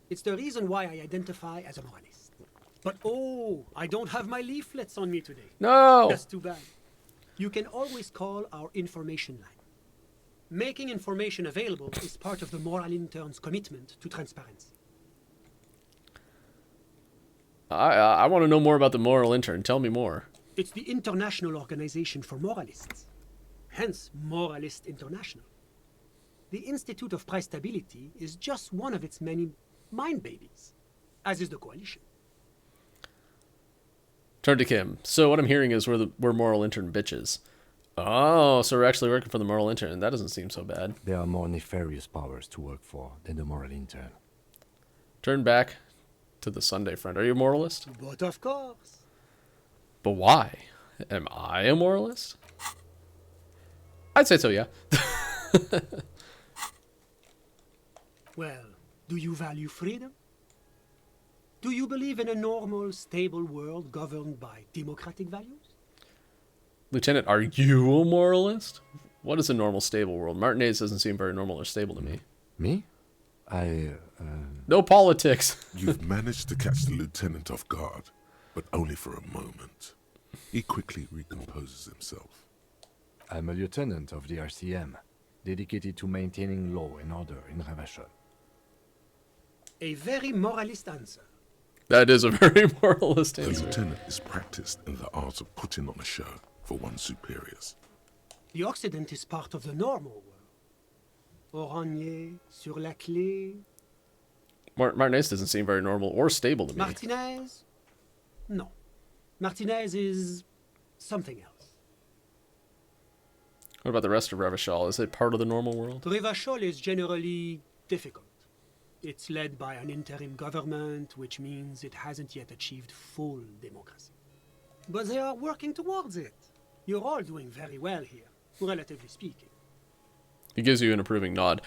It's the reason why I identify as a moralist. But oh, I don't have my leaflets on me today. No! That's too bad. You can always call our information line. Making information available is part of the Moral Intern's commitment to transparency. I want to know more about the Moral Intern. Tell me more. It's the International Organization for Moralists. Hence, Moralist International. The Institute of Price Stability is just one of its many mind babies, as is the coalition. Turn to Kim. So what I'm hearing is we're Moral Intern bitches. Oh, so we're actually working for the Moral Intern. That doesn't seem so bad. There are more nefarious powers to work for than the Moral Intern. Turn back to the Sunday friend. Are you a moralist? But of course. But why? Am I a moralist? I'd say so, yeah. Well, do you value freedom? Do you believe in a normal, stable world governed by democratic values? Lieutenant, are you a moralist? What is a normal, stable world? Martinez doesn't seem very normal or stable to me. Me? I No politics. You've managed to catch the lieutenant off guard, but only for a moment. He quickly recomposes himself. I'm a lieutenant of the RCM, dedicated to maintaining law and order in Ravachol. A very moralist answer. That is a very moralist The answer. lieutenant is practiced in the art of putting on a show for one's superiors. The Occident is part of the normal world. Oranje, sur la clé. Martinez doesn't seem very normal or stable to me. Martinez? No. Martinez is something else. What about the rest of Revachol? Is it part of the normal world? Revachol is generally difficult. It's led by an interim government, which means it hasn't yet achieved full democracy. But they are working towards it. You're all doing very well here, relatively speaking. He gives you an approving nod.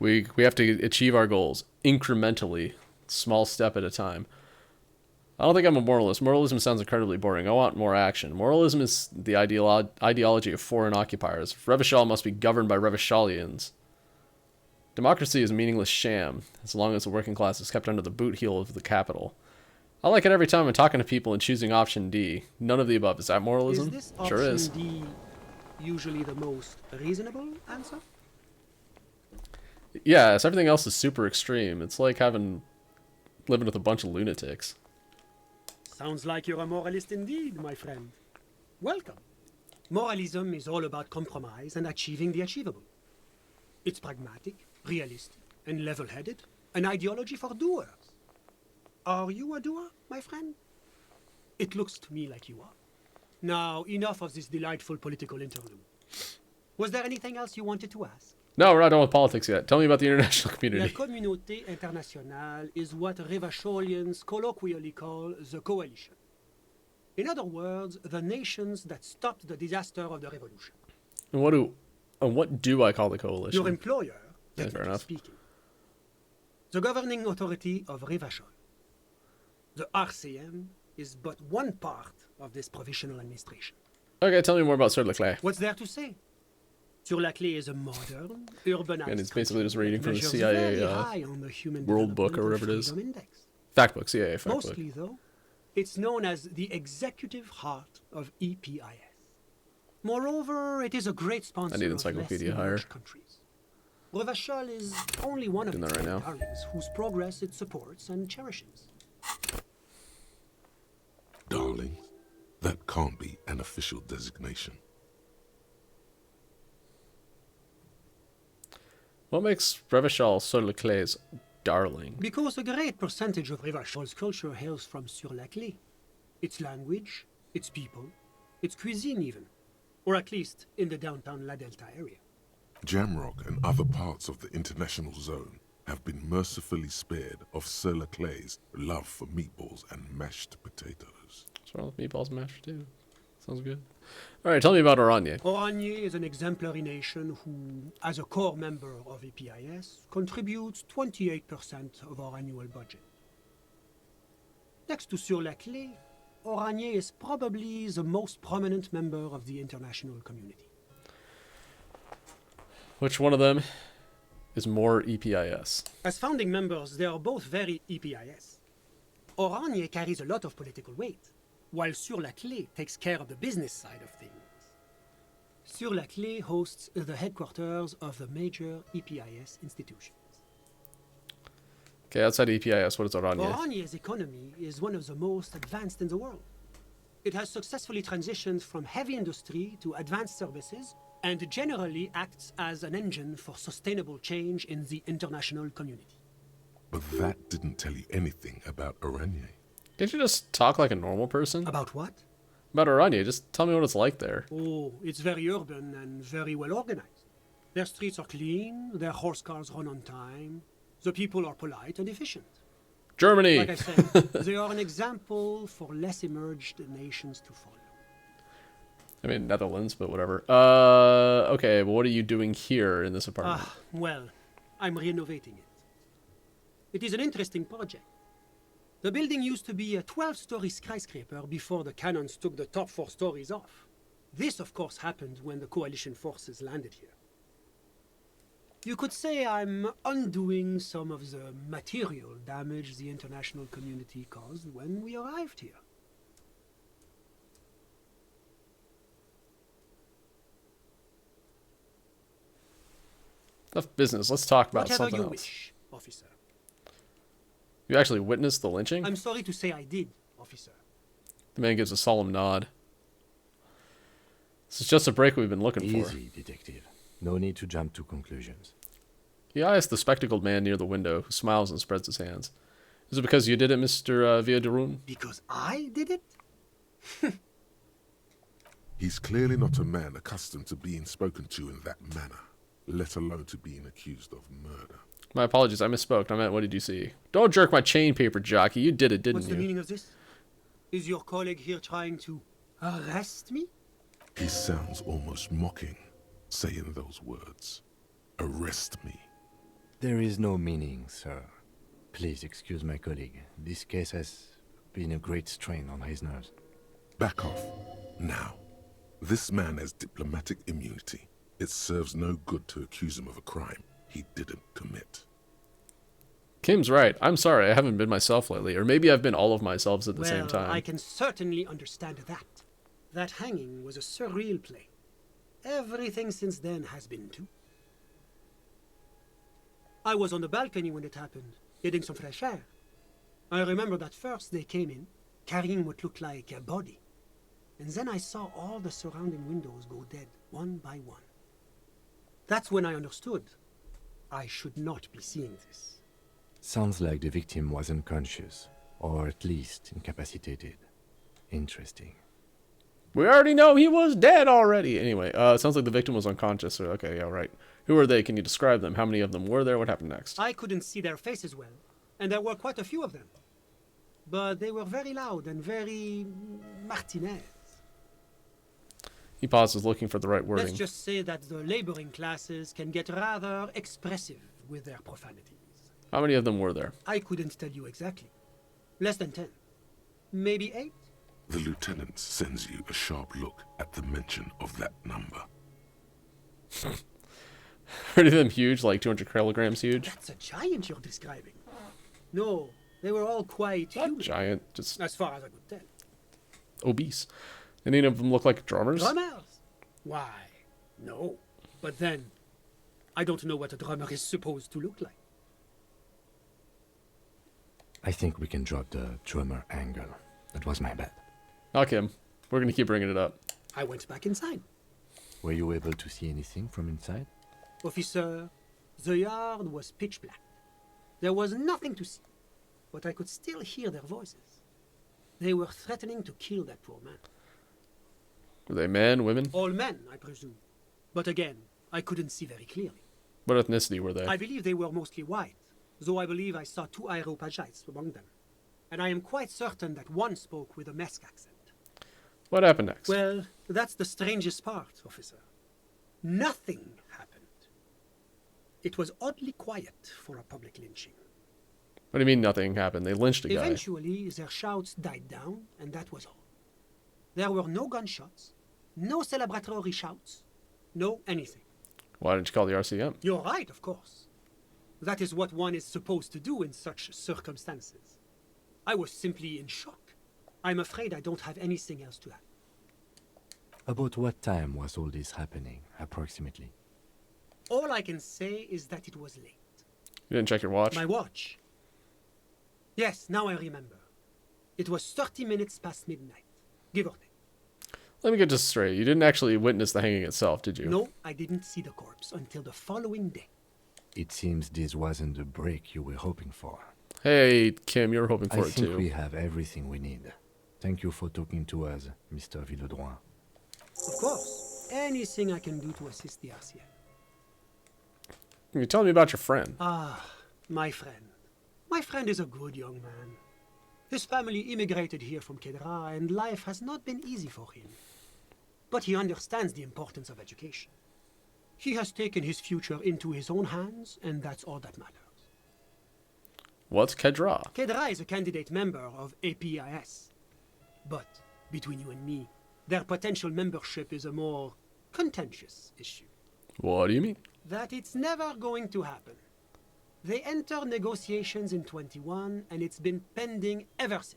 We have to achieve our goals incrementally, small step at a time. I don't think I'm a moralist. Moralism sounds incredibly boring. I want more action. Moralism is the ideology of foreign occupiers. Revachol must be governed by Revacholians. Democracy is a meaningless sham, as long as the working class is kept under the boot heel of the capital. I like it every time I'm talking to people and choosing option D. None of the above. Is that moralism? Is this Sure is. option D usually the most reasonable answer? Yeah, as everything else is super extreme. It's like living with a bunch of lunatics. Sounds like you're a moralist indeed, my friend. Welcome. Moralism is all about compromise and achieving the achievable. It's pragmatic, realistic, and level-headed, an ideology for doers. Are you a doer, my friend? It looks to me like you are. Now, enough of this delightful political interlude. Was there anything else you wanted to ask? No, we're not done with politics yet. Tell me about the international La community. communauté internationale is what Revacholians colloquially call the coalition. In other words, the nations that stopped the disaster of the revolution. And what do I call the coalition? Your employer, Yeah, fair technically enough. speaking. The governing authority of Revachol. The RCM is but one part of this provisional administration. Okay, tell me more about Sur le Clay. What's there to say? Sur la Clé is a modern, urbanized And it's basically just reading from the measures CIA very high on the Human World Book or Development whatever it is. Freedom Index. Fact book, CIA fact book. Mostly, though, it's known as the executive heart of EPIS. Moreover, it is a great sponsor I need of encyclopedia less higher. enriched countries. Revachol is only one of Doing the that right now. darlings whose progress it supports and cherishes. Darling, that can't be an official designation. What makes Revachol Sur le Clay's darling? Because a great percentage of Revachol's culture hails from Sur la Clé. Its language, its people, its cuisine even. Or at least in the downtown La Delta area. Jamrock and other parts of the international zone have been mercifully spared of Sur le Clay's love for meatballs and mashed potatoes. What's wrong with meatballs and mashed too? Sounds good. Alright, tell me about Oranje. Oranje is an exemplary nation who, as a core member of EPIS, contributes 28% of our annual budget. Next to Sur la Clé, Oranje is probably the most prominent member of the international community. Which one of them is more E EPIS? As founding members, they are both very EPIS. Oranje carries a lot of political weight, while Sur la Clé takes care of the business side of things. Sur la Clé hosts the headquarters of the major EPIS institutions. Okay, outside EPIS, what is Oranje? Oranje's economy is one of the most advanced in the world. It has successfully transitioned from heavy industry to advanced services and generally acts as an engine for sustainable change in the international community. But that didn't tell you anything about Oranje. Can't you just talk like a normal person? About what? About Oranje, just tell me what it's like there. Oh, it's very urban and very well organized. Their streets are clean, their horse cars run on time, the people are polite and efficient. Germany! Like I said, they are an example for less emerged nations to follow. I mean, Netherlands, but whatever. Okay, but what are you doing here in this apartment? Ah, well, I'm renovating it. It is an interesting project. The building used to be a 12-story skyscraper before the cannons took the top 4 stories off. This, of course, happened when the coalition forces landed here. You could say I'm undoing some of the material damage the international community caused when we arrived here. Enough business. Let's talk about Whatever something you else. wish, officer. You actually witnessed the lynching? I'm sorry to say I did, officer. The man gives a solemn nod. This is just a break we've been looking for. Easy, detective. No need to jump to conclusions. He eyes the spectacled man near the window, who smiles and spreads his hands. Is it because you did it, Mr. Villaderun? Because I did it? He's clearly not a man accustomed to being spoken to in that manner, let alone to being accused of murder. My apologies, I misspoke. I meant, what did you see? Don't jerk my chain paper, jockey. You did it, didn't What's you? the meaning of this? Is your colleague here trying to arrest me? He sounds almost mocking, saying those words. Arrest me. There is no meaning, sir. Please excuse my colleague. This case has been a great strain on his nerves. Back off. Now. This man has diplomatic immunity. It serves no good to accuse him of a crime he didn't commit. Kim's right. I'm sorry, I haven't been myself lately. Or maybe I've been all of myself at the same time. I can certainly understand that. That hanging was a surreal play. Everything since then has been too. I was on the balcony when it happened, getting some fresh air. I remember that first they came in, carrying what looked like a body. And then I saw all the surrounding windows go dead, one by one. That's when I understood. I should not be seeing this. Sounds like the victim was unconscious, or at least incapacitated. Interesting. We already know he was dead already. Anyway, it sounds like the victim was unconscious. So, okay, yeah, right. Who are they? Can you describe them? How many of them were there? What happened next? I couldn't see their faces well, and there were quite a few of them. But they were very loud and very Martinez. He pauses, looking for the right wording. Let's just say that the laboring classes can get rather expressive with their profanities. How many of them were there? I couldn't tell you exactly. Less than 10. Maybe 8? The lieutenant sends you a sharp look at the mention of that number. Are any of them huge, like 200 kilograms huge? That's a giant you're describing. No, they were all quite Not human. giant, just as far as I could tell. obese. Any of them look like drummers? Drummers? Why, no. But then, I don't know what a drummer is supposed to look like. I think we can drop the drummer angle. That was my bad. Not Kim. We're going to keep bringing it up. I went back inside. Were you able to see anything from inside? Officer, the yard was pitch black. There was nothing to see, but I could still hear their voices. They were threatening to kill that poor man. Were they men, women? All men, I presume. But again, I couldn't see very clearly. What ethnicity were they? I believe they were mostly white, though I believe I saw 2 Areopagites among them. And I am quite certain that one spoke with a Mesk accent. What happened next? Well, that's the strangest part, officer. Nothing happened. It was oddly quiet for a public lynching. What do you mean nothing happened? They lynched a guy. Eventually, their shouts died down, and that was all. There were no gunshots, no celebratory shouts, no anything. Why didn't you call the RCM? You're right, of course. That is what one is supposed to do in such circumstances. I was simply in shock. I'm afraid I don't have anything else to add. About what time was all this happening, approximately? All I can say is that it was late. You didn't check your watch? My watch? Yes, now I remember. It was 30 minutes past midnight, give or take. Let me get this straight. You didn't actually witness the hanging itself, did you? No, I didn't see the corpse until the following day. It seems this wasn't the break you were hoping for. Hey, Kim, you were hoping for I it think too. we have everything we need. Thank you for talking to us, Mr. Villedroit. Of course, anything I can do to assist the RCM. Can you tell me about your friend? Ah, my friend. My friend is a good young man. His family immigrated here from Kedra, and life has not been easy for him. But he understands the importance of education. He has taken his future into his own hands, and that's all that matters. What's Kedra? Kedra is a candidate member of APIS. But, between you and me, their potential membership is a more contentious issue. What do you mean? that it's never going to happen. They entered negotiations in 21, and it's been pending ever since.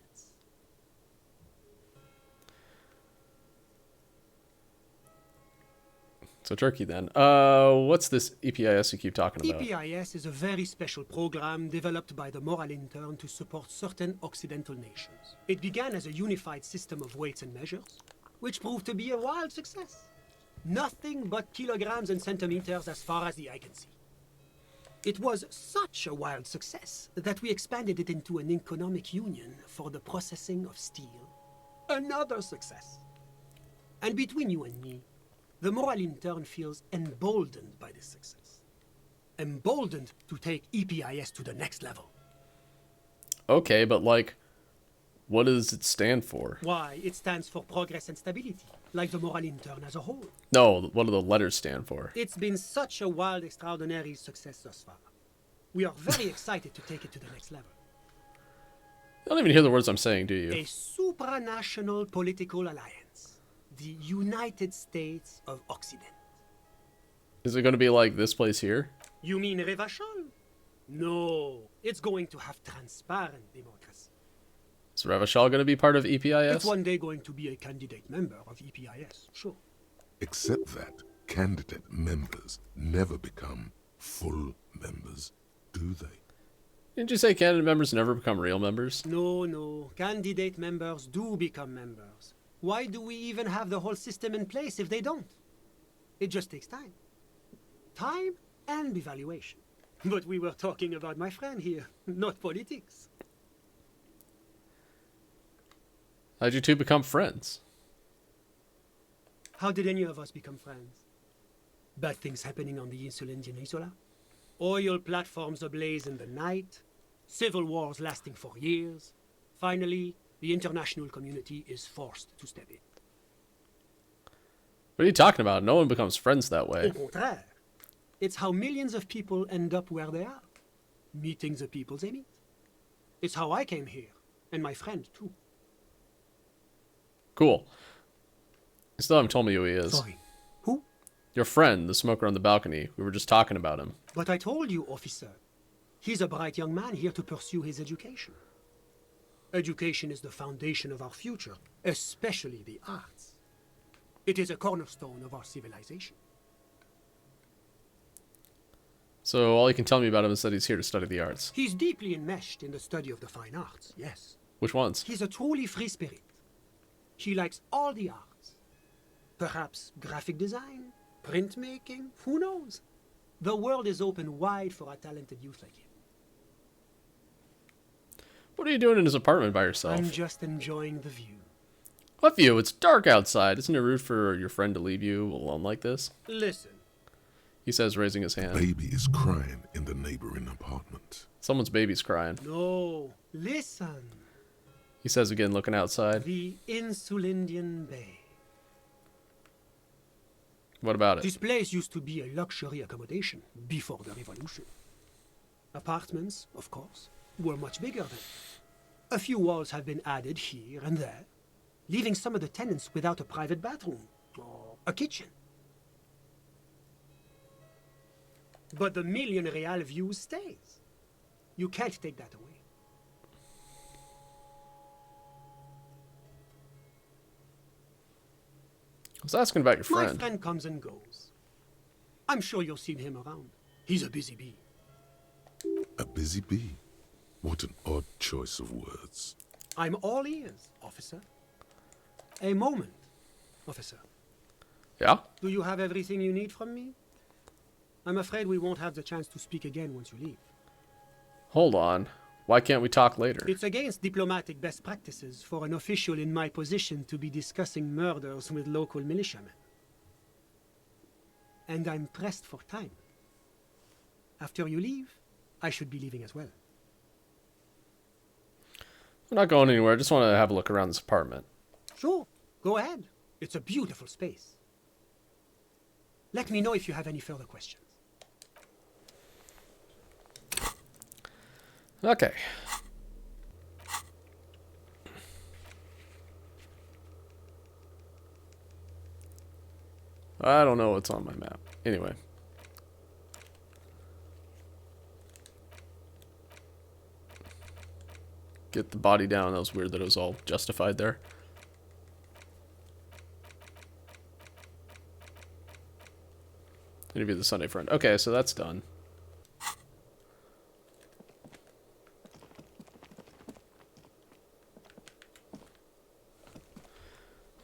So Turkey then. What's this EPIS you keep talking about? EPIS is a very special program developed by the Moral Intern to support certain Occidental nations. It began as a unified system of weights and measures, which proved to be a wild success. Nothing but kilograms and centimeters as far as the eye can see. It was such a wild success that we expanded it into an economic union for the processing of steel. Another success. And between you and me, the Moral Intern feels emboldened by this success. Emboldened to take EPIS to the next level. Okay, but like, what does it stand for? Why, it stands for progress and stability, like the Moral Intern as a whole. No, what do the letters stand for? It's been such a wild, extraordinary success thus far. We are very excited to take it to the next level. You don't even hear the words I'm saying, do you? A supranational political alliance. The United States of Occident. Is it going to be like this place here? You mean Revachol? No, it's going to have transparent democracy. Is Revachol going to be part of It's EPIS? one day going to be a candidate member of EPIS, sure. Except that candidate members never become full members, do they? Didn't you say candidate members never become real members? No, candidate members do become members. Why do we even have the whole system in place if they don't? It just takes time. Time and evaluation. But we were talking about my friend here, not politics. How'd you two become friends? How did any of us become friends? Bad things happening on the Insula? Oil platforms ablaze in the night, civil wars lasting for years. Finally, the international community is forced to step in. What are you talking about? No one becomes friends that way. Au contraire. It's how millions of people end up where they are, meeting the people they meet. It's how I came here, and my friend too. Cool. You still haven't told me who he is. Sorry. Who? Your friend, the smoker on the balcony. We were just talking about him. But I told you, officer. He's a bright young man here to pursue his education. Education is the foundation of our future, especially the arts. It is a cornerstone of our civilization. So all you can tell me about him is that he's here to study the arts. He's deeply enmeshed in the study of the fine arts, yes. Which ones? He's a truly free spirit. He likes all the arts. Perhaps graphic design, printmaking, who knows? The world is open wide for a talented youth like him. What are you doing in his apartment by yourself? I'm just enjoying the view. What view? It's dark outside. Isn't it rude for your friend to leave you alone like this? Listen. He says, raising his hand. Baby is crying in the neighboring apartment. Someone's baby's crying. No, listen. He says again, looking outside. The Insulindian Bay. What about it? This place used to be a luxury accommodation before the revolution. Apartments, of course, were much bigger then. A few walls have been added here and there, leaving some of the tenants without a private bathroom or a kitchen. But the million real view stays. You can't take that away. I was asking about your friend. My friend comes and goes. I'm sure you've seen him around. He's a busy bee. A busy bee? What an odd choice of words. I'm all ears, officer. A moment, officer. Yeah? Do you have everything you need from me? I'm afraid we won't have the chance to speak again once you leave. Hold on. Why can't we talk later? It's against diplomatic best practices for an official in my position to be discussing murders with local militiamen. And I'm pressed for time. After you leave, I should be leaving as well. I'm not going anywhere. I just want to have a look around this apartment. Sure, go ahead. It's a beautiful space. Let me know if you have any further questions. Okay. I don't know what's on my map. Anyway. get the body down. That was weird that it was all justified there. Interview the Sunday friend. Okay, so that's done.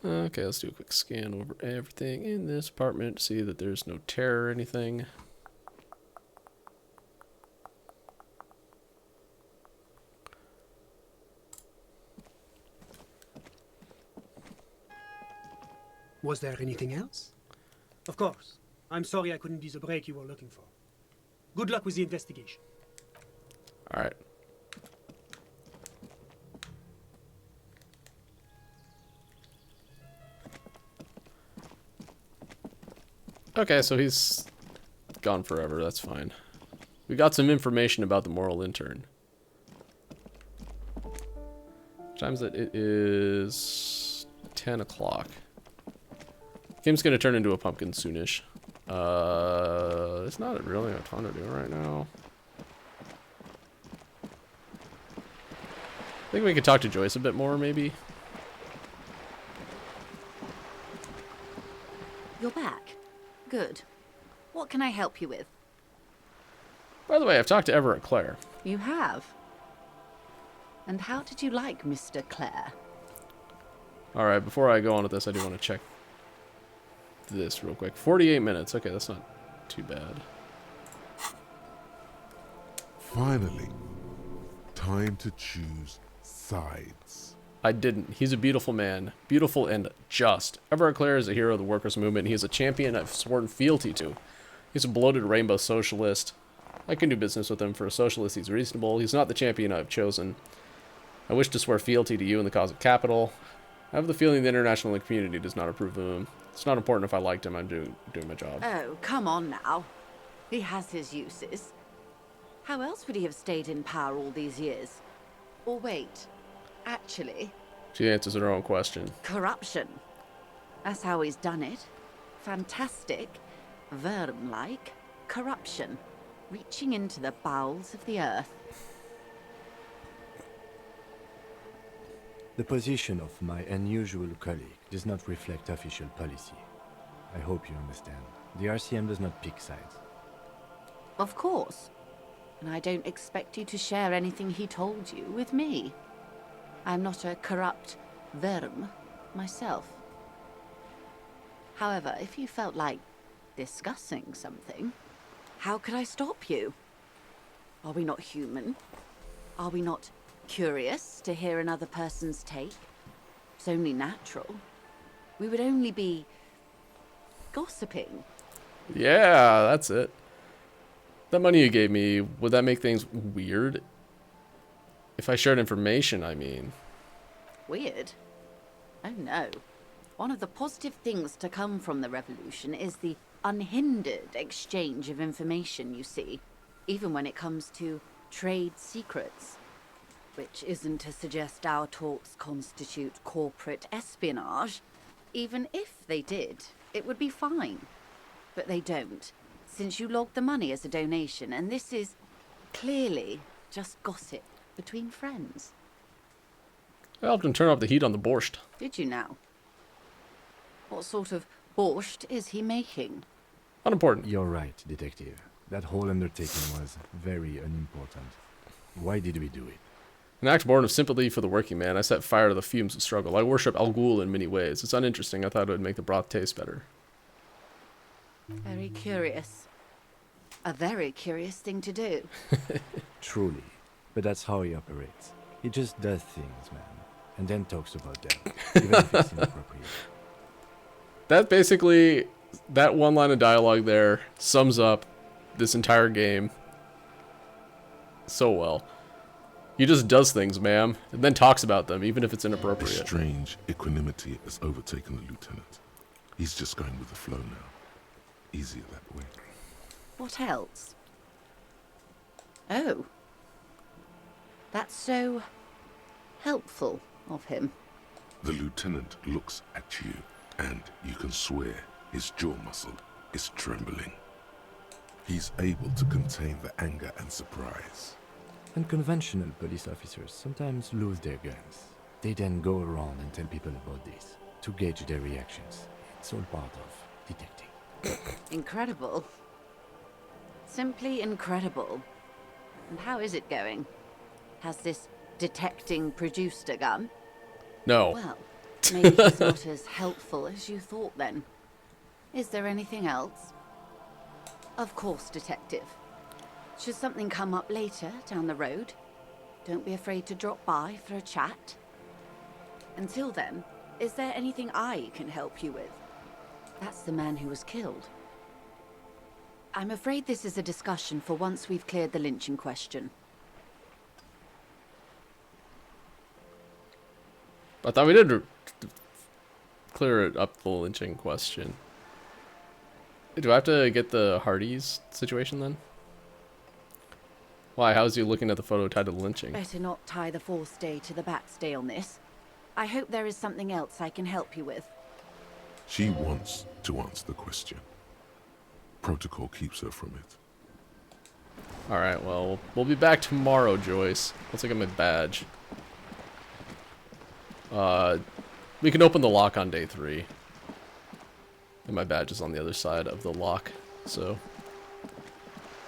Okay, let's do a quick scan over everything in this apartment to see that there's no terror or anything. Was there anything else? Of course. I'm sorry I couldn't be the break you were looking for. Good luck with the investigation. All right. Okay, so he's gone forever. That's fine. We got some information about the moral intern. What time is it? It is 10 o'clock. Game's gonna turn into a pumpkin soonish. It's not really a ton to do right now. I think we could talk to Joyce a bit more, maybe. You're back. Good. What can I help you with? By the way, I've talked to Everett Clare. You have? And how did you like Mr. Clare? Alright, before I go on with this, I do want to check this real quick. 48 minutes. Okay, that's not too bad. Finally, time to choose sides. I didn't. He's a beautiful man. Beautiful and just. Everett Clare is a hero of the workers' movement. He is a champion I've sworn fealty to. He's a bloated rainbow socialist. I can do business with him. For a socialist, he's reasonable. He's not the champion I've chosen. I wish to swear fealty to you in the cause of capital. I have the feeling the international community does not approve of him. It's not important if I liked him. I'm doing my job. Oh, come on now. He has his uses. How else would he have stayed in power all these years? Or wait, actually... She answers her own question. Corruption. That's how he's done it. Fantastic, Worm-like corruption. Reaching into the bowels of the earth. The position of my unusual colleague does not reflect official policy. I hope you understand. The RCM does not pick sides. Of course. And I don't expect you to share anything he told you with me. I'm not a corrupt Worm myself. However, if you felt like discussing something, how could I stop you? Are we not human? Are we not curious to hear another person's take? It's only natural. We would only be gossiping. Yeah, that's it. That money you gave me, would that make things weird? If I shared information, I mean. Weird? Oh no. One of the positive things to come from the revolution is the unhindered exchange of information, you see. Even when it comes to trade secrets. Which isn't to suggest our talks constitute corporate espionage. Even if they did, it would be fine. But they don't, since you logged the money as a donation, and this is clearly just gossip between friends. I helped him turn up the heat on the borscht. Did you now? What sort of borscht is he making? Unimportant. You're right, Detective. That whole undertaking was very unimportant. Why did we do it? An act born of sympathy for the working man. I set fire to the fumes of struggle. I worship Al Ghul in many ways. It's uninteresting. I thought it would make the broth taste better. Very curious. A very curious thing to do. Truly. But that's how he operates. He just does things, man. And then talks about them. Even if it's inappropriate. That basically, that one line of dialogue there sums up this entire game so well. He just does things, ma'am, and then talks about them, even if it's A inappropriate. strange equanimity has overtaken the lieutenant. He's just going with the flow now. Easier that way. What else? Oh. That's so helpful of him. The lieutenant looks at you, and you can swear his jaw muscle is trembling. He's able to contain the anger and surprise. Unconventional police officers sometimes lose their guns. They then go around and tell people about this to gauge their reactions. It's all part of detecting. Incredible. Simply incredible. And how is it going? Has this detecting produced a gun? No. Well, maybe he's not as helpful as you thought then. Is there anything else? Of course, Detective. Should something come up later down the road, don't be afraid to drop by for a chat. Until then, is there anything I can help you with? That's the man who was killed. I'm afraid this is a discussion for once we've cleared the lynching question. I thought we did clear it up, the lynching question. Do I have to get the Hardy's situation then? Why? How's he looking at the photo tied to the lynching? Better not tie the fourth day to the bat's day on this. I hope there is something else I can help you with. She wants to answer the question. Protocol keeps her from it. Alright, well, we'll be back tomorrow, Joyce. Once I get my badge. We can open the lock on day 3. And my badge is on the other side of the lock, so...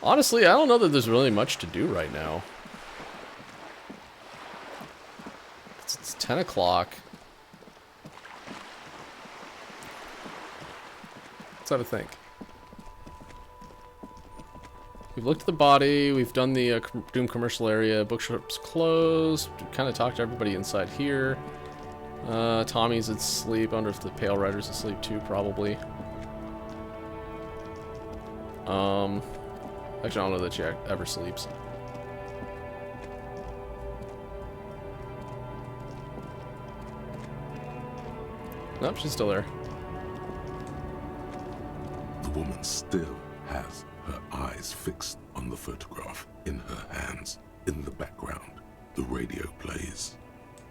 Honestly, I don't know that there's really much to do right now. It's 10 o'clock. Let's have a think. We've looked at the body, we've done the Doom commercial area, bookshop's closed, we kind of talked to everybody inside here. Tommy's asleep, I wonder if the Pale Rider's asleep too, probably. Actually, I don't know that she ever sleeps. Nope, she's still there. The woman still has her eyes fixed on the photograph in her hands. In the background, the radio plays.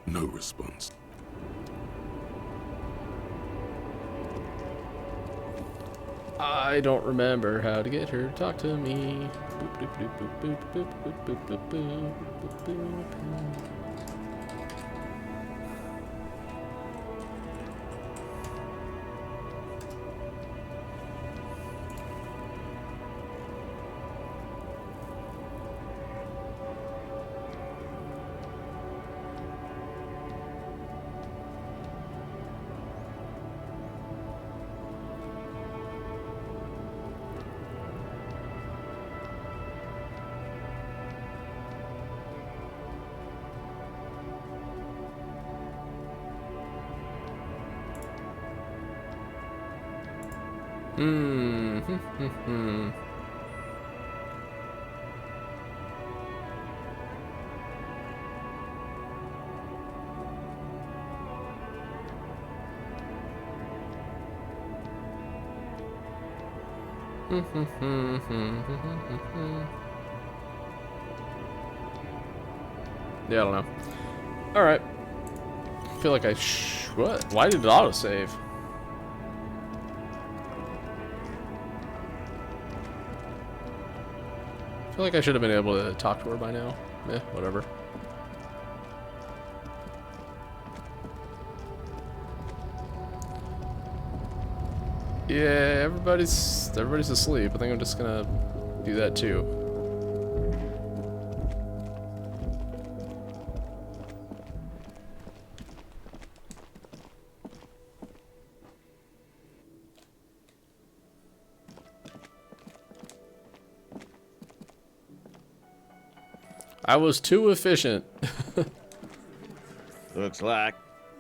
No response. I don't remember how to get her to talk to me. Boop, boop, boop, boop, boop, boop, boop, boop, boop, boop, boop. Yeah, I don't know. Alright. I feel like I what? Why did it autosave? I feel like I should have been able to talk to her by now. Eh, whatever. Yeah, everybody's asleep. I think I'm just gonna do that too. I was too efficient. Looks like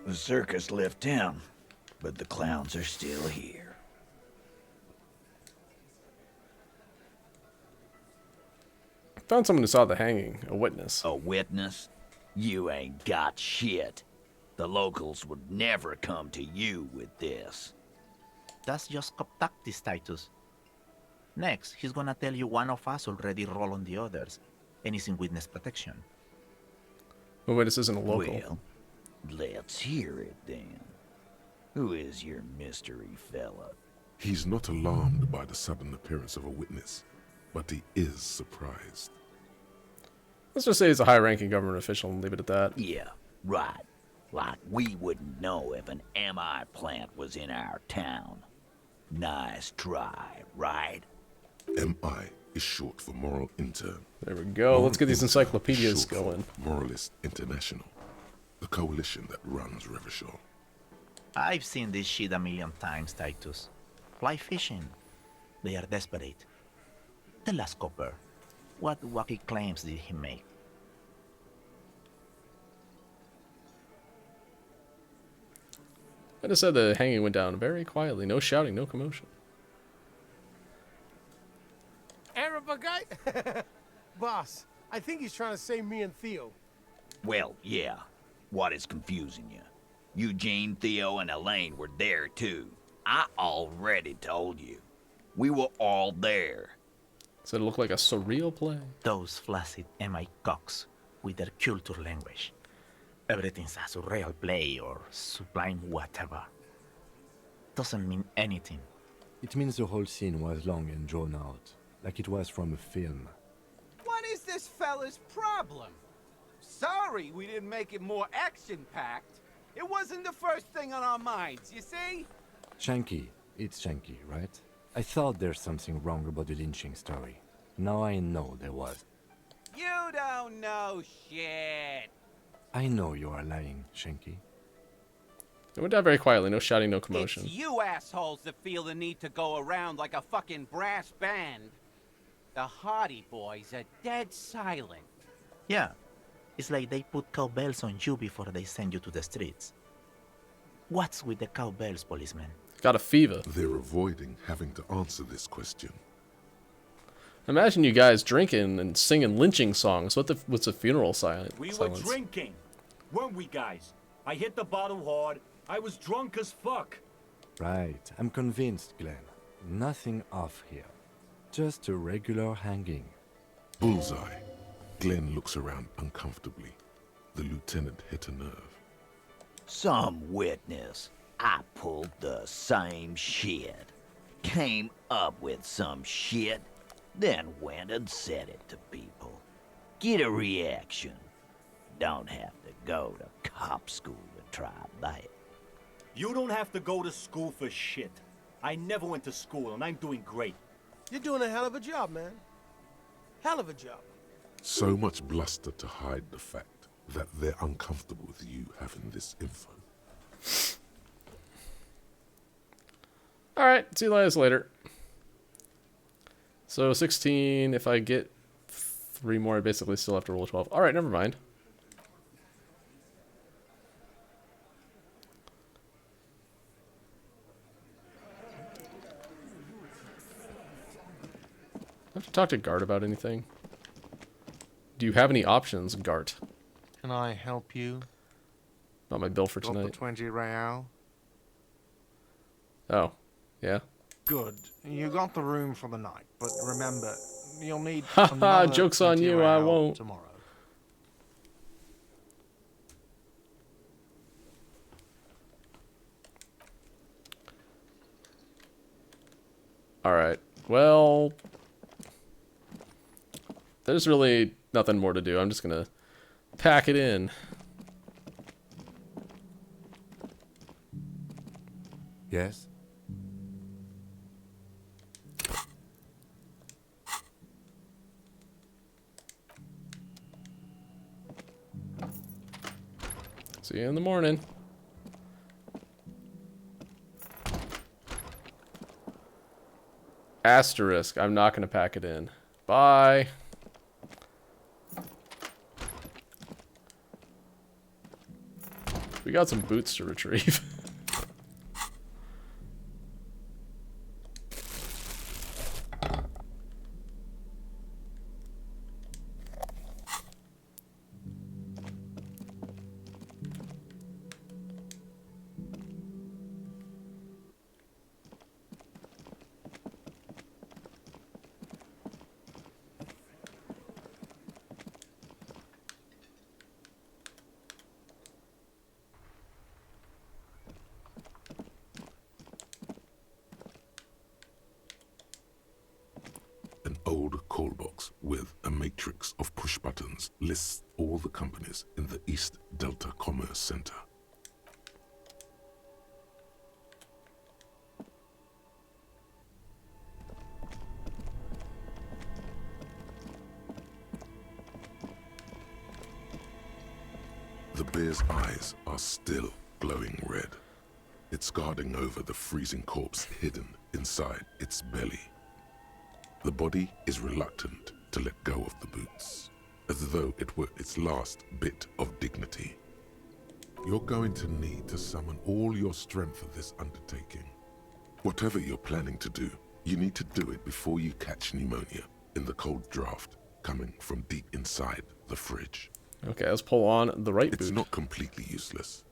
the circus left town, but the clowns are still here. Found someone who saw the hanging. A witness. A witness? You ain't got shit. The locals would never come to you with this. That's just contacty status. Next, he's gonna tell you one of us already roll on the others, and he's in witness protection. Well, witness isn't a local. Well, let's hear it then. Who is your mystery fella? He's not alarmed by the sudden appearance of a witness, but he is surprised. Let's just say he's a high-ranking government official and leave it at that. Yeah, right. Like we wouldn't know if an MI plant was in our town. Nice try, right? MI is short for Moral Intern. There we go. Let's get these encyclopedias going. Moralist International, the coalition that runs Revachol. I've seen this shit a million times, Titus. Fly fishing. They are desperate. The last copper. What wacky claims did he make? I just said the hanging went down very quietly. No shouting, no commotion. Arab guy? Boss, I think he's trying to say me and Theo. Well, yeah. What is confusing you? Eugene, Theo, and Elaine were there too. I already told you. We were all there. Does it look like a surreal play? Those flaccid MI cocks with their culture language. Everything's a surreal play or sublime whatever. Doesn't mean anything. It means the whole scene was long and drawn out, like it was from a film. What is this fella's problem? Sorry we didn't make it more action-packed. It wasn't the first thing on our minds, you see? Shanky. It's Shanky, right? I thought there's something wrong about the lynching story. Now I know there was. You don't know shit. I know you are lying, Shanky. It went down very quietly. No shouting, no commotion. It's you assholes that feel the need to go around like a fucking brass band. The Hardy Boys are dead silent. Yeah. It's like they put cowbells on you before they send you to the streets. What's with the cowbells, policeman? Got a fever. They're avoiding having to answer this question. Imagine you guys drinking and singing lynching songs. What's a funeral silence? We were drinking, weren't we, guys? I hit the bottle hard. I was drunk as fuck. Right. I'm convinced, Glenn. Nothing off here. Just a regular hanging. Bullseye. Glenn looks around uncomfortably. The lieutenant hit a nerve. Some witness. I pulled the same shit. Came up with some shit, then went and said it to people. Get a reaction. Don't have to go to cop school to try that. You don't have to go to school for shit. I never went to school, and I'm doing great. You're doing a hell of a job, man. Hell of a job. So much bluster to hide the fact that they're uncomfortable with you having this info. Alright, see you guys later. So 16, if I get 3 more, I basically still have to roll 12. Alright, never mind. I have to talk to Gart about anything. Do you have any options, Gart? Can I help you? About my bill for Got the tonight. 20 real? Oh, yeah. Good. You got the room for the night, but remember, you'll need Haha, another joke's on 20 you, I real won't. tomorrow. Alright, well... There's really nothing more to do. I'm just gonna pack it in. Yes? See you in the morning. Asterisk. I'm not gonna pack it in. Bye. We got some boots to retrieve. matrix of push buttons lists all the companies in the East Delta Commerce Center. The bear's eyes are still glowing red. It's guarding over the freezing corpse hidden inside its belly. The body is reluctant to let go of the boots, as though it were its last bit of dignity. You're going to need to summon all your strength for this undertaking. Whatever you're planning to do, you need to do it before you catch pneumonia in the cold draft coming from deep inside the fridge. Okay, let's pull on the right boot. It's not completely useless.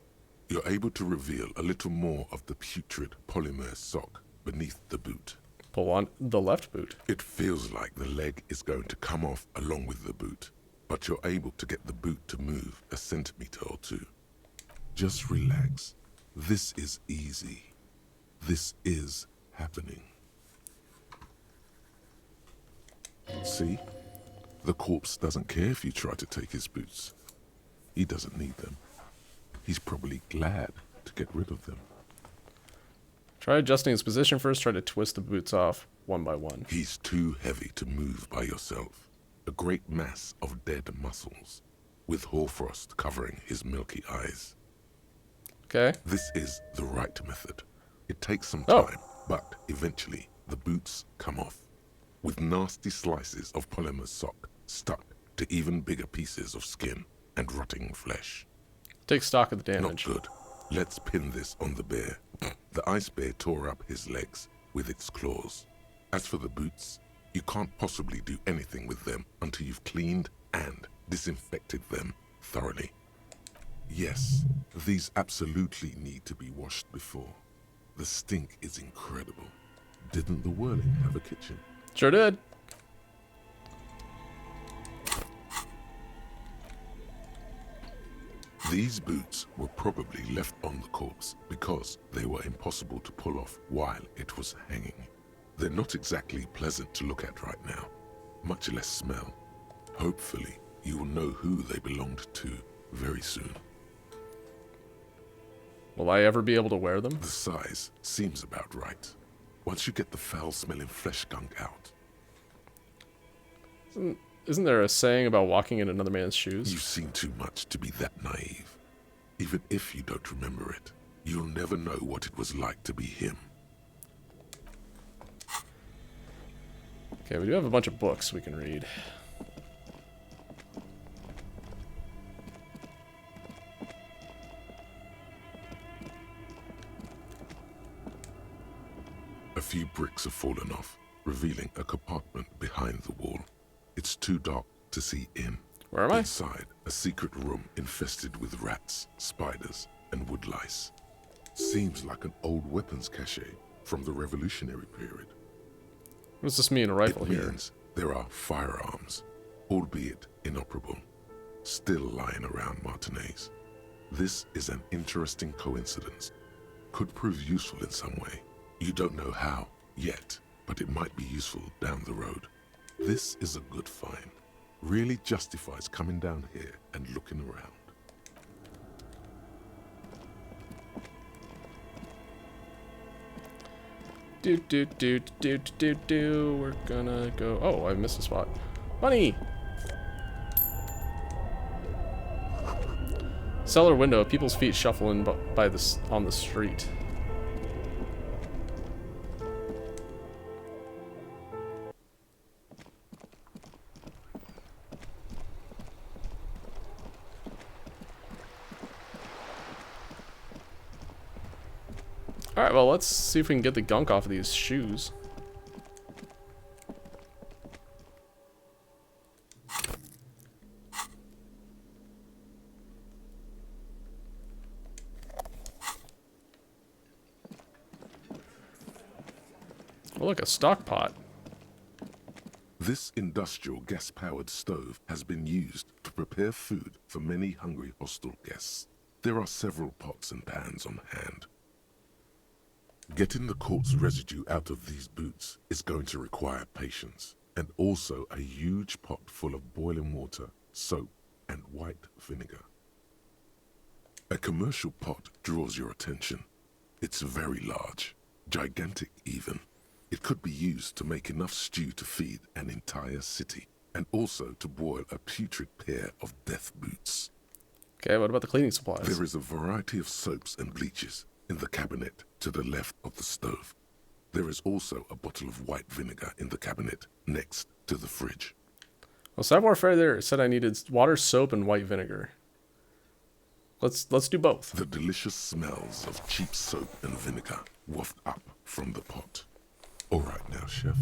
You're able to reveal a little more of the putrid polymer sock beneath the boot. Pull on the left boot. It feels like the leg is going to come off along with the boot, but you're able to get the boot to move a centimeter or two. Just relax. This is easy. This is happening. See? The corpse doesn't care if you try to take his boots. He doesn't need them. He's probably glad to get rid of them. Try adjusting his position first. Try to twist the boots off one by one. He's too heavy to move by yourself. A great mass of dead muscles, with hoarfrost covering his milky eyes. Okay. This is the right method. It takes some time, but eventually the boots come off, with nasty slices of polymer sock stuck to even bigger pieces of skin and rotting flesh. Take stock of the damage. Not good. Let's pin this on the bear. The ice bear tore up his legs with its claws. As for the boots, you can't possibly do anything with them until you've cleaned and disinfected them thoroughly. Yes, these absolutely need to be washed before. The stink is incredible. Didn't the Whirling have a kitchen? Sure did. These boots were probably left on the corpse because they were impossible to pull off while it was hanging. They're not exactly pleasant to look at right now, much less smell. Hopefully, you will know who they belonged to very soon. Will I ever be able to wear them? The size seems about right. Once you get the foul-smelling flesh gunk out. Isn't there a saying about walking in another man's shoes? You've seen too much to be that naive. Even if you don't remember it, you'll never know what it was like to be him. Okay, we do have a bunch of books we can read. A few bricks have fallen off, revealing a compartment behind the wall. It's too dark to see in. Where am I? Inside, a secret room infested with rats, spiders, and woodlice. Seems like an old weapons cache from the Revolutionary period. What does this mean, a rifle It here? means there are firearms, albeit inoperable, still lying around Martinez. This is an interesting coincidence. Could prove useful in some way. You don't know how yet, but it might be useful down the road. This is a good find. Really justifies coming down here and looking around. Do. We're gonna go. Oh, I missed a spot. Money! Cellar window. People's feet shuffling by this on the street. Alright, well, let's see if we can get the gunk off of these shoes. Oh, look, a stock pot. This industrial gas-powered stove has been used to prepare food for many hungry hostel guests. There are several pots and pans on hand. Getting the corpse residue out of these boots is going to require patience and also a huge pot full of boiling water, soap, and white vinegar. A commercial pot draws your attention. It's very large, gigantic even. It could be used to make enough stew to feed an entire city, and also to boil a putrid pair of death boots. Okay, what about the cleaning supplies? There is a variety of soaps and bleaches in the cabinet to the left of the stove. There is also a bottle of white vinegar in the cabinet next to the fridge. Well, Savoir Faire there said I needed water, soap, and white vinegar. Let's do both. The delicious smells of cheap soap and vinegar waft up from the pot. All right now, chef.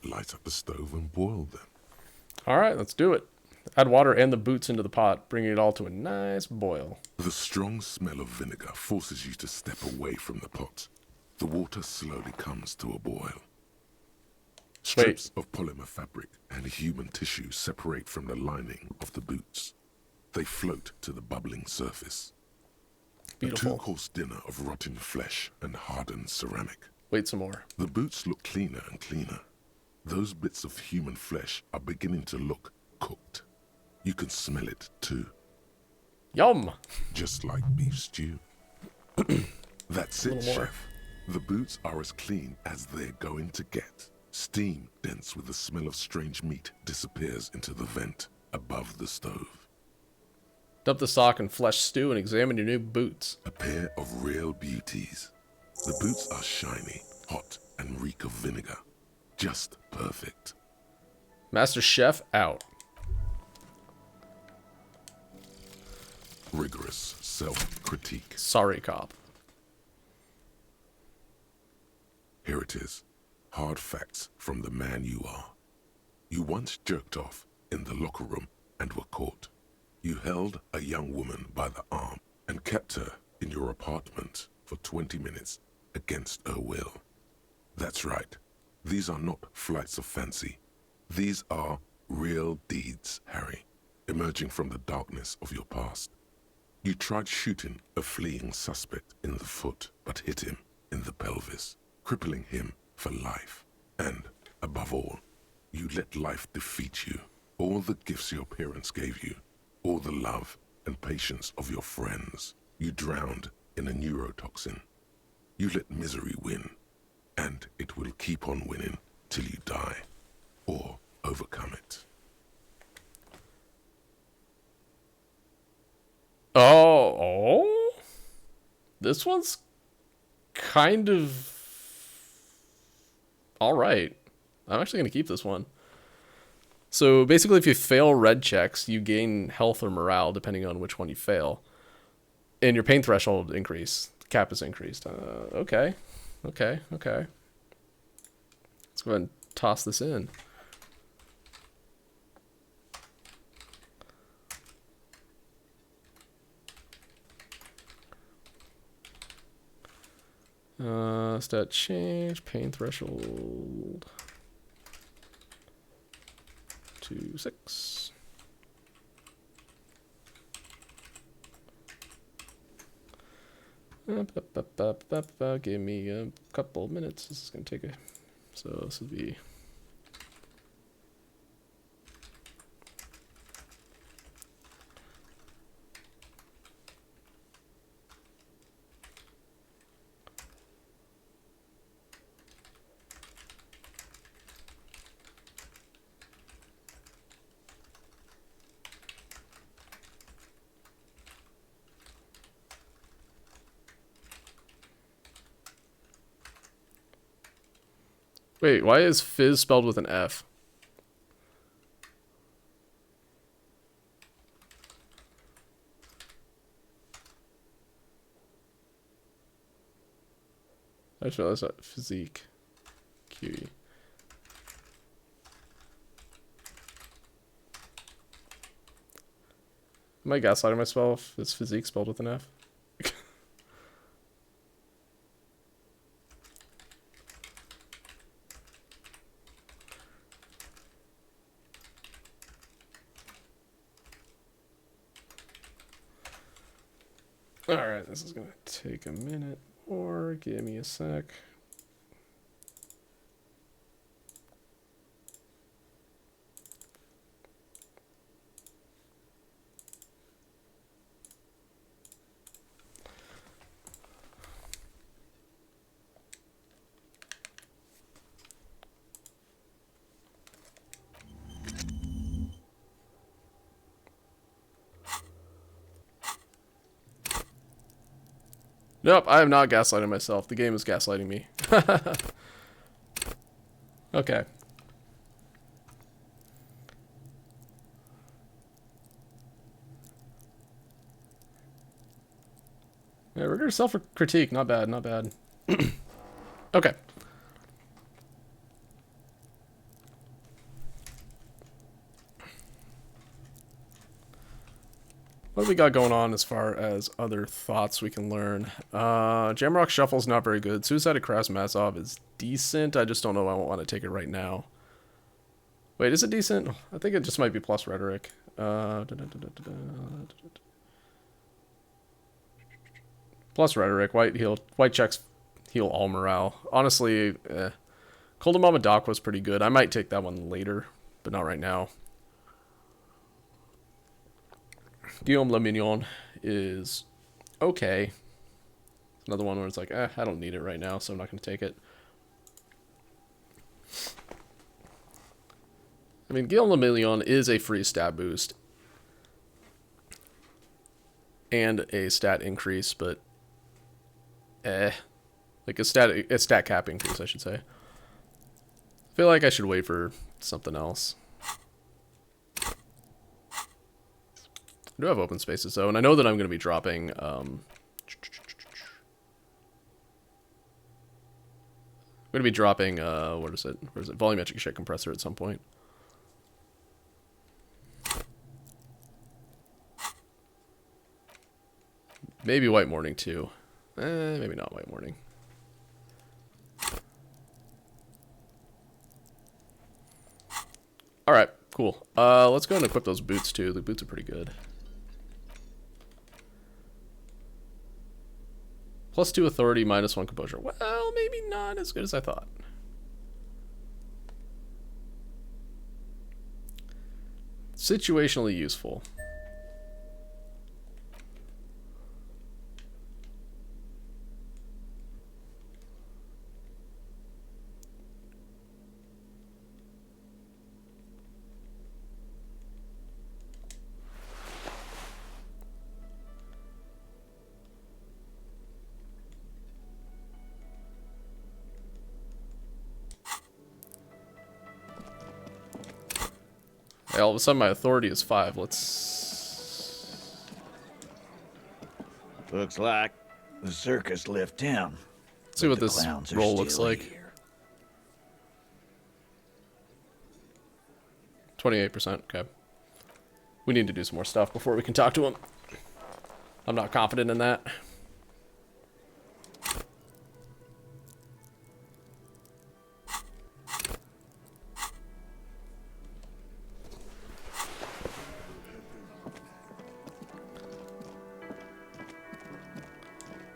Light up the stove and boil them. All right, let's do it. Add water and the boots into the pot, bringing it all to a nice boil. The strong smell of vinegar forces you to step away from the pot. The water slowly comes to a boil. Strips of polymer fabric and human tissue separate from the lining of the boots. They float to the bubbling surface. Beautiful. A 2-course dinner of rotten flesh and hardened ceramic. Wait some more. The boots look cleaner and cleaner. Those bits of human flesh are beginning to look cooked. You can smell it too. Yum! Just like beef stew. That's it, chef. The boots are as clean as they're going to get. Steam, dense with the smell of strange meat, disappears into the vent above the stove. Dump the sock and flesh stew and examine your new boots. A pair of real beauties. The boots are shiny, hot, and reek of vinegar. Just perfect. Master Chef out. Rigorous self-critique. Sorry, cop. Here it is. Hard facts from the man you are. You once jerked off in the locker room and were caught. You held a young woman by the arm and kept her in your apartment for 20 minutes against her will. That's right. These are not flights of fancy. These are real deeds, Harry, emerging from the darkness of your past. You tried shooting a fleeing suspect in the foot, but hit him in the pelvis, crippling him for life. And, above all, you let life defeat you. All the gifts your parents gave you, all the love and patience of your friends, you drowned in a neurotoxin. You let misery win, and it will keep on winning till you die, or overcome it. Oh? This one's kind of all right. I'm actually going to keep this one. So basically, if you fail red checks, you gain health or morale, depending on which one you fail. And your pain threshold increase. The cap is increased. Okay. Let's go ahead and toss this in. Stat change, pain threshold to 6. Give me a couple minutes. This is going to take so this would be... Wait, why is fizz spelled with an F? I just realized that. Physique. QE. Am I gaslighting myself? Is physique spelled with an F? Alright, this is gonna take a minute more. Give me a sec. Nope, I am not gaslighting myself. The game is gaslighting me. Okay. Yeah, rigorous self-critique. Not bad, not bad. Okay. What do we got going on as far as other thoughts we can learn? Jamrock Shuffle's not very good. Suicide of Krasmazov is decent. I just don't know if I want to take it right now. Wait, is it decent? I think it just might be plus rhetoric. Plus rhetoric. White checks heal all morale. Honestly, Cold Mama Doc was pretty good. I might take that one later, but not right now. Guillaume Le Mignon is okay. Another one where it's like, I don't need it right now, so I'm not going to take it. I mean, Guillaume Le Mignon is a free stat boost and a stat increase, but like a stat cap increase, I should say. I feel like I should wait for something else. I do have open spaces though, and I know that I'm going to be dropping I'm going to be dropping where is it? Volumetric shit compressor at some point. Maybe White Morning too. Maybe not White Morning. Alright, cool. Let's go and equip those boots too. The boots are pretty good. +2 authority, -1 composure. Well, maybe not as good as I thought. Situationally useful. Hey, all of a sudden my authority is 5. Let's... Looks like the circus left town. See what this roll looks like. 28%, okay. We need to do some more stuff before we can talk to him. I'm not confident in that.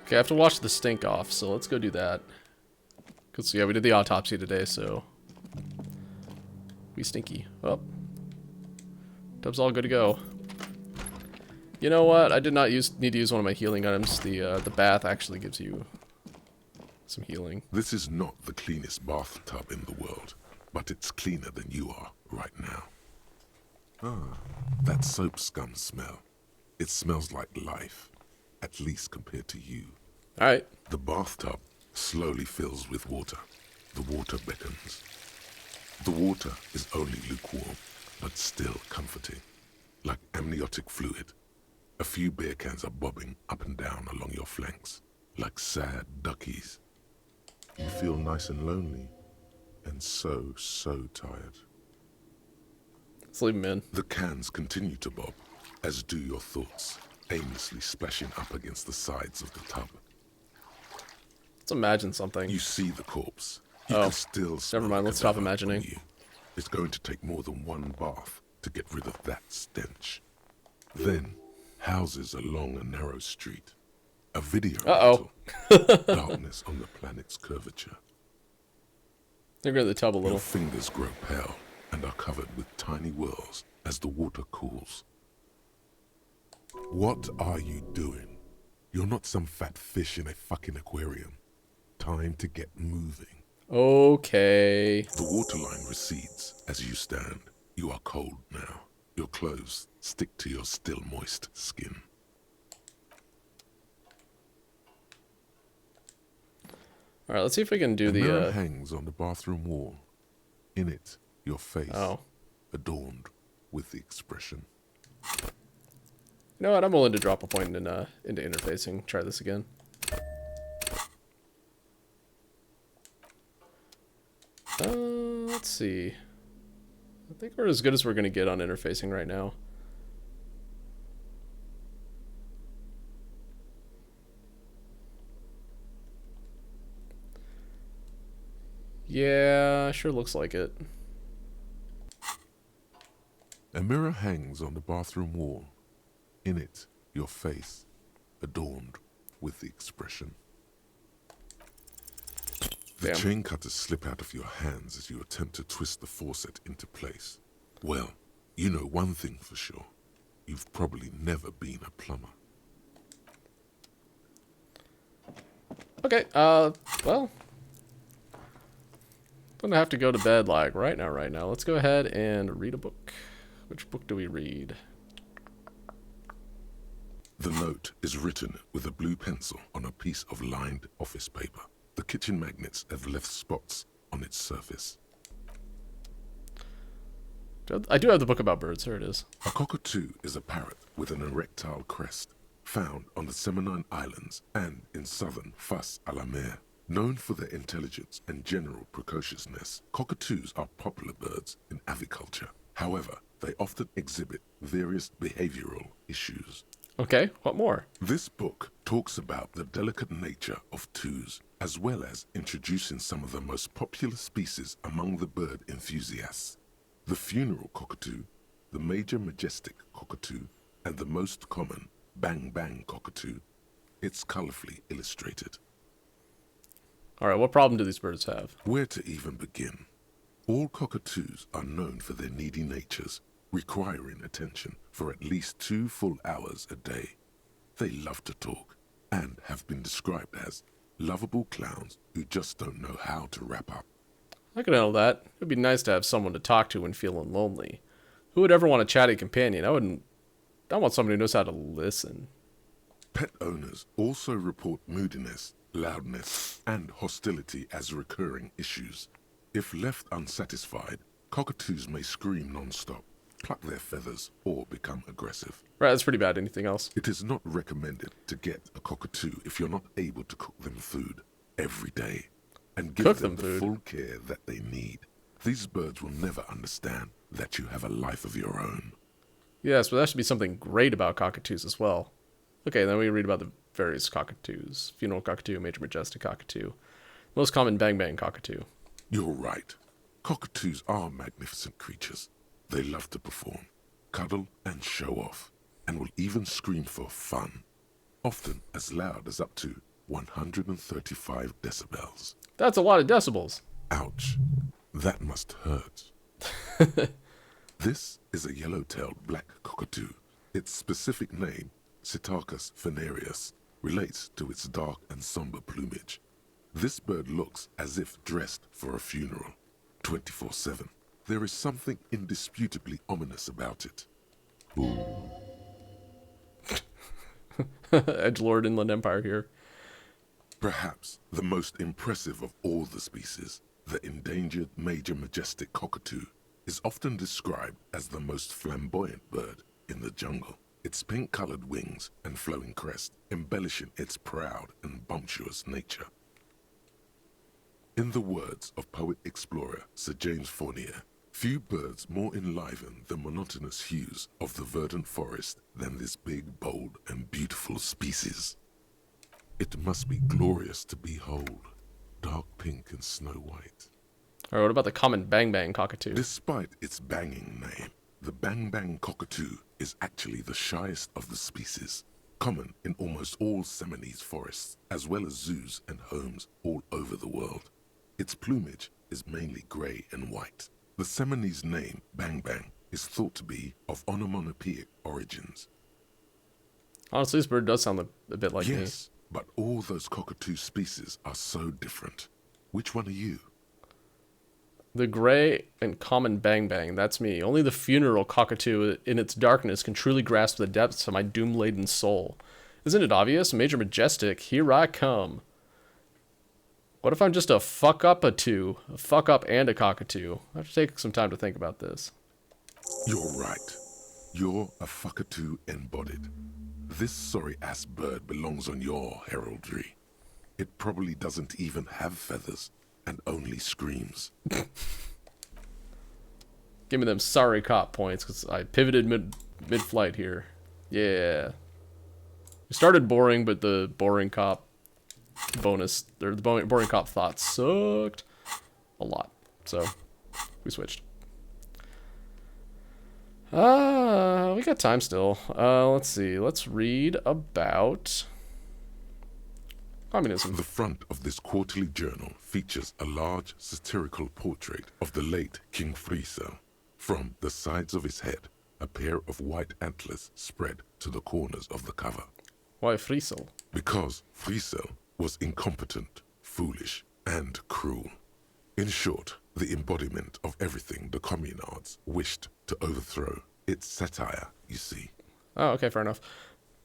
Okay, I have to wash the stink off, so let's go do that. Because, yeah, we did the autopsy today, so... we stinky. Oh. Tub's all good to go. You know what? I did not need to use one of my healing items. The bath actually gives you some healing. This is not the cleanest bathtub in the world, but it's cleaner than you are right now. Ah, that soap scum smell. It smells like life, at least compared to you. Alright. The bathtub slowly fills with water. The water beckons. The water is only lukewarm, but still comforting. Like amniotic fluid. A few beer cans are bobbing up and down along your flanks, like sad duckies. You feel nice and lonely, and so tired. Let's leave him in. The cans continue to bob, as do your thoughts, aimlessly splashing up against the sides of the tub. Let's imagine something. You see the corpse. You can still never mind. Let's stop imagining. It's going to take more than one bath to get rid of that stench. Then, houses along a narrow street. A video rental. Darkness on the planet's curvature. They're going to the tub a little. Your fingers grow pale and are covered with tiny whirls as the water cools. What are you doing? You're not some fat fish in a fucking aquarium. Time to get moving. Okay. The waterline recedes as you stand. You are cold now. Your clothes stick to your still moist skin. All right, let's see if we can do a the. mirror hangs on the bathroom wall. In it, your face, Oh. adorned with the expression. You know what? I'm willing to drop a point into interfacing. Try this again. Let's see. I think we're as good as we're going to get on interfacing right now. Yeah, sure looks like it. A mirror hangs on the bathroom wall. In it, your face, adorned with the expression. The Damn. chain cutters slip out of your hands as you attempt to twist the faucet into place. Well, you know one thing for sure. You've probably never been a plumber. Okay, well. I'm gonna have to go to bed, like, right now. Let's go ahead and read a book. Which book do we read? The note is written with a blue pencil on a piece of lined office paper. The kitchen magnets have left spots on its surface. I do have the book about birds. Here it is. A cockatoo is a parrot with an erectile crest, found on the Seminine Islands and in southern Fas a la Mer. Known for their intelligence and general precociousness, cockatoos are popular birds in aviculture. However, they often exhibit various behavioral issues. Okay, what more? This book talks about the delicate nature of toos, as well as introducing some of the most popular species among the bird enthusiasts. The funeral cockatoo, the major majestic cockatoo, and the most common bang bang cockatoo. It's colorfully illustrated. Alright, what problem do these birds have? Where to even begin? All cockatoos are known for their needy natures, requiring attention for at least 2 full hours a day. They love to talk, and have been described as lovable clowns who just don't know how to wrap up. I can handle that. It'd be nice to have someone to talk to when feeling lonely. Who would ever want a chatty companion? I want somebody who knows how to listen. Pet owners also report moodiness, loudness, and hostility as recurring issues. If left unsatisfied, cockatoos may scream non-stop, pluck their feathers, or become aggressive. Right, that's pretty bad. Anything else? It is not recommended to get a cockatoo if you're not able to cook them food every day and give them the full care that they need. These birds will never understand that you have a life of your own. Yes, but that should be something great about cockatoos as well. Okay, then we read about the various cockatoos. Funeral cockatoo, major majestic cockatoo. Most common bang bang cockatoo. You're right. Cockatoos are magnificent creatures. They love to perform, cuddle, and show off, and will even scream for fun, often as loud as up to 135 decibels. That's a lot of decibels. Ouch. That must hurt. This is a yellow-tailed black cockatoo. Its specific name, Psittacus venereus, relates to its dark and somber plumage. This bird looks as if dressed for a funeral, 24/7. There is something indisputably ominous about it. Ooh. Edgelord Inland Empire here. Perhaps the most impressive of all the species, the endangered major majestic cockatoo, is often described as the most flamboyant bird in the jungle. Its pink-colored wings and flowing crest embellishing its proud and bumptious nature. In the words of poet-explorer Sir James Fournier, few birds more enliven the monotonous hues of the verdant forest than this big, bold, and beautiful species. It must be glorious to behold, dark pink and snow white. Alright, what about the common bang bang cockatoo? Despite its banging name, the bang bang cockatoo is actually the shyest of the species, common in almost all Seminoese forests, as well as zoos and homes all over the world. Its plumage is mainly grey and white. The Seminoese name, bang bang, is thought to be of onomatopoeic origins. Honestly, this bird does sound a bit like me. Yes, but all those cockatoo species are so different. Which one are you? The gray and common bang bang, that's me. Only the funeral cockatoo in its darkness can truly grasp the depths of my doom-laden soul. Isn't it obvious? Major Majestic, here I come. What if I'm just a fuck up and a cockatoo? I have to take some time to think about this. You're right. You're a fuckatoo embodied. This sorry-ass bird belongs on your heraldry. It probably doesn't even have feathers and only screams. Give me them sorry cop points, because I pivoted mid-flight here. Yeah. It started boring, but the boring cop bonus, or the boring cop thoughts sucked a lot. So, we switched. We got time still. Let's see. Let's read about communism. The front of this quarterly journal features a large satirical portrait of the late King Friesel. From the sides of his head, a pair of white antlers spread to the corners of the cover. Why Friesel? Because Friesel was incompetent, foolish, and cruel. In short, the embodiment of everything the communards wished to overthrow. It's satire, you see. Oh, okay, fair enough.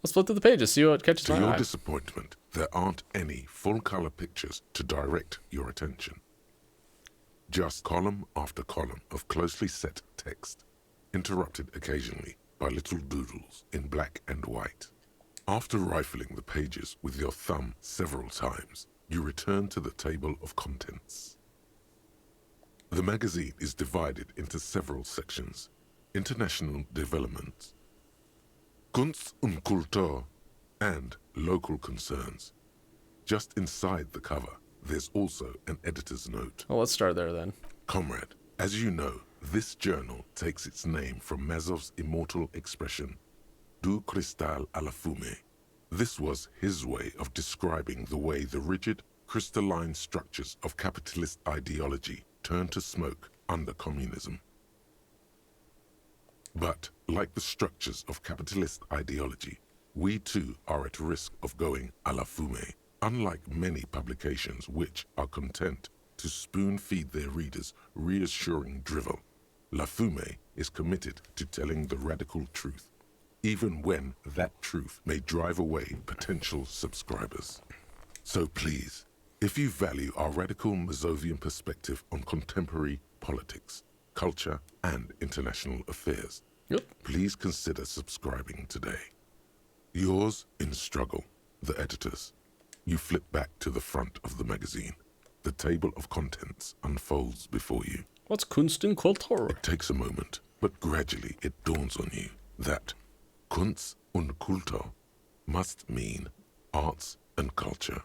Let's flip through the pages, see what catches To my your eye. disappointment, there aren't any full-color pictures to direct your attention. Just column after column of closely set text, interrupted occasionally by little doodles in black and white. After rifling the pages with your thumb several times, you return to the table of contents. The magazine is divided into several sections. International development, Kunst und Kultur, and local concerns. Just inside the cover, there's also an editor's note. Well, let's start there then. Comrade, as you know, this journal takes its name from Mazov's immortal expression, Du cristal à la fumée. This was his way of describing the way the rigid, crystalline structures of capitalist ideology turn to smoke under communism. But, like the structures of capitalist ideology, we too are at risk of going à la fumée. Unlike many publications which are content to spoon-feed their readers reassuring drivel, La Fumée is committed to telling the radical truth, even when that truth may drive away potential subscribers. So please, if you value our radical Mazovian perspective on contemporary politics, culture, and international affairs, please consider subscribing today. Yours in struggle, the editors. You flip back to the front of the magazine. The table of contents unfolds before you. What's Kunst und Kultur? It takes a moment, but gradually it dawns on you that Kunst und Kultur must mean arts and culture.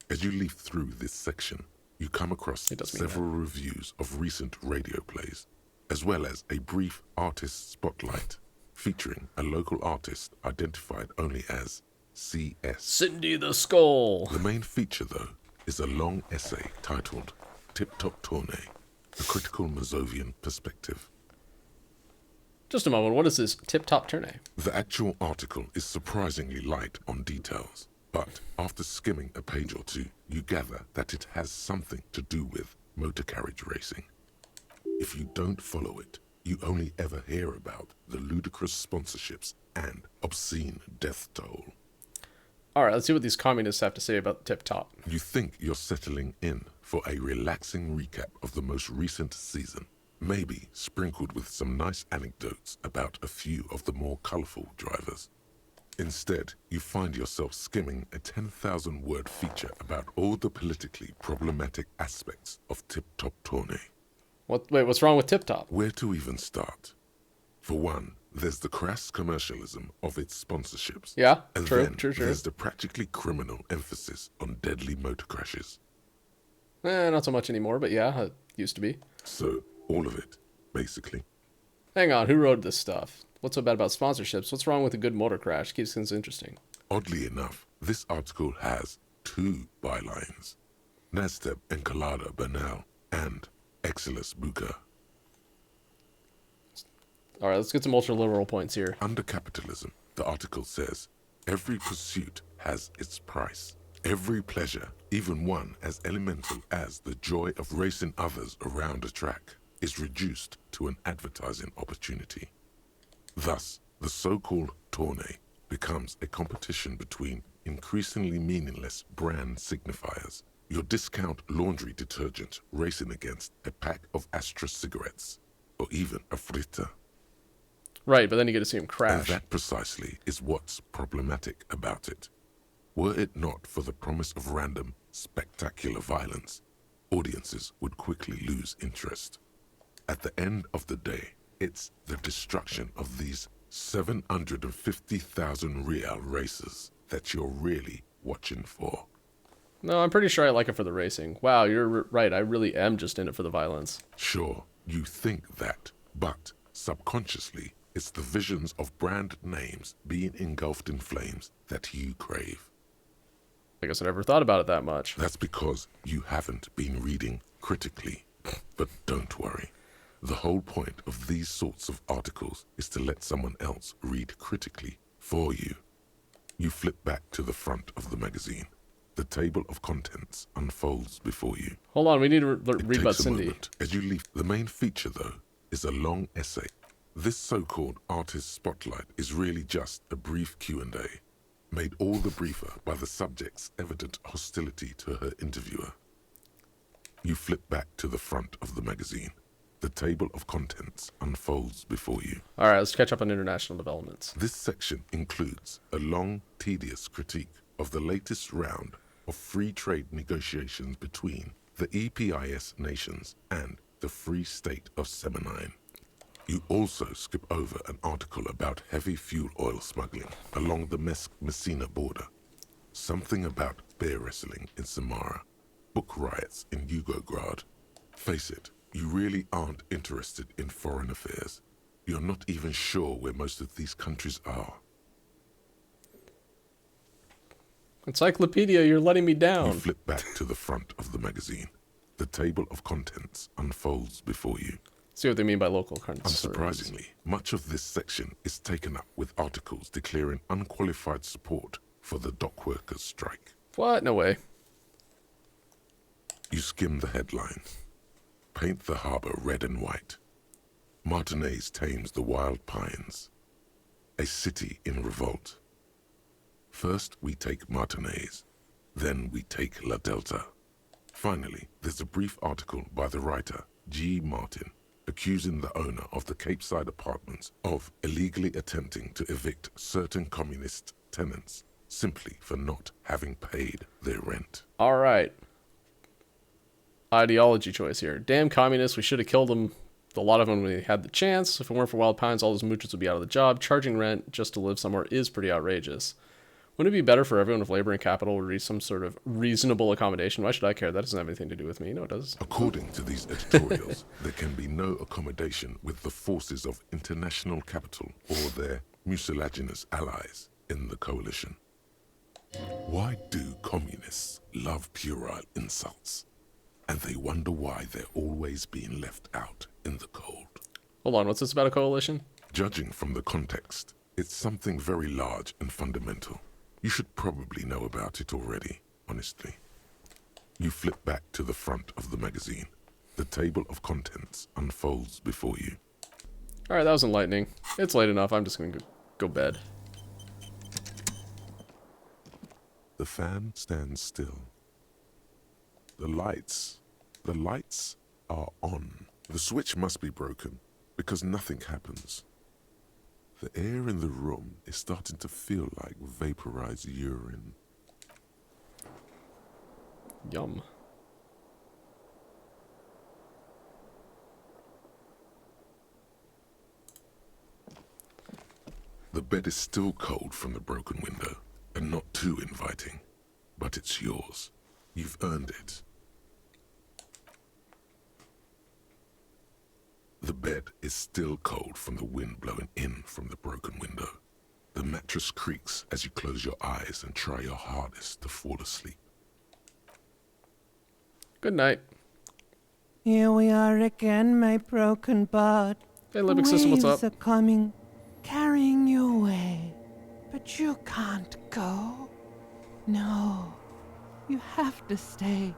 As you leaf through this section, you come across several reviews of recent radio plays, as well as a brief artist spotlight featuring a local artist identified only as CS. Cindy the Skull. The main feature, though, is a long essay titled Tip Top Tournée, a critical Mazovian perspective. Just a moment, what is this Tip Top Tournée? The actual article is surprisingly light on details, but after skimming a page or two, you gather that it has something to do with motor carriage racing. If you don't follow it, you only ever hear about the ludicrous sponsorships and obscene death toll. Alright, let's see what these communists have to say about Tip Top. You think you're settling in for a relaxing recap of the most recent season, maybe sprinkled with some nice anecdotes about a few of the more colorful drivers. Instead, you find yourself skimming a 10,000-word feature about all the politically problematic aspects of Tip Top Tournée. Wait, what's wrong with Tip Top? Where to even start? For one, there's the crass commercialism of its sponsorships. Yeah, and true. There's the practically criminal emphasis on deadly motor crashes. Not so much anymore, but yeah, it used to be. So, all of it, basically. Hang on, who wrote this stuff? What's so bad about sponsorships? What's wrong with a good motor crash? Keeps things interesting. Oddly enough, this article has 2 bylines. Nasteb Encolada Bernal and Excellus Buka. Alright, let's get some ultra-liberal points here. Under capitalism, the article says, every pursuit has its price. Every pleasure, even one as elemental as the joy of racing others around a track, is reduced to an advertising opportunity. Thus, the so-called tournée becomes a competition between increasingly meaningless brand signifiers, your discount laundry detergent racing against a pack of Astra cigarettes, or even a fritter. Right, but then you get to see him And crash. that precisely is what's problematic about it. Were it not for the promise of random, spectacular violence, audiences would quickly lose interest. At the end of the day, it's the destruction of these 750,000 real races that you're really watching for. No, I'm pretty sure I like it for the racing. Wow, you're right. I really am just in it for the violence. Sure, you think that, but subconsciously, it's the visions of brand names being engulfed in flames that you crave. I guess I never thought about it that much. That's because you haven't been reading critically. But don't worry. The whole point of these sorts of articles is to let someone else read critically for you. You flip back to the front of the magazine. The table of contents unfolds before you. Hold on, we need to read about Takes a Cindy. moment. As you leave, the main feature, though, is a long essay. This so-called artist spotlight is really just a brief Q&A, made all the briefer by the subject's evident hostility to her interviewer. You flip back to the front of the magazine. The table of contents unfolds before you. All right, let's catch up on international developments. This section includes a long, tedious critique of the latest round of free trade negotiations between the EPIS nations and the Free State of Semenine. You also skip over an article about heavy fuel oil smuggling along the Messina border, something about bear wrestling in Samara, book riots in Yugograd. Face it, you really aren't interested in foreign affairs. You're not even sure where most of these countries are. Encyclopedia, you're letting me down. You flip back to the front of the magazine. The table of contents unfolds before you. See what they mean by local countries. Unsurprisingly, much of this section is taken up with articles declaring unqualified support for the dock workers' strike. What? No way. You skim the headlines. Paint the harbor red and white. Martinez tames the wild pines. A city in revolt. First we take Martinez, then we take La Delta. Finally, there's a brief article by the writer, G. Martin, accusing the owner of the Capeside apartments of illegally attempting to evict certain communist tenants simply for not having paid their rent. All right. Ideology choice here. Damn communists, we should have killed them. A lot of them when we had the chance. If it weren't for Wild Pines, all those moochers would be out of the job. Charging rent just to live somewhere is pretty outrageous. Wouldn't it be better for everyone if labor and capital would reach some sort of reasonable accommodation? Why should I care? That doesn't have anything to do with me. No, it does. According to these editorials, there can be no accommodation with the forces of international capital or their mucilaginous allies in the coalition. Why do communists love puerile insults? And they wonder why they're always being left out in the cold. Hold on, what's this about a coalition? Judging from the context, it's something very large and fundamental. You should probably know about it already, honestly. You flip back to the front of the magazine. The table of contents unfolds before you. All right, that was enlightening. It's late enough. I'm just going to go bed. The fan stands still. The lights are on. The switch must be broken because nothing happens. The air in the room is starting to feel like vaporized urine. Yum. The bed is still cold from the broken window and not too inviting, but it's yours. You've earned it. The bed is still cold from the wind blowing in from the broken window. The mattress creaks as you close your eyes and try your hardest to fall asleep. Good night. Here we are again, my broken bud. Hey, Limbic System, what's up? Waves are coming, carrying you away. But you can't go. No, you have to stay.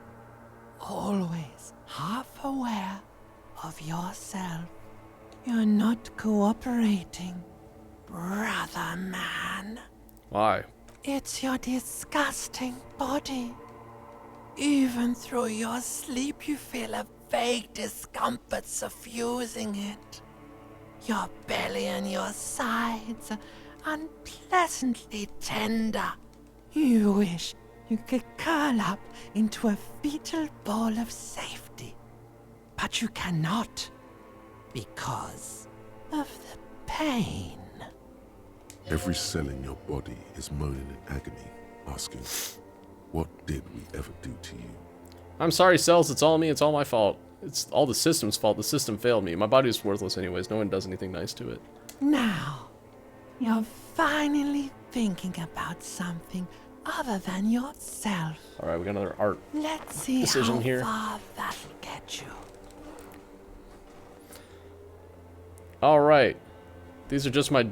Always half aware of yourself. You're not cooperating, brother man. Why? It's your disgusting body. Even through your sleep, you feel a vague discomfort suffusing it. Your belly and your sides are unpleasantly tender. You wish you could curl up into a fetal ball of safety. But you cannot, because of the pain. Every cell in your body is moaning in agony, asking, what did we ever do to you? I'm sorry, cells. It's all me. It's all my fault. It's all the system's fault. The system failed me. My body is worthless anyways. No one does anything nice to it. Now, you're finally thinking about something other than yourself. All right, we got another art Let's see decision how here. far that'll get you. All right, these are just my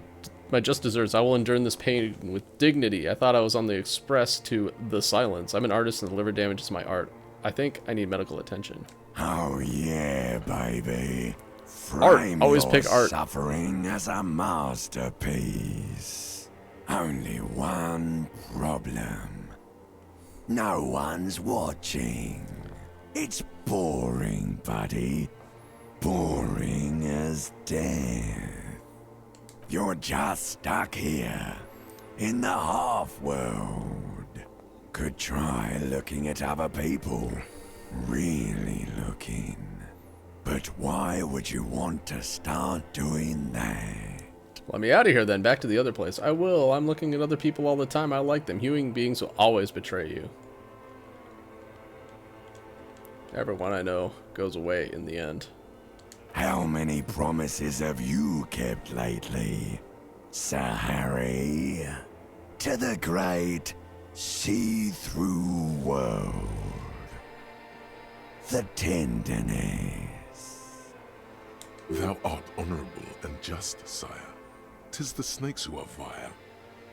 just desserts. I will endure this pain with dignity. I thought I was on the express to the silence. I'm an artist and the liver damage is my art. I think I need medical attention. Oh yeah, baby. Art. Frame Always your pick art. suffering as a masterpiece. Only one problem. No one's watching. It's boring, buddy. Boring as death. You're just stuck here, in the half-world. Could try looking at other people. Really looking. But why would you want to start doing that? Let me out of here then. Back to the other place. I will. I'm looking at other people all the time. I like them. Human beings will always betray you. Everyone I know goes away in the end. How many promises have you kept lately, Sir Harry? To the great see-through world. The tenderness. Thou art honorable and just, sire. 'Tis the snakes who are vile,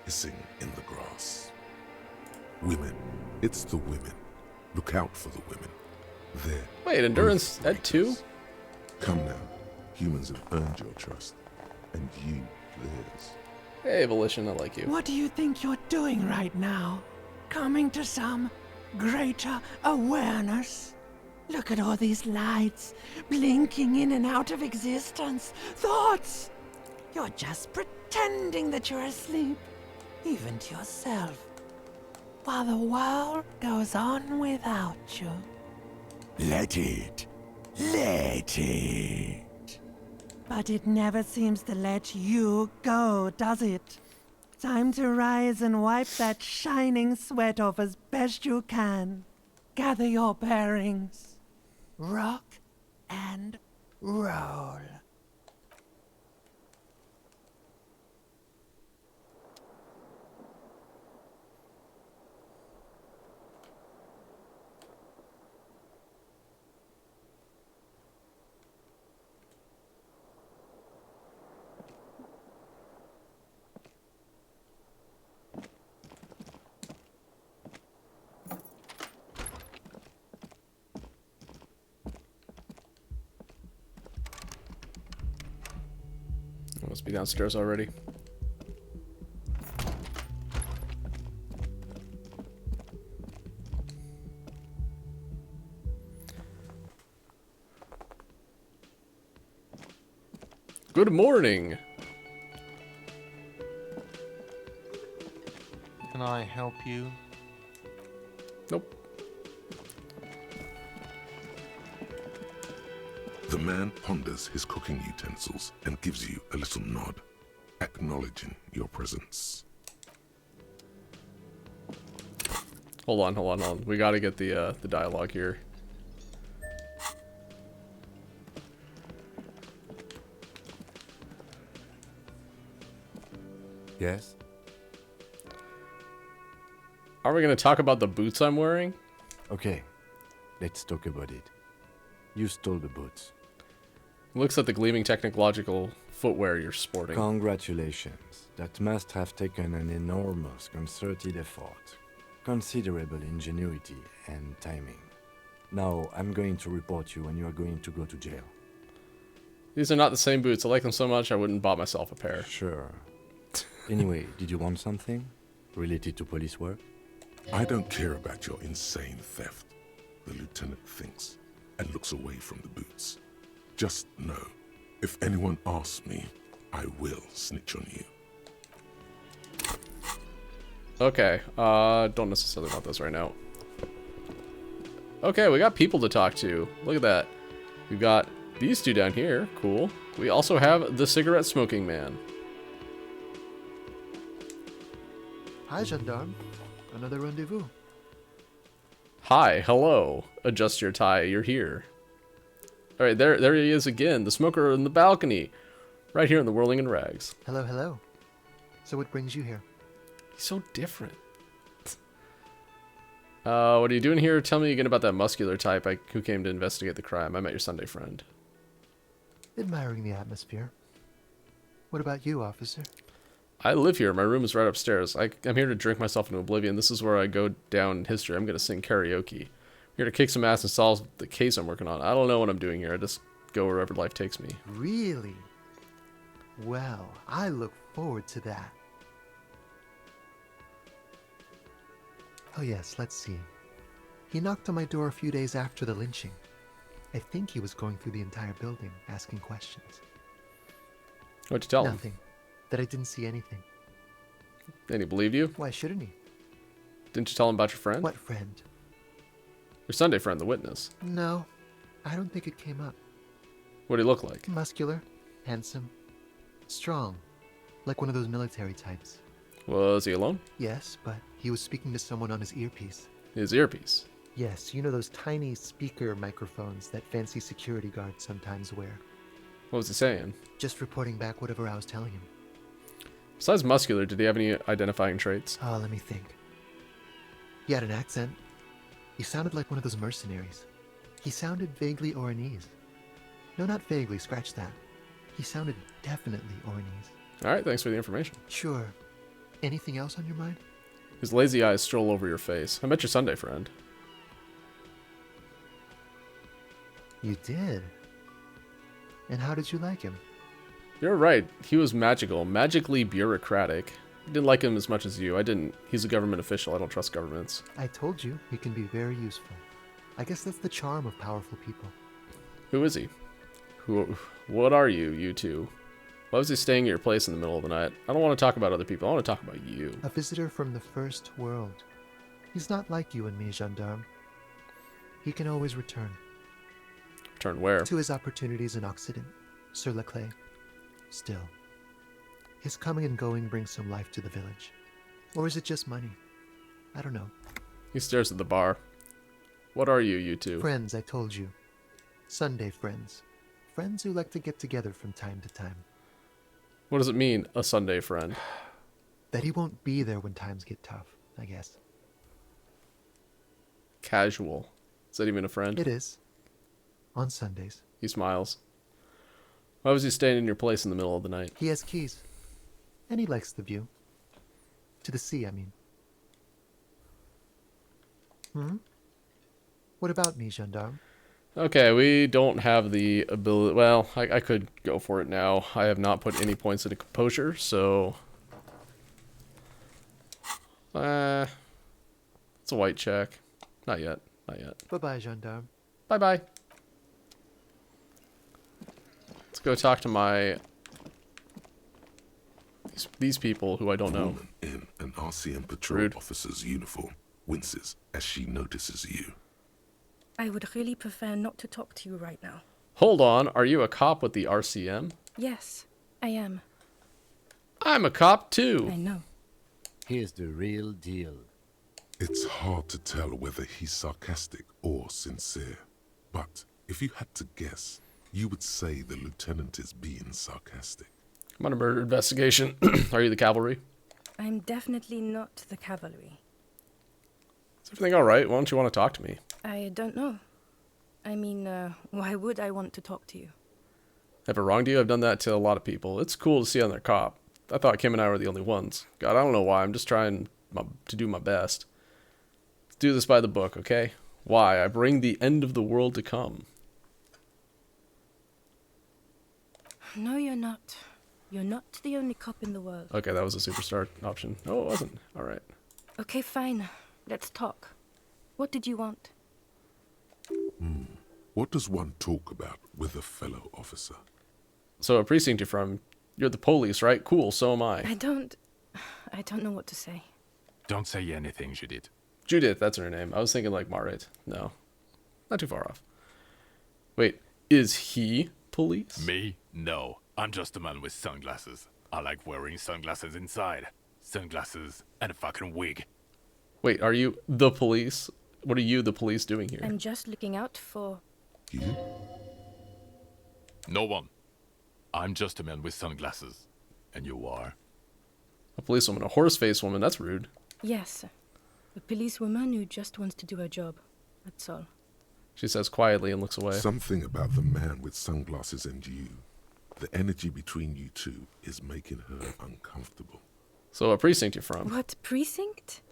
hissing in the grass. Women, it's the women. Look out for the women. They're Wait, endurance at 2? Come now. Humans have earned your trust, and you theirs. Hey, Volition, I like you. What do you think you're doing right now? Coming to some greater awareness? Look at all these lights, blinking in and out of existence. Thoughts! You're just pretending that you're asleep, even to yourself, while the world goes on without you. Let it. Let it. But it never seems to let you go, does it? Time to rise and wipe that shining sweat off as best you can. Gather your bearings. Rock and roll. Must be downstairs already. Good morning. Can I help you? Nope. The man ponders his cooking utensils and gives you a little nod, acknowledging your presence. Hold on. We gotta get the dialogue here. Yes? Are we gonna talk about the boots I'm wearing? Okay, let's talk about it. You stole the boots. Looks at the gleaming technological footwear you're sporting. Congratulations. That must have taken an enormous concerted effort, considerable ingenuity and timing. Now, I'm going to report you and you are going to go to jail. These are not the same boots. I like them so much I wouldn't bought myself a pair. Sure. Anyway, did you want something? Related to police work? I don't care about your insane theft. the lieutenant thinks and looks away from the boots. Just know, if anyone asks me, I will snitch on you. Okay, don't necessarily want this right now. Okay, we got people to talk to. Look at that. We've got these two down here. Cool. We also have the cigarette smoking man. Hi, gendarme. Another rendezvous. Hi, hello. Adjust your tie, you're here. Alright, there he is again, the smoker in the balcony. Right here in the Whirling in Rags. Hello, hello. So what brings you here? He's so different. What are you doing here? Tell me again about that muscular type who came to investigate the crime. I met your Sunday friend. Admiring the atmosphere. What about you, officer? I live here. My room is right upstairs. I'm here to drink myself into oblivion. This is where I go down in history. I'm going to sing karaoke. I'm here to kick some ass and solve the case I'm working on. I don't know what I'm doing here. I just go wherever life takes me. Really? Well, I look forward to that. Oh yes, let's see. He knocked on my door a few days after the lynching. I think he was going through the entire building, asking questions. What'd you tell him? Nothing. That I didn't see anything. And he believed you? Why shouldn't he? Didn't you tell him about your friend? What friend? Your Sunday friend, the witness. No, I don't think it came up. What'd he look like? Muscular, handsome, strong, like one of those military types. Was he alone? Yes, but he was speaking to someone on his earpiece. His earpiece? Yes, you know those tiny speaker microphones that fancy security guards sometimes wear. What was he saying? Just reporting back whatever I was telling him. Besides muscular, did he have any identifying traits? Oh, let me think. He had an accent. He sounded like one of those mercenaries. He sounded vaguely Oranese. No, not vaguely, scratch that. He sounded definitely Oranese. Alright, thanks for the information. Sure. Anything else on your mind? His lazy eyes stroll over your face. I met your Sunday friend. You did? And how did you like him? You're right. He was magical. Magically bureaucratic. I didn't like him as much as you. I didn't. He's a government official. I don't trust governments. I told you, he can be very useful. I guess that's the charm of powerful people. Who is he? What are you, you two? Why was he staying at your place in the middle of the night? I don't want to talk about other people. I want to talk about you. A visitor from the first world. He's not like you and me, gendarme. He can always return. Return where? To his opportunities in Occident, sur la clé. Still, his coming and going brings some life to the village. Or is it just money? I don't know. He stares at the bar. What are you two? Friends, I told you. Sunday friends. Friends who like to get together from time to time. What does it mean, a Sunday friend? That he won't be there when times get tough, I guess. Casual. Is that even a friend? It is. On Sundays. He smiles. Why was he staying in your place in the middle of the night? He has keys. And he likes the view. To the sea, I mean. What about me, gendarme? Okay, we don't have the ability... Well, I could go for it now. I have not put any points into composure, so... it's a white check. Not yet. Not yet. Bye-bye, gendarme. Bye-bye. Let's go talk to my... These people who I don't know. Woman in an RCM patrol officer's uniform winces as she notices you. I would really prefer not to talk to you right now. Hold on, are you a cop with the RCM? Yes, I am. I'm a cop too. I know. Here's the real deal. It's hard to tell whether he's sarcastic or sincere. But if you had to guess, you would say the lieutenant is being sarcastic. I'm on a murder investigation. Are you the cavalry? I'm definitely not the cavalry. Is everything alright? Why don't you want to talk to me? I don't know. I mean, why would I want to talk to you? Ever wronged you? I've done that to a lot of people. It's cool to see another cop. I thought Kim and I were the only ones. God, I don't know why. I'm just trying to do my best. Let's do this by the book, okay? Why? I bring the end of the world to come. No, you're not. You're not the only cop in the world. Okay, that was a superstar option. No, it wasn't. Alright. Okay, fine. Let's talk. What did you want? What does one talk about with a fellow officer? So, a precinct you're from. You're the police, right? Cool, so am I. I don't know what to say. Don't say anything, Judith. Judith, that's her name. I was thinking like Marit. No. Not too far off. Wait, is he police? Me? No. I'm just a man with sunglasses. I like wearing sunglasses inside. Sunglasses and a fucking wig. Wait, are you the police? What are you, the police, doing here? I'm just looking out for... You? No one. I'm just a man with sunglasses. And you are? A policewoman, a horse-faced woman, that's rude. Yes. A policewoman who just wants to do her job. That's all. She says quietly and looks away. Something about the man with sunglasses and you. The energy between you two is making her uncomfortable. So, what precinct you from? What precinct?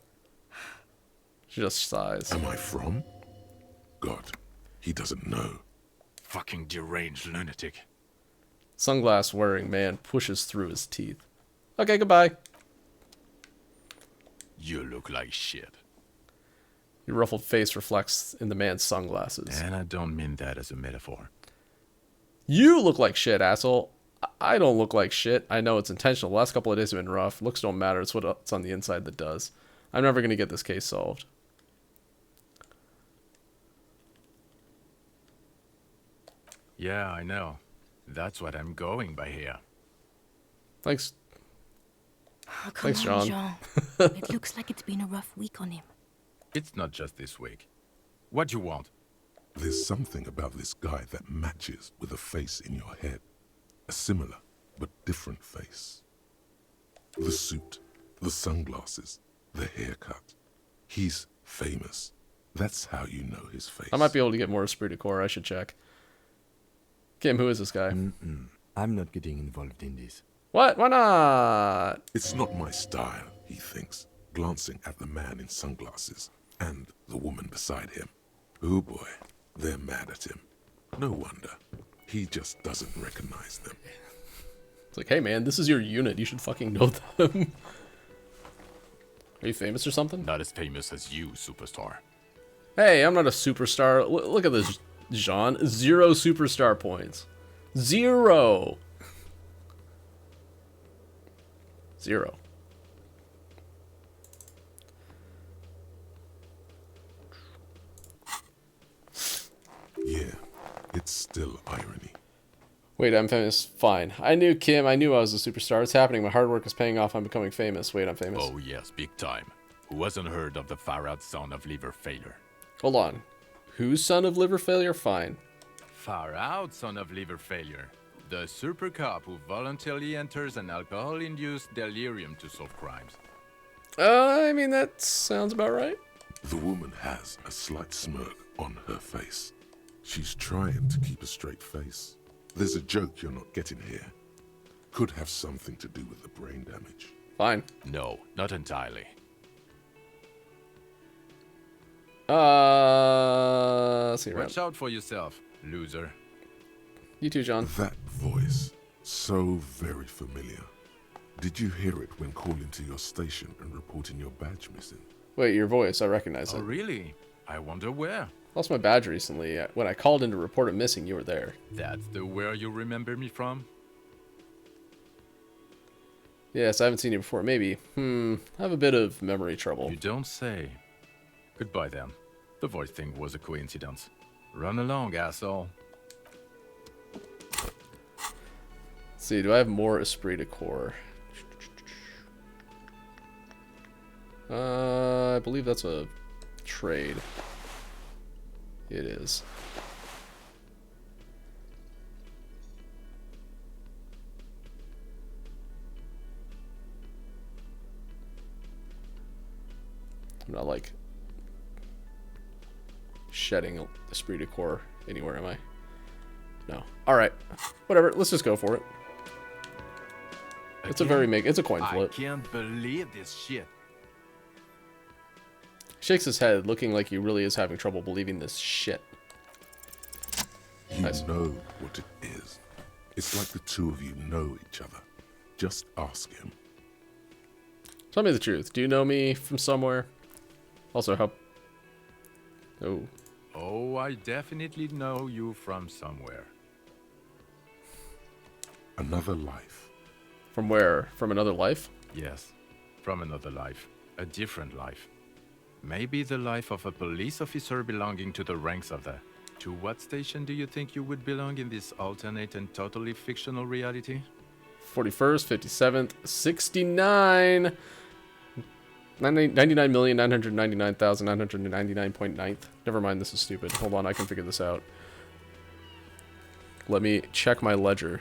She just sighs. Am I from? God, he doesn't know. Fucking deranged lunatic. Sunglass-wearing man pushes through his teeth. Okay, goodbye. You look like shit. Your ruffled face reflects in the man's sunglasses. And I don't mean that as a metaphor. You look like shit, asshole. I don't look like shit. I know it's intentional. The last couple of days have been rough. Looks don't matter. It's what's on the inside that does. I'm never going to get this case solved. Yeah, I know. That's what I'm going by here. Thanks. Oh, come Thanks, on, John. It looks like it's been a rough week on him. It's not just this week. What do you want? There's something about this guy that matches with a face in your head. A similar, but different face. The suit, the sunglasses, the haircut. He's famous. That's how you know his face. I might be able to get more esprit de corps. I should check. Kim, who is this guy? I'm not getting involved in this. What? Why not? It's not my style, he thinks, glancing at the man in sunglasses and the woman beside him. Oh boy, they're mad at him. No wonder. He just doesn't recognize them. It's like, hey man, this is your unit. You should fucking know them. Are you famous or something? Not as famous as you, superstar. Hey, I'm not a superstar. Look at this, Jean. 0 superstar points. 0. 0. Yeah, it's still irony. Wait, I'm famous. Fine. I knew Kim. I knew I was a superstar. It's happening. My hard work is paying off. I'm becoming famous. Wait, I'm famous. Oh yes, big time. Who hasn't heard of the far-out son of liver failure? Hold on. Whose son of liver failure? Fine. Far-out son of liver failure. The super cop who voluntarily enters an alcohol-induced delirium to solve crimes. I mean, that sounds about right. The woman has a slight smirk on her face. She's trying to keep a straight face. There's a joke you're not getting here. Could have something to do with the brain damage. Fine. No, not entirely. See you around. Watch out for yourself, loser. You too, John. That voice, so very familiar. Did you hear it when calling to your station and reporting your badge missing? Wait, your voice. I recognize it. Oh, really? I wonder where. Lost my badge recently. When I called in to report it missing, you were there. That's the where you remember me from? Yes, I haven't seen you before. Maybe. I have a bit of memory trouble. You don't say. Goodbye, then. The voice thing was a coincidence. Run along, asshole. Let's see, do I have more esprit de corps? I believe that's a trade. It is. I'm not like shedding esprit de corps anywhere, am I? No. Alright. Whatever, let's just go for it. It's it's a coin flip. I can't believe this shit. Shakes his head, looking like he really is having trouble believing this shit. You know what it is. It's like the two of you know each other. Just ask him. Tell me the truth. Do you know me from somewhere? Also, how... Oh. Oh, I definitely know you from somewhere. Another life. From where? From another life? Yes, from another life. A different life. Maybe the life of a police officer belonging to the ranks of the... To what station do you think you would belong in this alternate and totally fictional reality? 41st, 57th, 69. 99,999,999.9. Never mind, this is stupid. Hold on, I can figure this out. Let me check my ledger.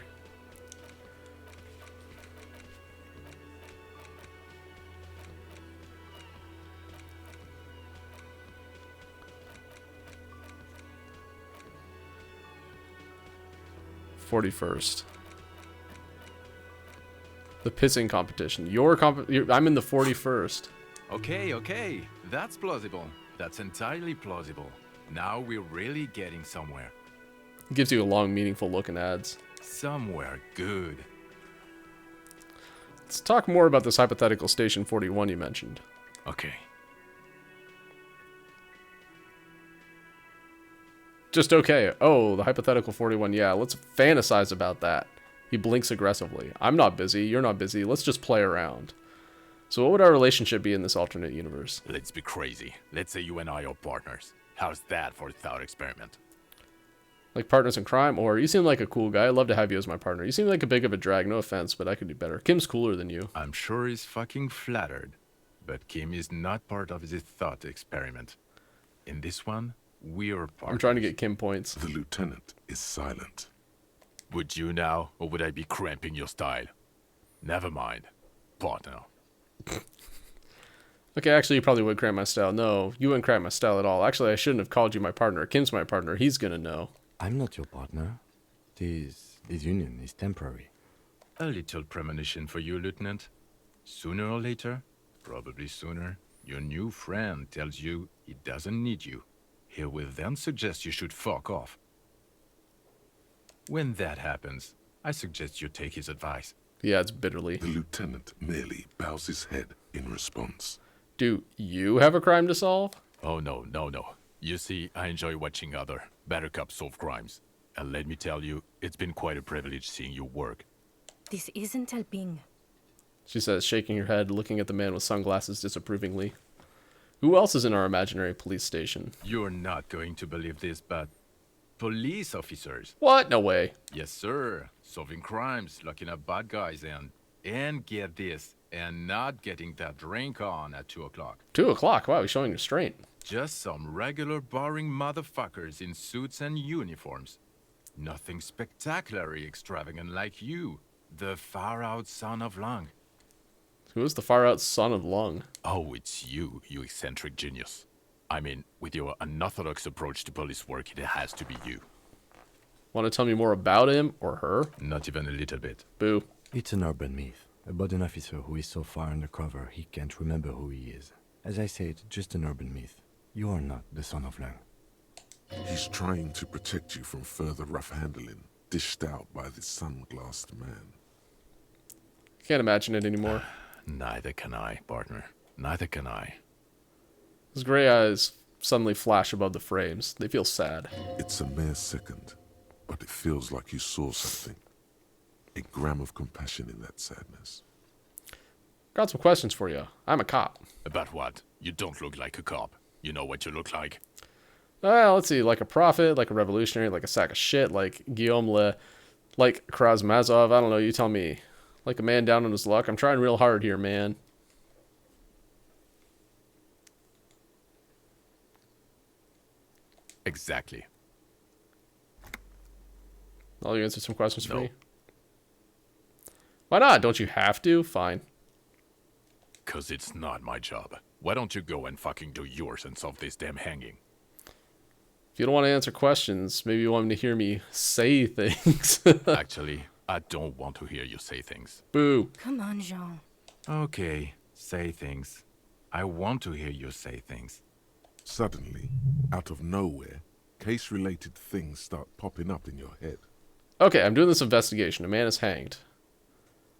"41st. The pissing competition. I'm in the 41st. Okay. That's plausible. That's entirely plausible. Now we're really getting somewhere. It gives you a long, meaningful look in ads. Somewhere good. Let's talk more about this hypothetical Station 41 you mentioned. Okay. Just okay. Oh, the hypothetical 41. Yeah, let's fantasize about that. He blinks aggressively. I'm not busy. You're not busy. Let's just play around. So what would our relationship be in this alternate universe? Let's be crazy. Let's say you and I are partners. How's that for a thought experiment? Like partners in crime? Or you seem like a cool guy. I'd love to have you as my partner. You seem like a big of a drag. No offense, but I could do better. Kim's cooler than you. I'm sure he's fucking flattered. But Kim is not part of this thought experiment. In this one, we're partners. I'm trying to get Kim points. The lieutenant is silent. Would you now, or would I be cramping your style? Never mind. Partner. Okay, actually, you probably would cramp my style. No, you wouldn't cramp my style at all. Actually, I shouldn't have called you my partner. Kim's my partner. He's gonna know. I'm not your partner. This union is temporary. A little premonition for you, Lieutenant. Sooner or later, probably sooner, your new friend tells you he doesn't need you. He will then suggest you should fuck off. When that happens, I suggest you take his advice. Yeah, it's bitterly. The lieutenant merely bows his head in response. Do you have a crime to solve? Oh, no. You see, I enjoy watching other better cops solve crimes. And let me tell you, it's been quite a privilege seeing you work. This isn't helping. She says, shaking her head, looking at the man with sunglasses disapprovingly. Who else is in our imaginary police station? You're not going to believe this, but... police officers. What? No way. Yes, sir. Solving crimes, locking up bad guys, and get this, and not getting that drink on at 2 o'clock. 2 o'clock? Wow, he's showing restraint. Just some regular boring motherfuckers in suits and uniforms. Nothing spectacularly extravagant like you, the far-out son of Lung. Who is the far-out son of Lung? Oh, it's you eccentric genius. I mean, with your unorthodox approach to police work, it has to be you. Want to tell me more about him or her? Not even a little bit. Boo. It's an urban myth about an officer who is so far undercover he can't remember who he is. As I said, just an urban myth. You are not the son of Lang. He's trying to protect you from further rough handling, dished out by this sunglassed man. Can't imagine it anymore. Neither can I, partner. Neither can I. His gray eyes suddenly flash above the frames. They feel sad. It's a mere second, but it feels like you saw something. A gram of compassion in that sadness. Got some questions for you. I'm a cop. About what? You don't look like a cop. You know what you look like? Let's see. Like a prophet, like a revolutionary, like a sack of shit, like Guillaume Le... like Karamazov. I don't know. You tell me. Like a man down on his luck. I'm trying real hard here, man. Exactly. I'll answer some questions for No. me. Why not? Don't you have to? Fine. 'Cause it's not my job. Why don't you go and fucking do yours and solve this damn hanging? If you don't want to answer questions, maybe you want to hear me say things. Actually, I don't want to hear you say things. Boo. Come on, Jean. Okay, say things. I want to hear you say things. Suddenly, out of nowhere, case-related things start popping up in your head. Okay, I'm doing this investigation. A man is hanged.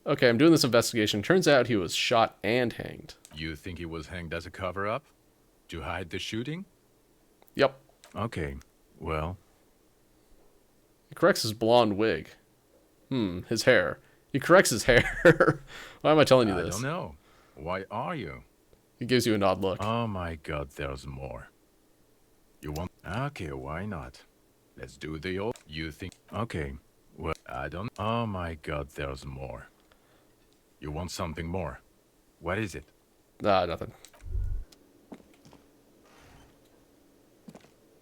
Okay, I'm doing this investigation. Turns out he was shot and hanged. You think he was hanged as a cover-up? To hide the shooting? Yep. Okay, well, He corrects his blonde wig. His hair. He corrects his hair. Why am I telling you I this? don't know. Why are you? He gives you an odd look. Oh my god, there's more. You want... Okay, why not? Let's do the old... You think... Okay, well, I don't... Oh my god, there's more. You want something more? What is it? Nah, nothing.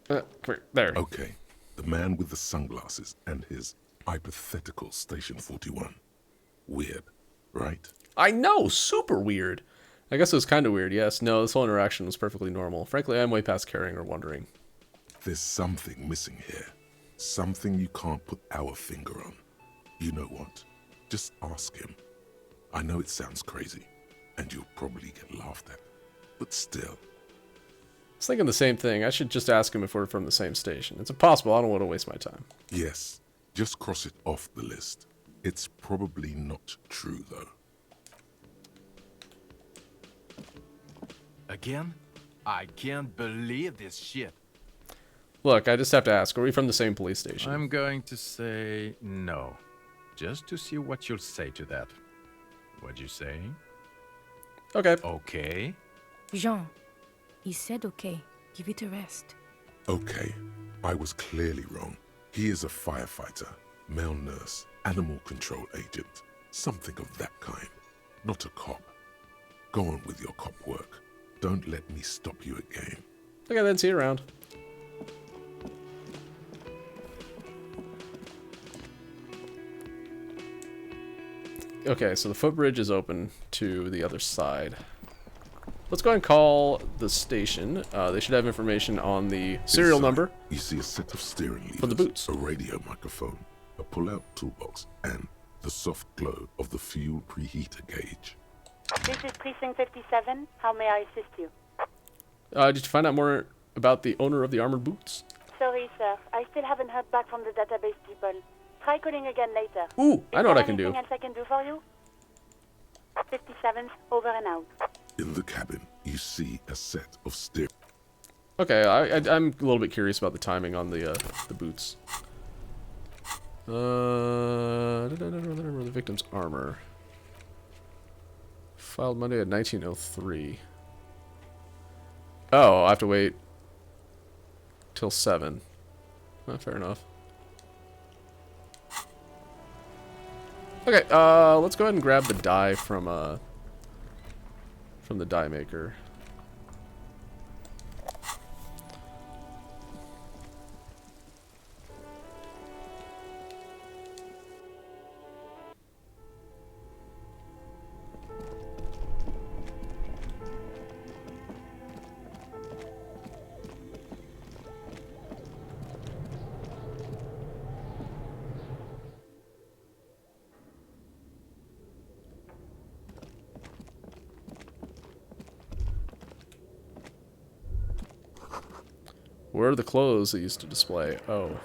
Come here. There. Okay, the man with the sunglasses and his hypothetical Station 41. Weird, right? I know, super weird. I guess it was kind of weird, yes. No, this whole interaction was perfectly normal. Frankly, I'm way past caring or wondering. There's something missing here. Something you can't put our finger on. You know what? Just ask him. I know it sounds crazy, and you'll probably get laughed at. But still. I was thinking the same thing. I should just ask him if we're from the same station. It's impossible. I don't want to waste my time. Yes, just cross it off the list. It's probably not true, though. Again? I can't believe this shit. Look, I just have to ask. Are we from the same police station? I'm going to say no. Just to see what you'll say to that. What'd you say? Okay. Okay. Jean, he said okay. Give it a rest. Okay, I was clearly wrong. He is a firefighter, male nurse, animal control agent, something of that kind. Not a cop. Go on with your cop work. Don't let me stop you again. Okay, then see you around. Okay, so the footbridge is open to the other side. Let's go ahead and call the station. They should have information on the serial number. You see a set of steering levers, for the boots, a radio microphone, a pull-out toolbox, and the soft glow of the fuel preheater gauge. This is Precinct 57. How may I assist you? Did you find out more about the owner of the armored boots? Sorry, sir. I still haven't heard back from the database people. Try calling again later. Ooh, I know what I can do. Anything else I can do for you? 57, over and out. In the cabin, you see a set of steering. Okay, I'm a little bit curious about the timing on the boots. The victim's armor. Filed Monday at 1903. Oh, I have to wait till 7. Fair enough. Okay, let's go ahead and grab the die from the die maker. Where are the clothes they used to display? Oh.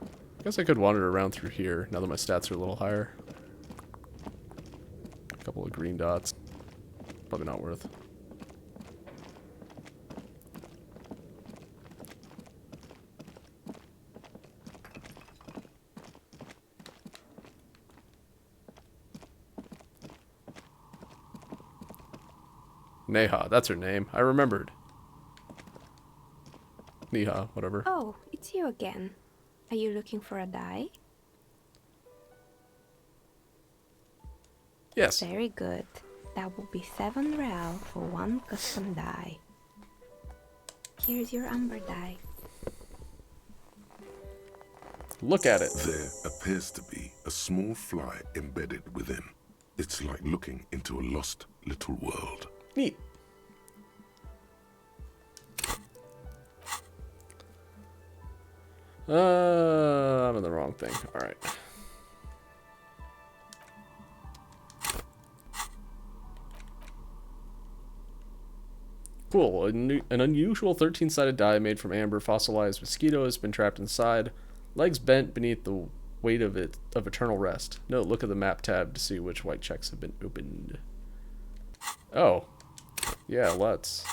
I guess I could wander around through here now that my stats are a little higher. A couple of green dots. Probably not worth. Neha, that's her name. I remembered. Neha, whatever. Oh, it's you again. Are you looking for a die? Yes. Very good. That will be 7 real for 1 custom die. Here's your amber die. Look at it. There appears to be a small fly embedded within. It's like looking into a lost little world. Neat. I'm in the wrong thing. Alright. Cool. An unusual 13-sided die made from amber fossilized mosquito has been trapped inside. Legs bent beneath the weight of eternal rest. Note, look at the map tab to see which white checks have been opened. Oh. Yeah, let's.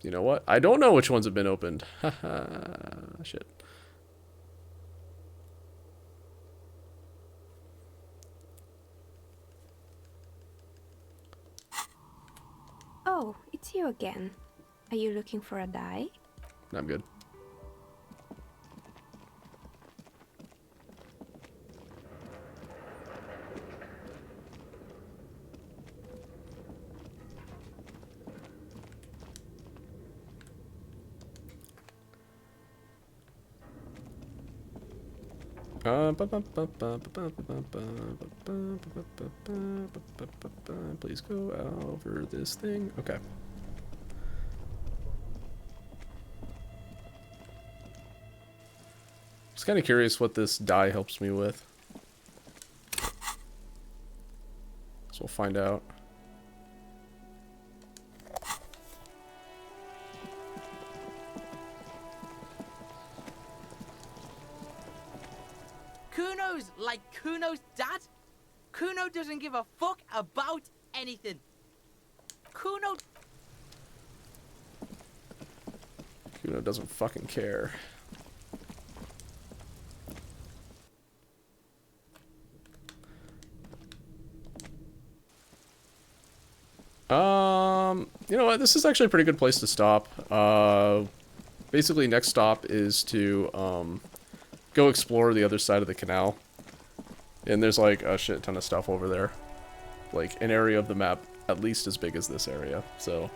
You know what? I don't know which ones have been opened. Haha, shit. Oh, it's you again. Are you looking for a die? I'm good. Please go over this thing. Okay. Just kind of curious what this die helps me with. So we'll find out. Kuno's like Kuno's dad? Kuno doesn't give a fuck about anything. Kuno doesn't fucking care. You know what? This is actually a pretty good place to stop. Basically, next stop is to go explore the other side of the canal. And there's like a shit ton of stuff over there. Like an area of the map at least as big as this area. So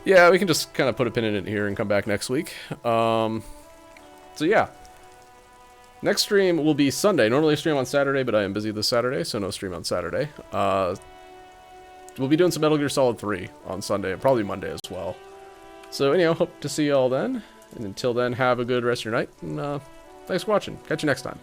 yeah, we can just kind of put a pin in it here and come back next week. So yeah. Next stream will be Sunday. Normally I stream on Saturday, but I am busy this Saturday, so no stream on Saturday. We'll be doing some Metal Gear Solid 3 on Sunday, and probably Monday as well. So anyhow, hope to see you all then. And until then, have a good rest of your night. And thanks for watching. Catch you next time.